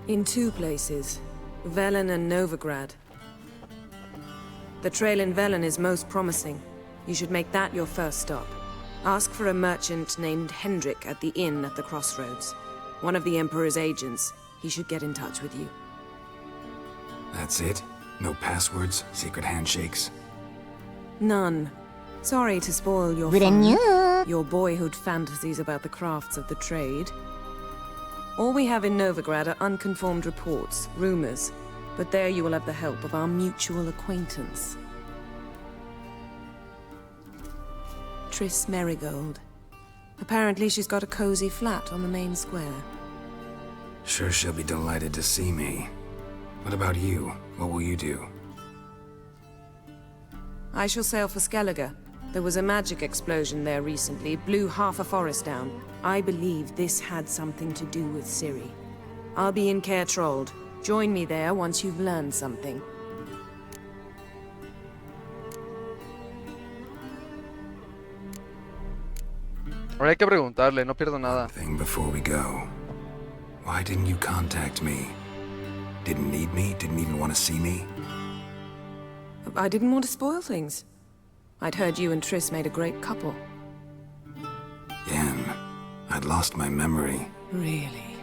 In two places. Velen and Novigrad. The trail in Velen is most promising. You should make that your first stop. Ask for a merchant named Hendrik at the inn at the crossroads. One of the Emperor's agents. He should get in touch with you. That's it? No passwords, secret handshakes? None. Sorry to spoil your Wouldn't fun. you? Your boyhood fantasies about the crafts of the trade. All we have in Novigrad are unconfirmed reports, rumors. But there you will have the help of our mutual acquaintance. Triss Merigold. Apparently she's got a cozy flat on the main square. Sure she'll be delighted to see me. What about you? What will you do? I shall sail for Skellige. There was a magic explosion there recently, blew half a forest down. I believe this had something to do with Ciri. I'll be in Caer Trold. Join me there once you've learned something. Ahora hay que preguntarle, no pierdo nada. Thing before we go. Why didn't you contact me? Didn't need me? Didn't even want to see me? I didn't want to spoil things. I'd heard you and Triss made a great couple. Yen, I'd lost my memory. Really?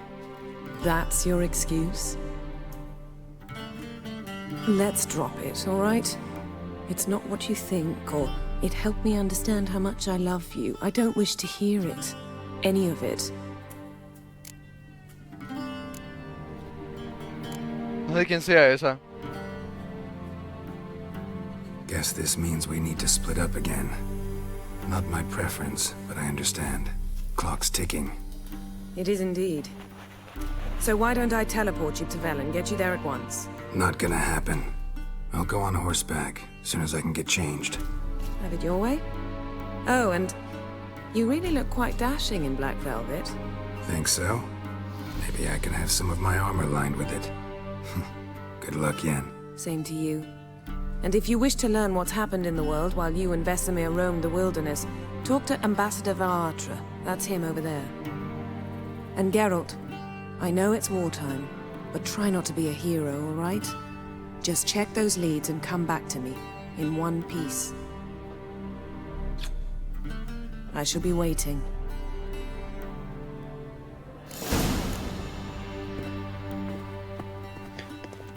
That's your excuse? Let's drop it, all right? It's not what you think, or it helped me understand how much I love you. I don't wish to hear it. Any of it. No sé quién sea esa. Guess this means we need to split up again. Not my preference, but I understand. Clock's ticking. It is indeed. So why don't I teleport you to Velen, get you there at once? Not gonna happen. I'll go on horseback, as soon as I can get changed. Have it your way? Oh, and you really look quite dashing in black velvet. Think so? Maybe I can have some of my armor lined with it. Good luck, Yen. Same to you. And if you wish to learn what's happened in the world while you and Vesemir roamed the wilderness, talk to Ambassador Valatra. That's him over there. And Geralt, I know it's wartime, but try not to be a hero, all right? Just check those leads and come back to me, in one piece. I shall be waiting.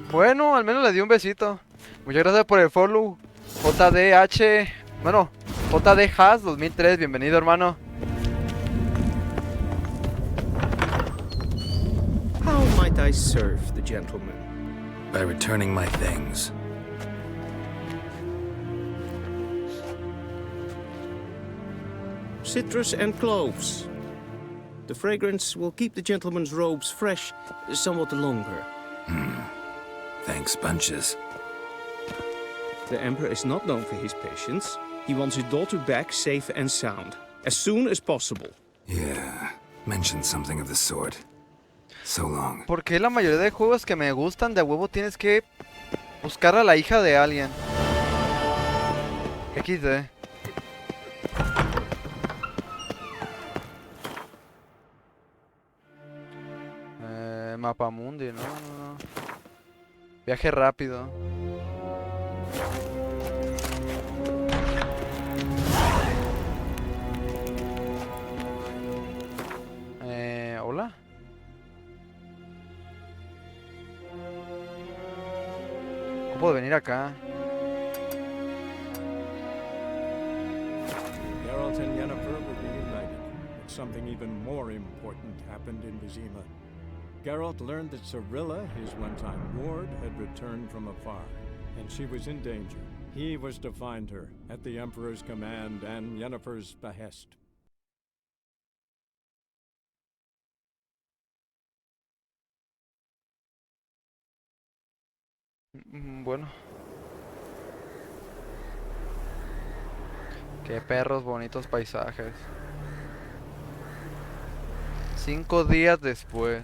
Bueno, al menos le di un besito. Muchas gracias por el follow. JDH. Bueno, JD Haas 2003, bienvenido hermano. How might I serve the gentleman? By returning my things. Citrus and cloves. The fragrance will keep the gentleman's robes fresh somewhat longer. Thanks, bunches. The Emperor is not known for his patience. He wants his daughter back safe and sound, as soon as possible. Yeah, mentioned something of the sort. So long. Porque la mayoría de juegos que me gustan de huevo tienes que buscar a la hija de alguien. XD. Mapamundi, no. Viaje rápido. Hola. ¿Cómo puedo venir acá? Geralt and Yennefer were reunited, but something even more important happened in Vizima. Geralt learned that Cirilla, his one-time ward, had returned from afar, and she was in danger. He was to find her, at the Emperor's command and Yennefer's behest. Bueno. Qué perros bonitos paisajes. 5 días después.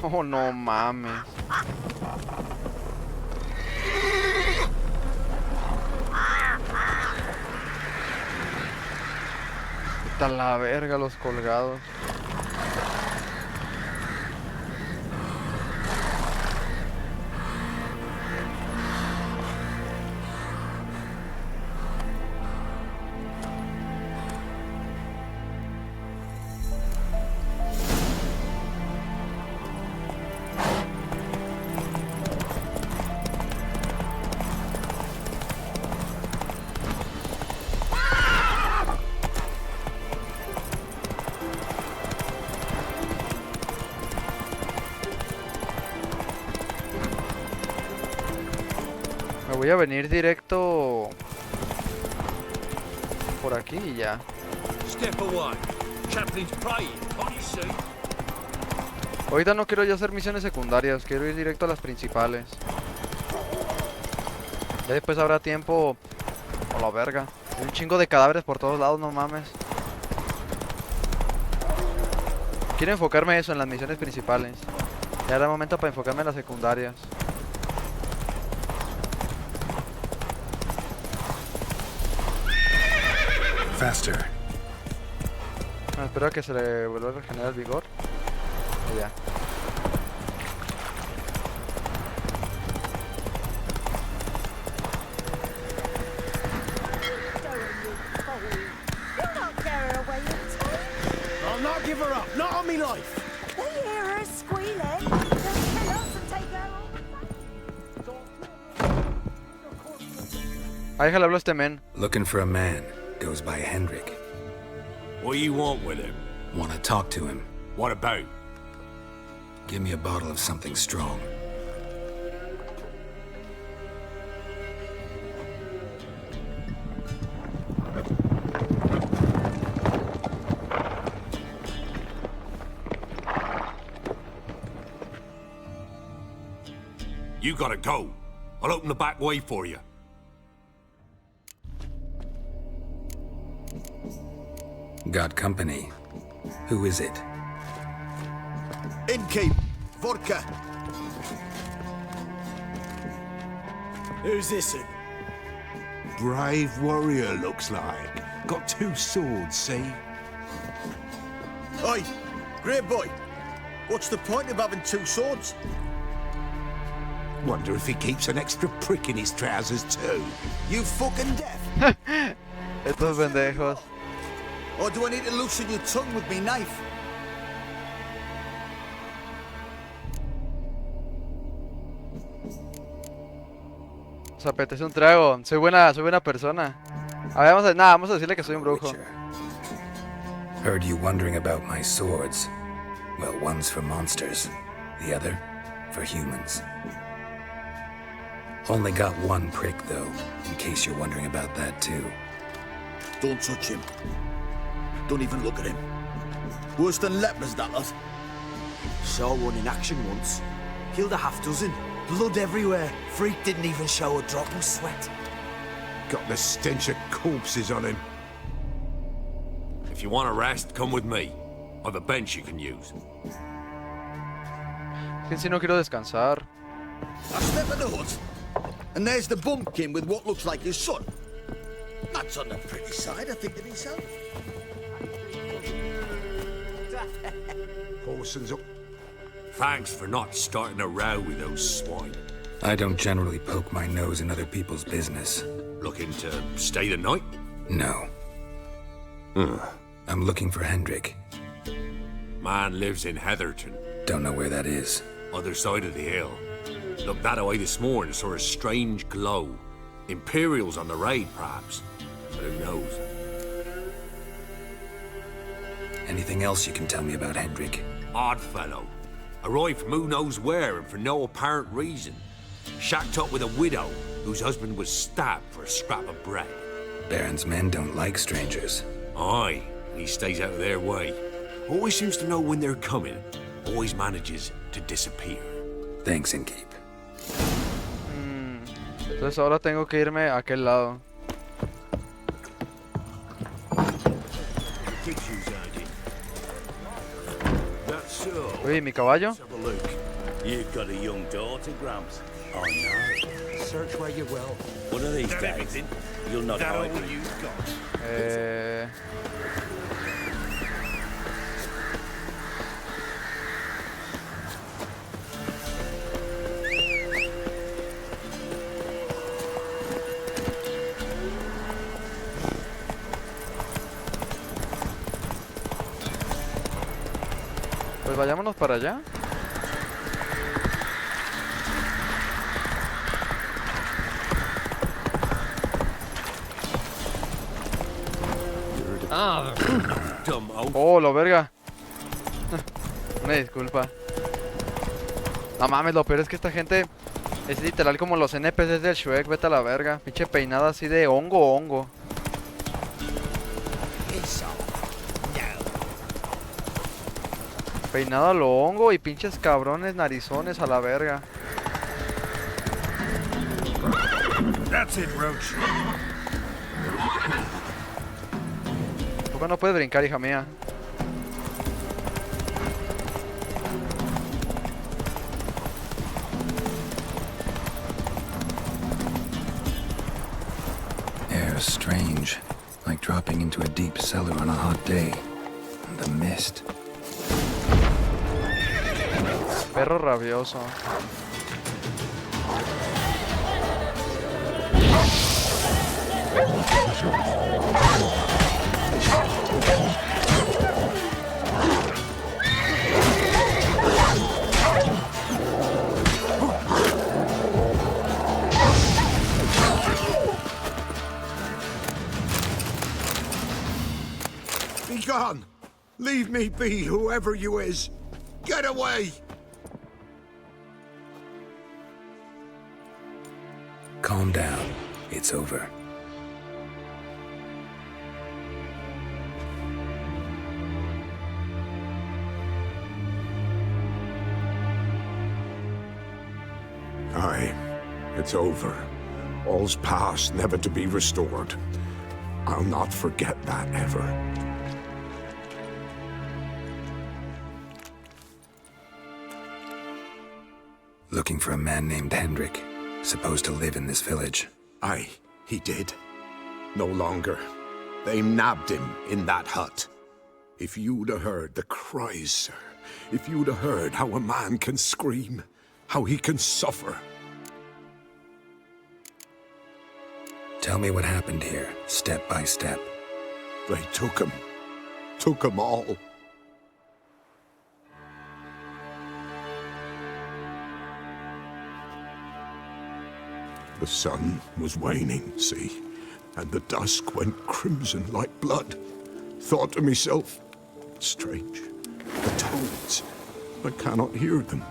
Oh, no mames. Está la verga los colgados. Voy a venir directo por aquí y ya. Ahorita no quiero yo hacer misiones secundarias, quiero ir directo a las principales. Ya después habrá tiempo. A la verga. Hay un chingo de cadáveres por todos lados, no mames. Quiero enfocarme eso en las misiones principales. Ya era momento para enfocarme en las secundarias. Faster. Espero a que se le vuelva a regenerar el vigor. Y ya. I'll not give her up, not on me life. They hear her squealing. They'll kill us and take her on. Ahí déjale hablar a este men. Looking for a man. Goes by Hendrik. What do you want with him? Want to talk to him. What about? Give me a bottle of something strong. You gotta go. I'll open the back way for you. Got company. Who is it? Innkeep. Vodka. Who's this? Brave warrior, looks like. Got 2 swords, see? Oi, great boy. What's the point of having 2 swords? Wonder if he keeps an extra prick in his trousers too. You fucking deaf? Estos pendejos. Or do I need to loosen your tongue with me knife? Nos apetece un trago. Soy buena persona. A ver, vamos a decirle que soy un brujo. Heard you wondering about my swords. Well, one's for monsters, the other for humans. Only got one prick, though, in case you're wondering about that, too. Don't touch him. Don't even look at him. Worse than lepers, that lot. Saw one in action once. Killed a half dozen. Blood everywhere. Freak didn't even show a drop of sweat. Got the stench of corpses on him. If you want a rest, come with me. I've a bench you can use. Que si no quiero descansar. I step in the hut, and there's the bumpkin with what looks like his son. That's on the pretty side, I think to myself. Horson's up. Thanks for not starting a row with those swine. I don't generally poke my nose in other people's business. Looking to stay the night? No. I'm looking for Hendrik. Man lives in Heatherton. Don't know where that is. Other side of the hill. Looked that away this morning, saw a strange glow. Imperials on the raid, perhaps. But who knows? Anything else you can tell me about Hendrik? Odd fellow. Arrived from who knows where and for no apparent reason. Shacked up with a widow whose husband was stabbed for a scrap of bread. Baron's men don't like strangers. Aye, and he stays out of their way. Always seems to know when they're coming. Always manages to disappear. Thanks, Innkeep. Entonces ahora tengo que irme a aquel lado. Uy, mi caballo. You've got a young daughter, Gramps. Oh no. Search where you will. One of these days, you'll not hide me. Pues vayámonos para allá. Oh, la verga. Una disculpa. No mames, lo peor es que esta gente es literal como los NPCs del Shrek. Vete a la verga. Pinche peinada así de hongo. Peinado a lo hongo y pinches cabrones narizones a la verga. That's it, Roach. ¿Por qué no puedes brincar, hija mía? Air's strange, like dropping into a deep cellar on a hot day. The mist. Perro rabioso. Be gone! Leave me be, whoever you is! Get away! Calm down. It's over. Aye, it's over. All's past, never to be restored. I'll not forget that ever. Looking for a man named Hendrik, supposed to live in this village. Aye, he did. No longer. They nabbed him in that hut. If you'd have heard the cries, sir. If you'd have heard how a man can scream, how he can suffer. Tell me what happened here, step by step. They took him. Took him all. The sun was waning, see? And the dusk went crimson like blood. Thought to myself, strange, the toads, I cannot hear them.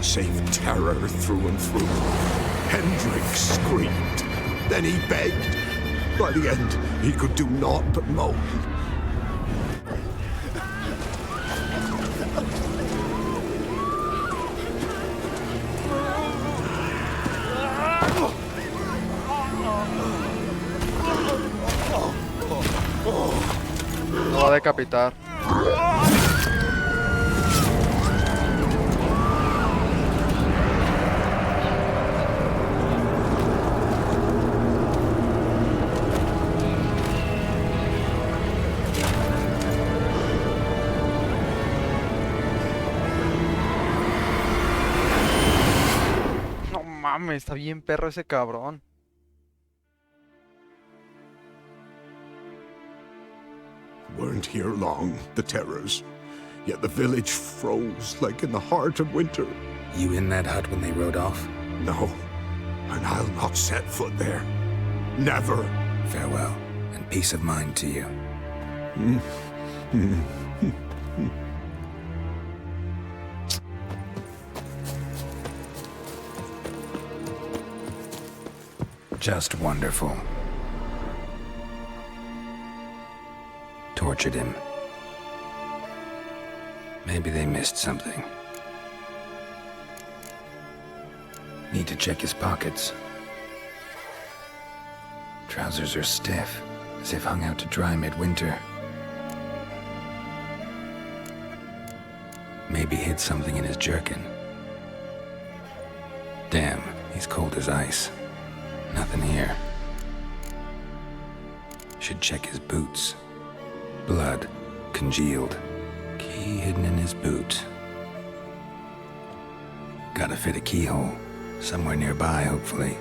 Save terror through and through. Hendrik screamed. Then he begged. By the end, he could do naught but moan. Lo va a decapitar. Mames, está bien perro ese cabrón. Weren't here long, the terrors. Yet the village froze like in the heart of winter. You in that hut when they rode off? No, and I'll not set foot there. Never. Farewell, and peace of mind to you. Just wonderful. Tortured him. Maybe they missed something. Need to check his pockets. Trousers are stiff, as if hung out to dry midwinter. Maybe hid something in his jerkin. Damn, he's cold as ice. Nothing here. Should check his boots. Blood, congealed. Key hidden in his boot. Gotta fit a keyhole. Somewhere nearby, hopefully.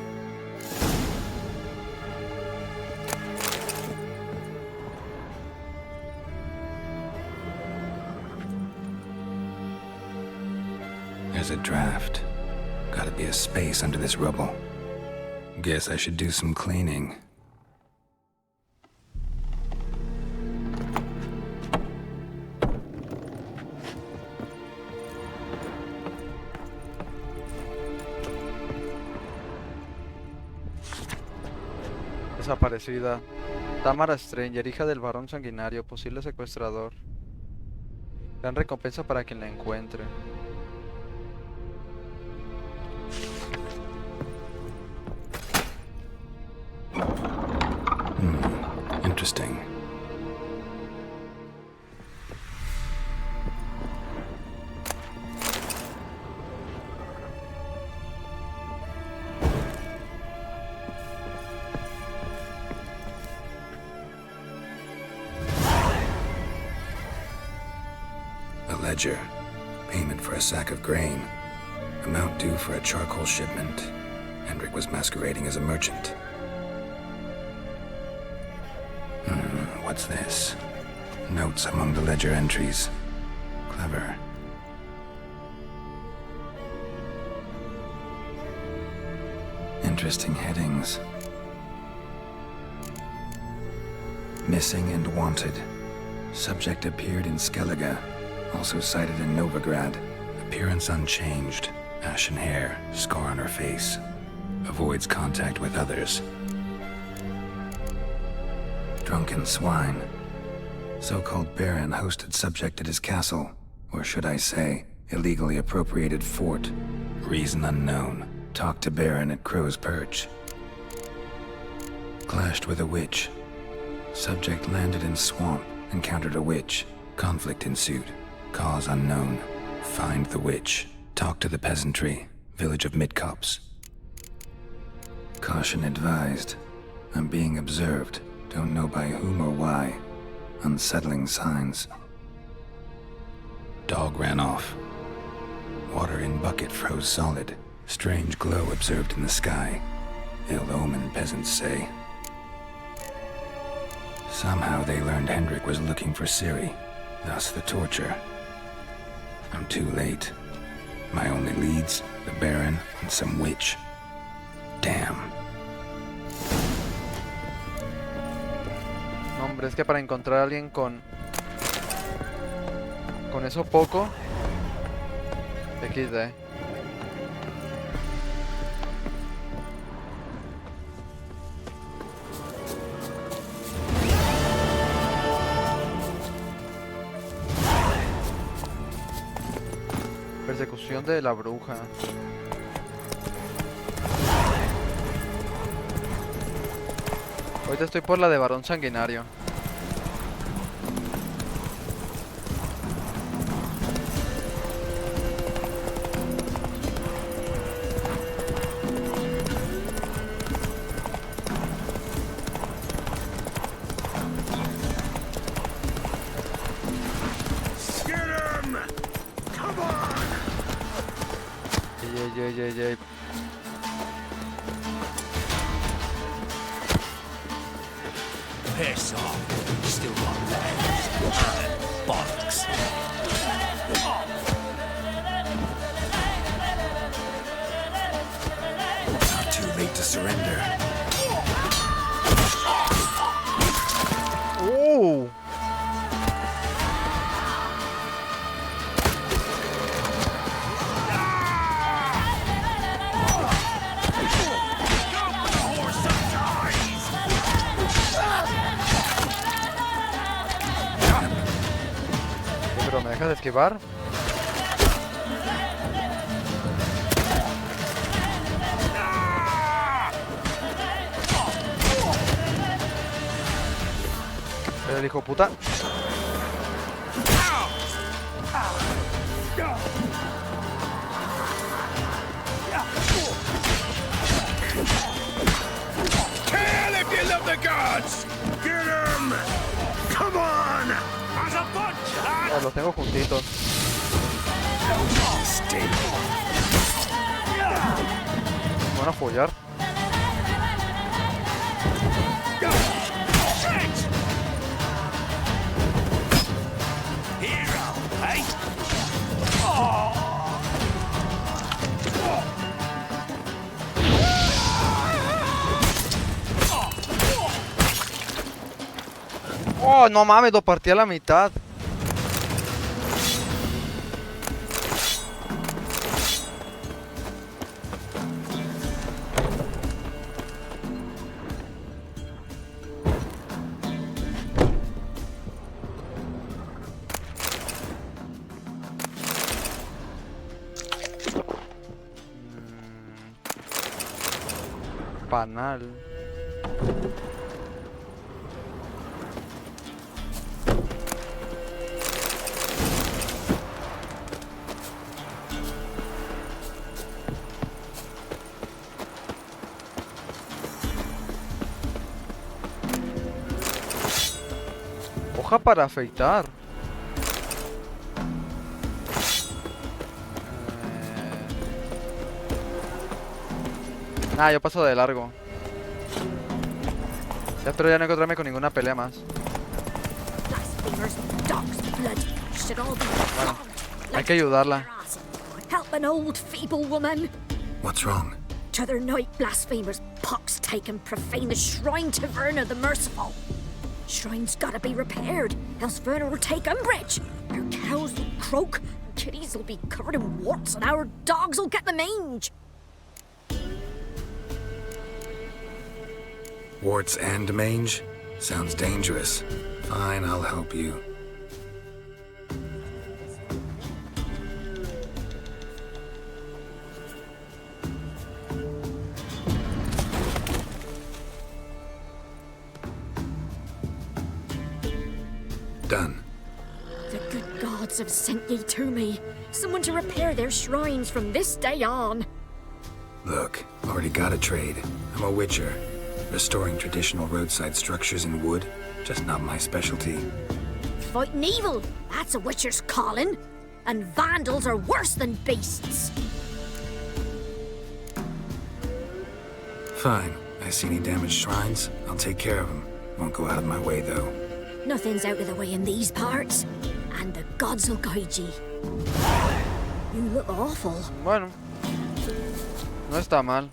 There's a draft. Gotta be a space under this rubble. Guess I should do some cleaning. Desaparecida. Tamara Stranger, hija del varón sanguinario, posible secuestrador. Gran recompensa para quien la encuentre. Interesting. A ledger. Payment for a sack of grain. Amount due for a charcoal shipment. Hendrik was masquerading as a merchant. What's this? Notes among the ledger entries. Clever. Interesting headings. Missing and wanted. Subject appeared in Skellige. Also cited in Novigrad. Appearance unchanged. Ashen hair. Scar on her face. Avoids contact with others. Drunken swine. So-called baron hosted subject at his castle. Or should I say, illegally appropriated fort. Reason unknown. Talked to Baron at Crow's Perch. Clashed with a witch. Subject landed in swamp, encountered a witch. Conflict ensued. Cause unknown. Find the witch. Talk to the peasantry. Village of Midcopse. Caution advised. I'm being observed. Don't know by whom or why. Unsettling signs. Dog ran off. Water in bucket froze solid. Strange glow observed in the sky. Ill omen, peasants say. Somehow they learned Hendrik was looking for Ciri. Thus the torture. I'm too late. My only leads, the Baron and some witch. Damn. No, hombre, es que para encontrar a alguien con eso poco XD. Persecución de la bruja. Ahorita estoy por la de varón sanguinario. Yay. Piss off. Still got legs. Bollocks. Not too late to surrender. Oh. Pero me dejas de esquivar. El hijo puta. Kill if you love the gods! Get him! Come on! As a bunch! Oh, los tengo juntitos. Van a follar. Hero, eh? Oh, no mames, lo partí a la mitad. Panal. Hoja para afeitar. Yo paso de largo. Ya espero ya no encontrarme con ninguna pelea más. Bueno, hay que ayudarla. Help an old feeble woman. What's wrong? T'other night blasphemers pox take and profane the shrine to Verna the Merciful. Shrine's gotta be repaired, else Verna will take umbrage. Our cows will croak, our kitties will be covered in warts, and our dogs will get the mange. Warts and mange? Sounds dangerous. Fine, I'll help you. gods have sent ye to me. Someone to repair their shrines from this day on. Look, already got a trade. I'm a witcher. Restoring traditional roadside structures in wood, just not my specialty. Fighting evil, that's a witcher's calling. And vandals are worse than beasts. Fine. I see any damaged shrines, I'll take care of them. Won't go out of my way, though. Nothing's out of the way in these parts. And the gods will guide ye. You look awful. Bueno. No está mal.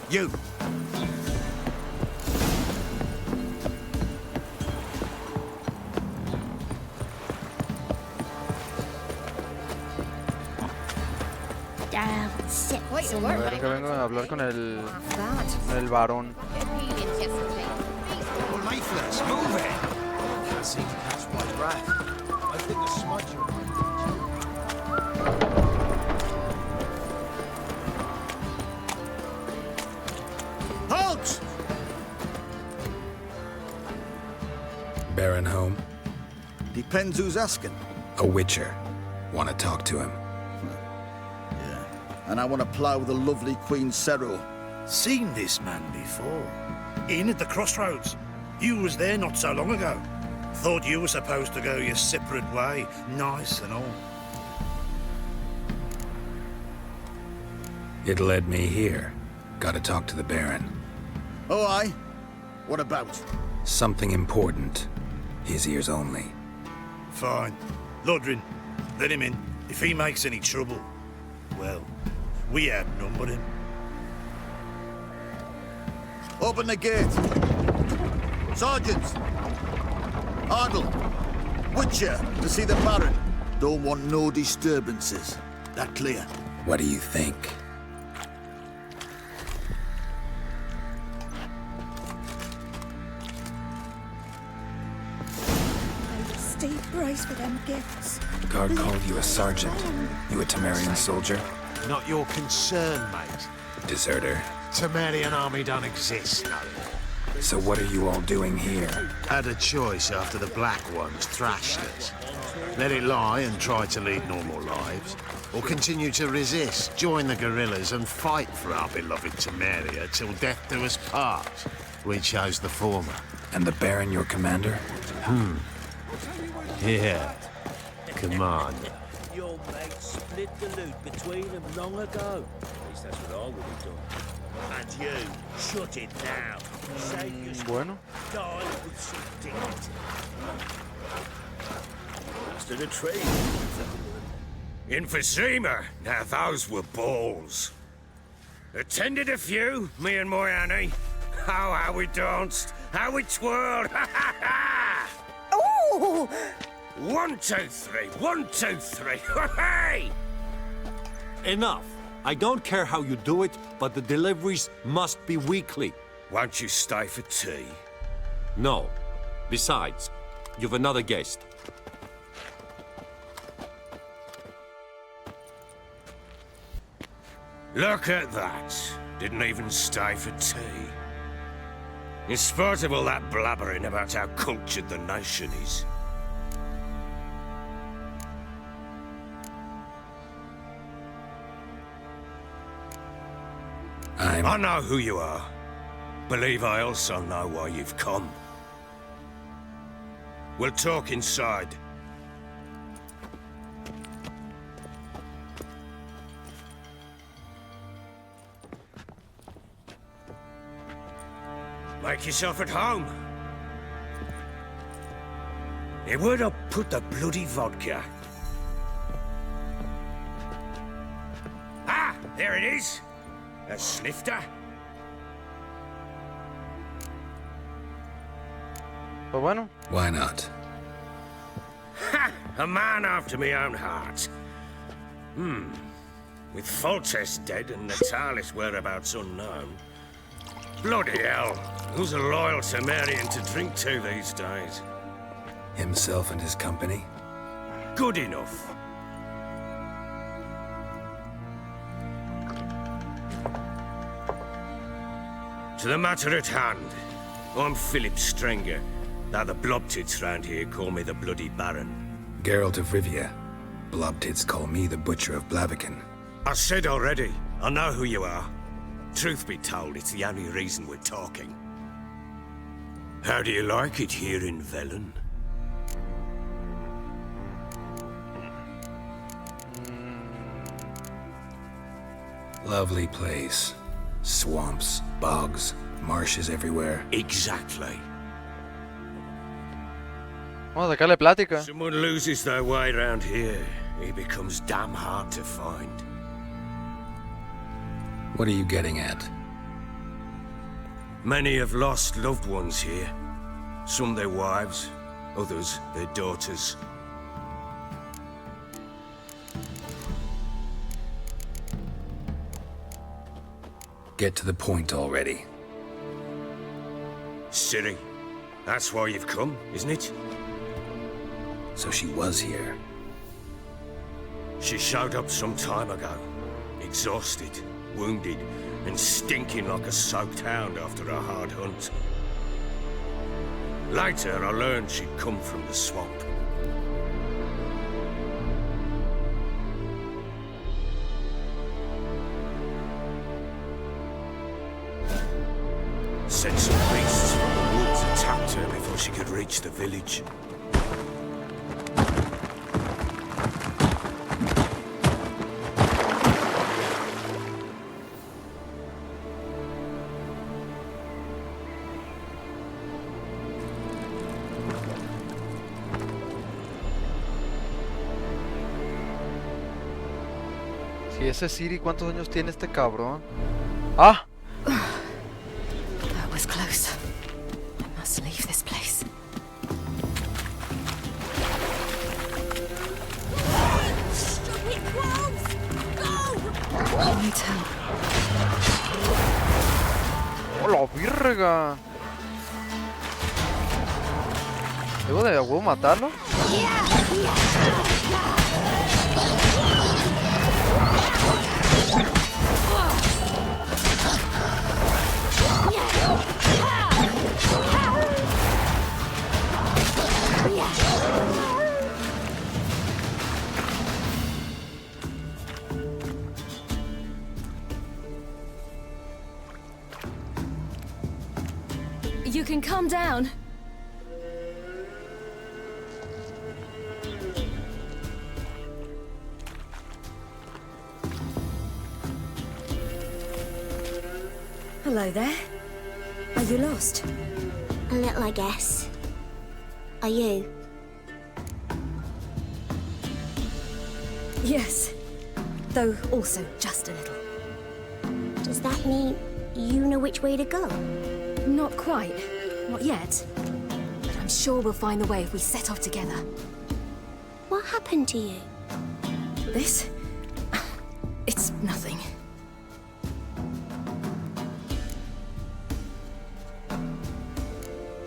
You! Creo que vengo a hablar con el varón. Halt! Baron home? Depends who's asking. A witcher. Want to talk to him. And I want to plough the lovely Queen Cero. Seen this man before. In at the crossroads. You was there not so long ago. Thought you were supposed to go your separate way, nice and all. It led me here. Gotta talk to the Baron. Oh, aye? What about? Something important. His ears only. Fine. Lodrin, let him in. If he makes any trouble, well, we outnumber him. Open the gate. Sergeants! Ardle! Witcher, to see the Baron. Don't want no disturbances. That clear? What do you think? Steep price for them gifts. Guard called you a sergeant. You a Temerian soldier? Not your concern, mate. Deserter. Temerian army don't exist, no. So what are you all doing here? Had a choice after the Black Ones thrashed us. Let it lie and try to lead normal lives, or continue to resist, join the guerrillas and fight for our beloved Temeria till death do us part. We chose the former. And the Baron your commander? Yeah. Commander. Your mate split the loot between them long ago. At least that's what I would have done. And you, shut it now. Save your Bueno. die with some dignity. That's to the tree. Emphysema. Now those were balls. Attended a few, me and my Annie. Oh, how we danced, how we twirled. Oh! 1, 2, 3. 1, 2, 3. Hey! Enough. I don't care how you do it, but the deliveries must be weekly. Won't you stay for tea? No. Besides, you've another guest. Look at that. Didn't even stay for tea. In spite of all that blabbering about how cultured the nation is. I know who you are. Believe I also know why you've come. We'll talk inside. Make yourself at home. Hey, where'd I put the bloody vodka? Ah, there it is. A snifter. Pues bueno. Why not? Ha! A man after my own heart. With Foltest dead and Natalis whereabouts unknown. Bloody hell, who's a loyal Sumerian to drink to these days? Himself and his company? Good enough. To the matter at hand, I'm Philip Strenger, though the blobtits round here call me the Bloody Baron. Geralt of Rivia. Blobtits call me the Butcher of Blaviken. I said already, I know who you are. Truth be told, it's the only reason we're talking. How do you like it here in Velen? Lovely place. Swamps, bogs, marshes everywhere. Exactly. Vamos a sacarle plática. Someone loses their way around here, he becomes damn hard to find. What are you getting at? Many have lost loved ones here. Some their wives, others their daughters. Get to the point already. Ciri, that's why you've come, isn't it? So she was here. She showed up some time ago, exhausted, wounded, and stinking like a soaked hound after a hard hunt. Later, I learned she'd come from the swamp. Said some beasts from the woods attacked her before she could reach the village. Si ese Ciri, ¿cuántos años tiene este cabrón? ¡Ah! That was close. I must leave this place. Stupid wolves! Go! I need help. ¡Oh, la virga! ¿Debo de huevo matarlo? You can calm down. Hello there. Are you lost? A little, I guess. Are you? Yes. Though also just a little. Does that mean you know which way to go? Not quite. Not yet. But I'm sure we'll find the way if we set off together. What happened to you? This? It's nothing.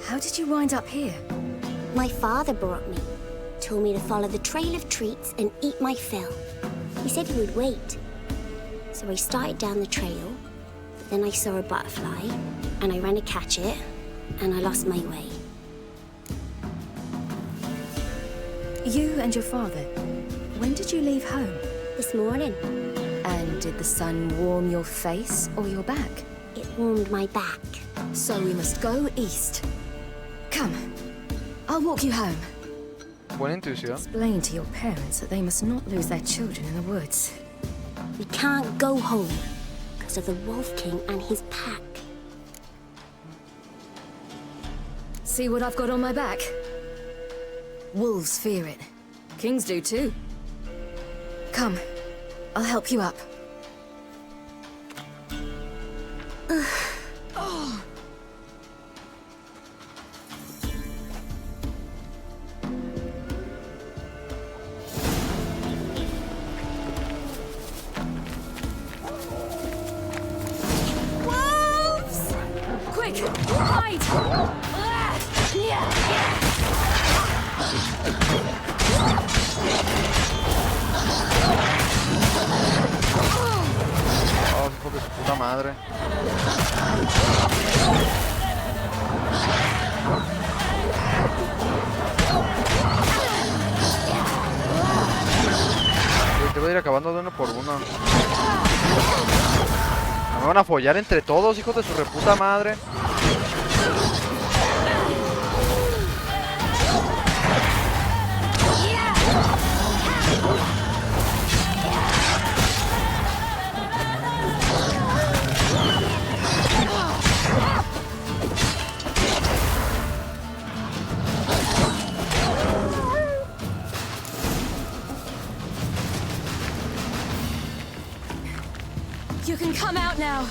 How did you wind up here? My father brought me. Told me to follow the trail of treats and eat my fill. He said he would wait. So I started down the trail, but then I saw a butterfly, and I ran to catch it, and I lost my way. You and your father, when did you leave home? This morning. And did the sun warm your face or your back? It warmed my back. So we must go east. Come, I'll walk you home. Buena intuición. Explain to your parents that they must not lose their children in the woods. We can't go home because of the Wolf King and his pack. See what I've got on my back? Wolves fear it. Kings do too. Come, I'll help you up. Oh, hijo de su puta madre. Te voy a ir acabando de uno por uno. Me van a follar entre todos, hijos de su reputa madre. You can come out now.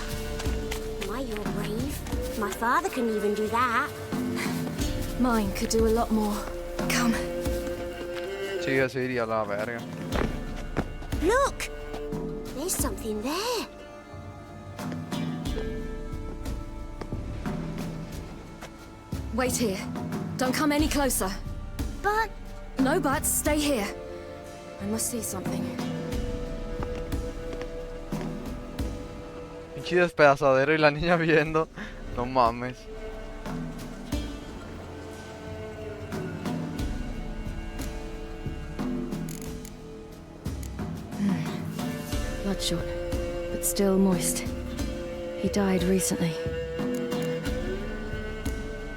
My, you're brave. My father couldn't even do that. Mine could do a lot more. Come. Sí, así iría a la verga. Look! There's something there. Wait here. Don't come any closer. But... No buts. Stay here. I must see something. Pinche despedazadero y la niña viendo. No mames. Bloodshot, but still moist. He died recently.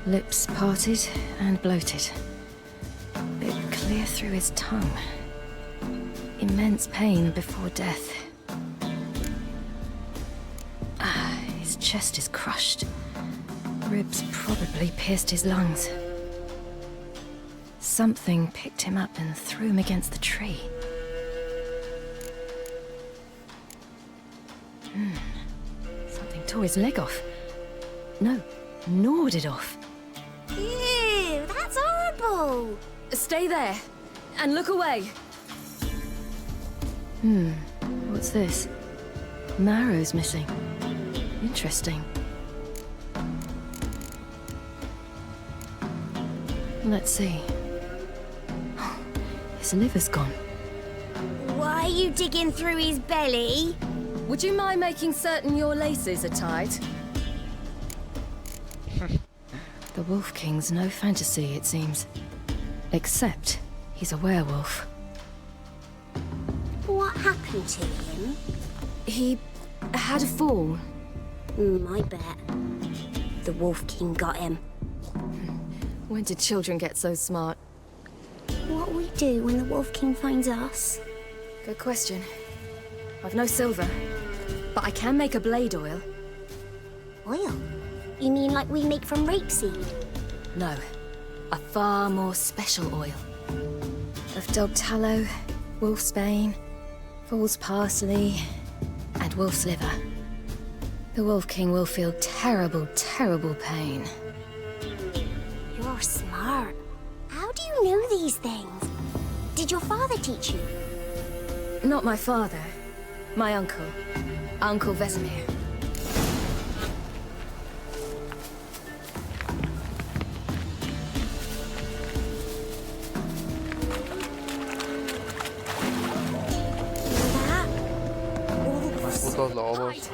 Lips parted and bloated. Bit clear through his tongue. Immense pain before death. His chest is crushed. Ribs probably pierced his lungs. Something picked him up and threw him against the tree. Something tore his leg off. No, gnawed it off. Ew, that's horrible. Stay there and look away. What's this? Marrow's missing. Interesting. Let's see. His liver's gone. Why are you digging through his belly? Would you mind making certain your laces are tied? The Wolf King's no fantasy, it seems. Except he's a werewolf. What happened to him? He had a fall. I bet. The Wolf King got him. When did children get so smart? What we do when the Wolf King finds us? Good question. I've no silver, but I can make a blade oil. Oil? You mean like we make from rapeseed? No, a far more special oil. Of dog tallow, wolf's bane, fool's parsley, and wolf's liver. The Wolf King will feel terrible, terrible pain. You're smart. How do you know these things? Did your father teach you? Not my father. My uncle. Uncle Vesemir. Más putos lobos.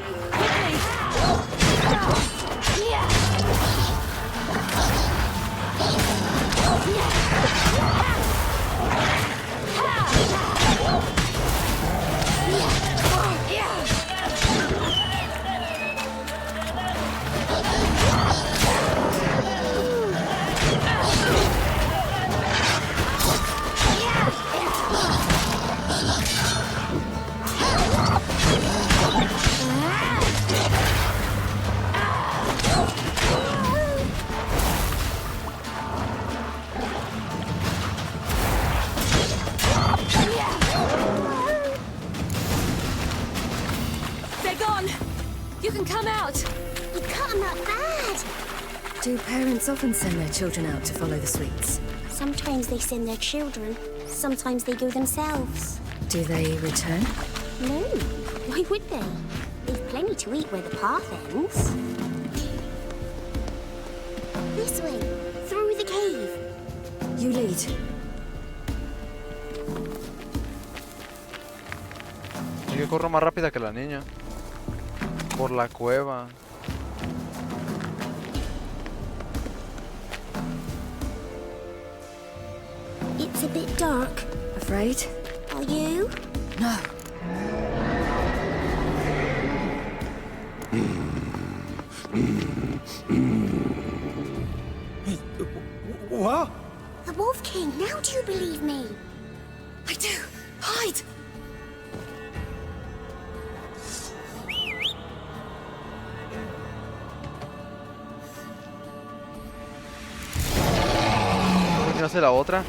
You can come out! You cut them up bad! Do parents often send their children out to follow the sweets? Sometimes they send their children. Sometimes they go themselves. Do they return? No. Why would they? They've plenty to eat where the path ends. This way. Through the cave. You lead. Y yo corro más rápida que la niña. Por la cueva. It's a bit dark. Afraid? Are you? No. What? The Wolf King, now do you believe me? I do. Hide! ¿Por qué no hace la otra?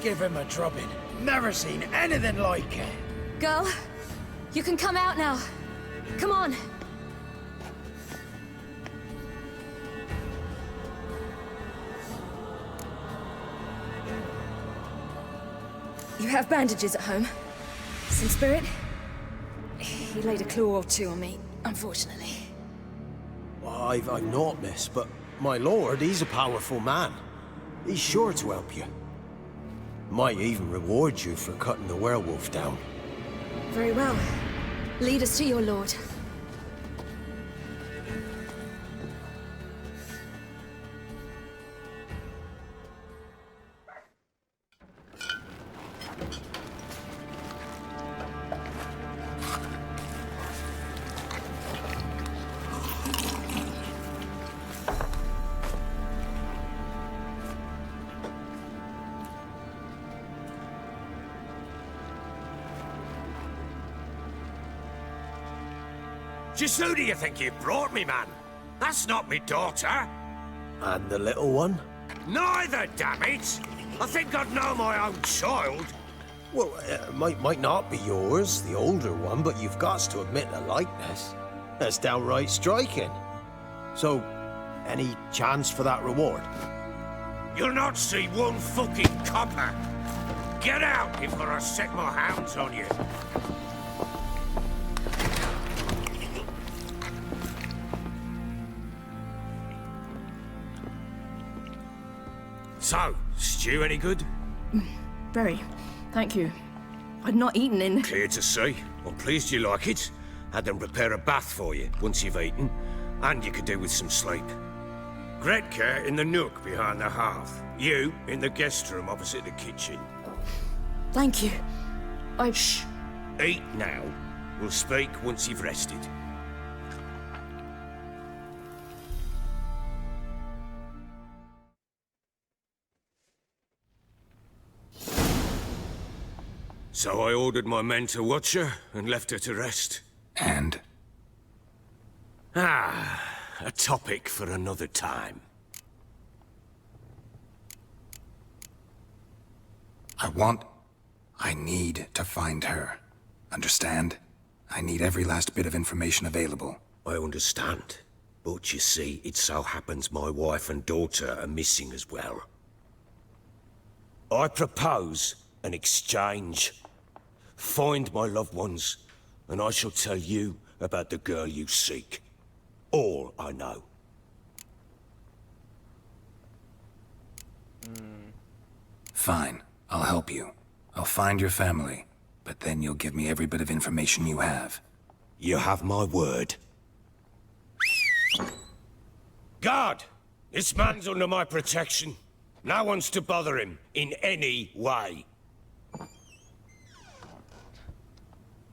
Give him a drubbing. Never seen anything like it. Girl, you can come out now. Come on. You have bandages at home. Some spirit? He laid a claw or two on me, unfortunately. Well, I've not, miss, but my lord, he's a powerful man. He's sure to help you. Might even reward you for cutting the werewolf down. Very well. Lead us to your lord. Just who do you think you brought me, man? That's not me daughter. And the little one? Neither, damn it! I think I'd know my own child. Well, might not be yours, the older one, but you've got to admit the likeness. That's downright striking. So, any chance for that reward? You'll not see one fucking copper. Get out before I set my hounds on you. So, stew any good? Very. Thank you. I'd not eaten in... Clear to see. I'm pleased you like it. Had them prepare a bath for you once you've eaten, and you could do with some sleep. Gretka in the nook behind the hearth. You in the guest room opposite the kitchen. Thank you. Shh. Eat now. We'll speak once you've rested. So I ordered my men to watch her and left her to rest. And? A topic for another time. I need to find her. Understand? I need every last bit of information available. I understand. But you see, it so happens my wife and daughter are missing as well. I propose an exchange. Find my loved ones, and I shall tell you about the girl you seek. All I know. Fine. I'll help you. I'll find your family, but then you'll give me every bit of information you have. You have my word. Guard! This man's under my protection. No one's to bother him in any way.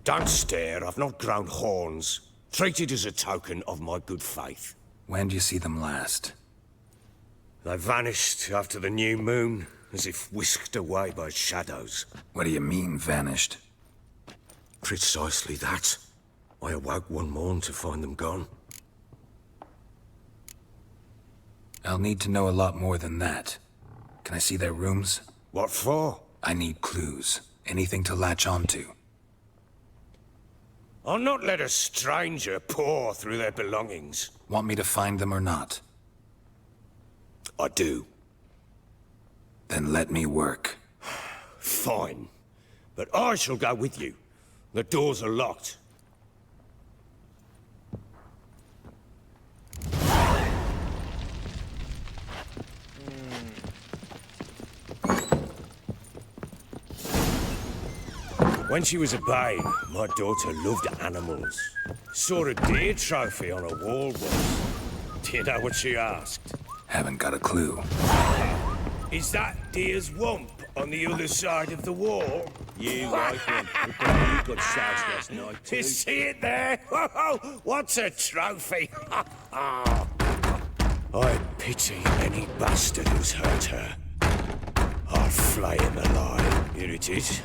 Don't stare, I've not grown horns. Treat it as a token of my good faith. When did you see them last? They vanished after the new moon, as if whisked away by shadows. What do you mean, vanished? Precisely that. I awoke one morn to find them gone. I'll need to know a lot more than that. Can I see their rooms? What for? I need clues. Anything to latch onto. I'll not let a stranger pore through their belongings. Want me to find them or not? I do. Then let me work. Fine. But I shall go with you. The doors are locked. When she was a babe, my daughter loved animals. Saw a deer trophy on a wall once. Do you know what she asked? Haven't got a clue. Is that deer's wump on the other side of the wall? You like one. Look like you got soused last night too. You see it there? What's a trophy? I pity any bastard who's hurt her. I'll flay him alive. Here it is.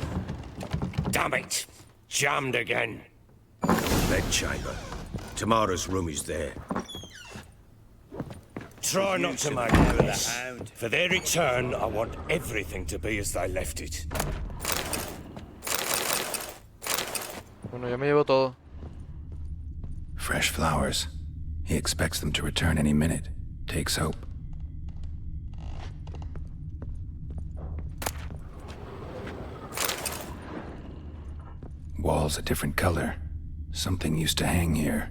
Damn it! Jammed again. Bedchamber. Tamara's room is there. Try not to make noise. For their return, I want everything to be as they left it. Bueno, ya me llevo todo. Fresh flowers. He expects them to return any minute. Takes hope. Walls a different color. Something used to hang here.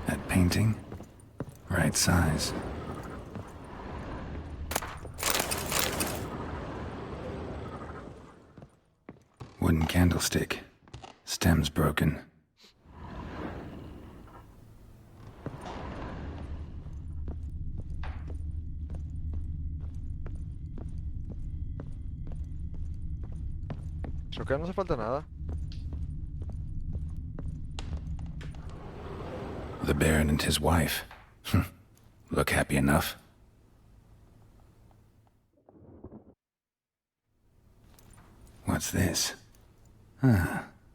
That painting? Right size. Wooden candlestick. Stem's broken. Creo que no hace falta nada. The Baron and his wife. Look happy enough. What's this?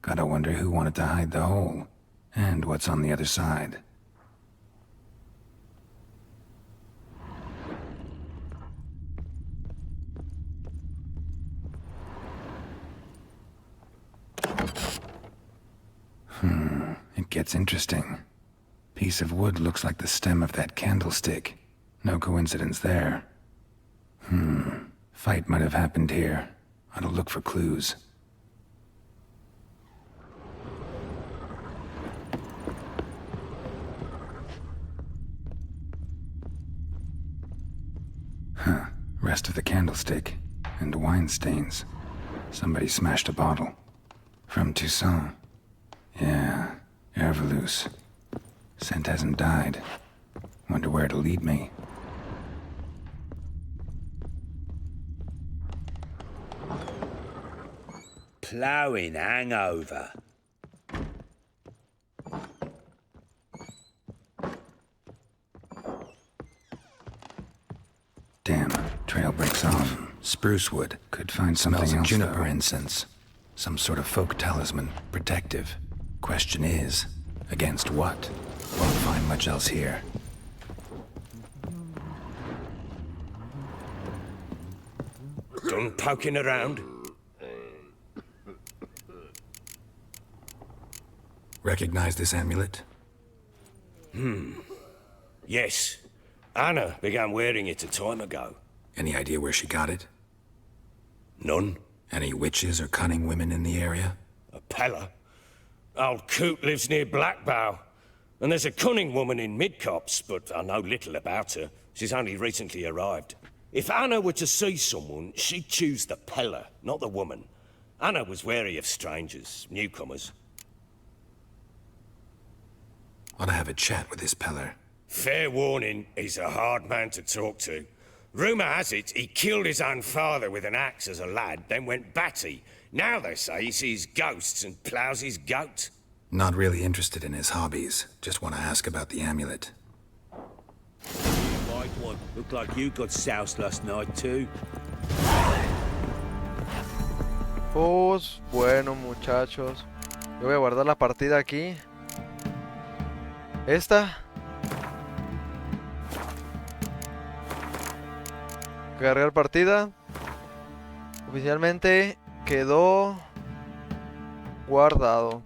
Gotta wonder who wanted to hide the hole. And what's on the other side. It gets interesting. Piece of wood looks like the stem of that candlestick. No coincidence there. Fight might have happened here. Ought to look for clues. Rest of the candlestick. And wine stains. Somebody smashed a bottle. From Toussaint. Yeah, Herveloos. Scent hasn't died. Wonder where it'll lead me. Ploughing hangover. Damn, trail breaks off. Spruce wood. Could find something else. Juniper incense. Some sort of folk talisman. Protective. Question is, against what? Won't find much else here. Done poking around? Recognize this amulet? Yes. Anna began wearing it a time ago. Any idea where she got it? None. Any witches or cunning women in the area? A Pella. Old Coot lives near Blackbow. And there's a cunning woman in Midcopse, but I know little about her. She's only recently arrived. If Anna were to see someone, she'd choose the Pella, not the woman. Anna was wary of strangers, newcomers. Ought to have a chat with this Peller. Fair warning, he's a hard man to talk to. Rumour has it he killed his own father with an axe as a lad, then went batty. Now they say he sees ghosts and ploughs his goat. Not really interested in his hobbies. Just want to ask about the amulet. White one. Look like you got soused last night too. Pues bueno, muchachos. Yo voy a guardar la partida aquí. Esta. Cargar partida. Oficialmente Quedó guardado.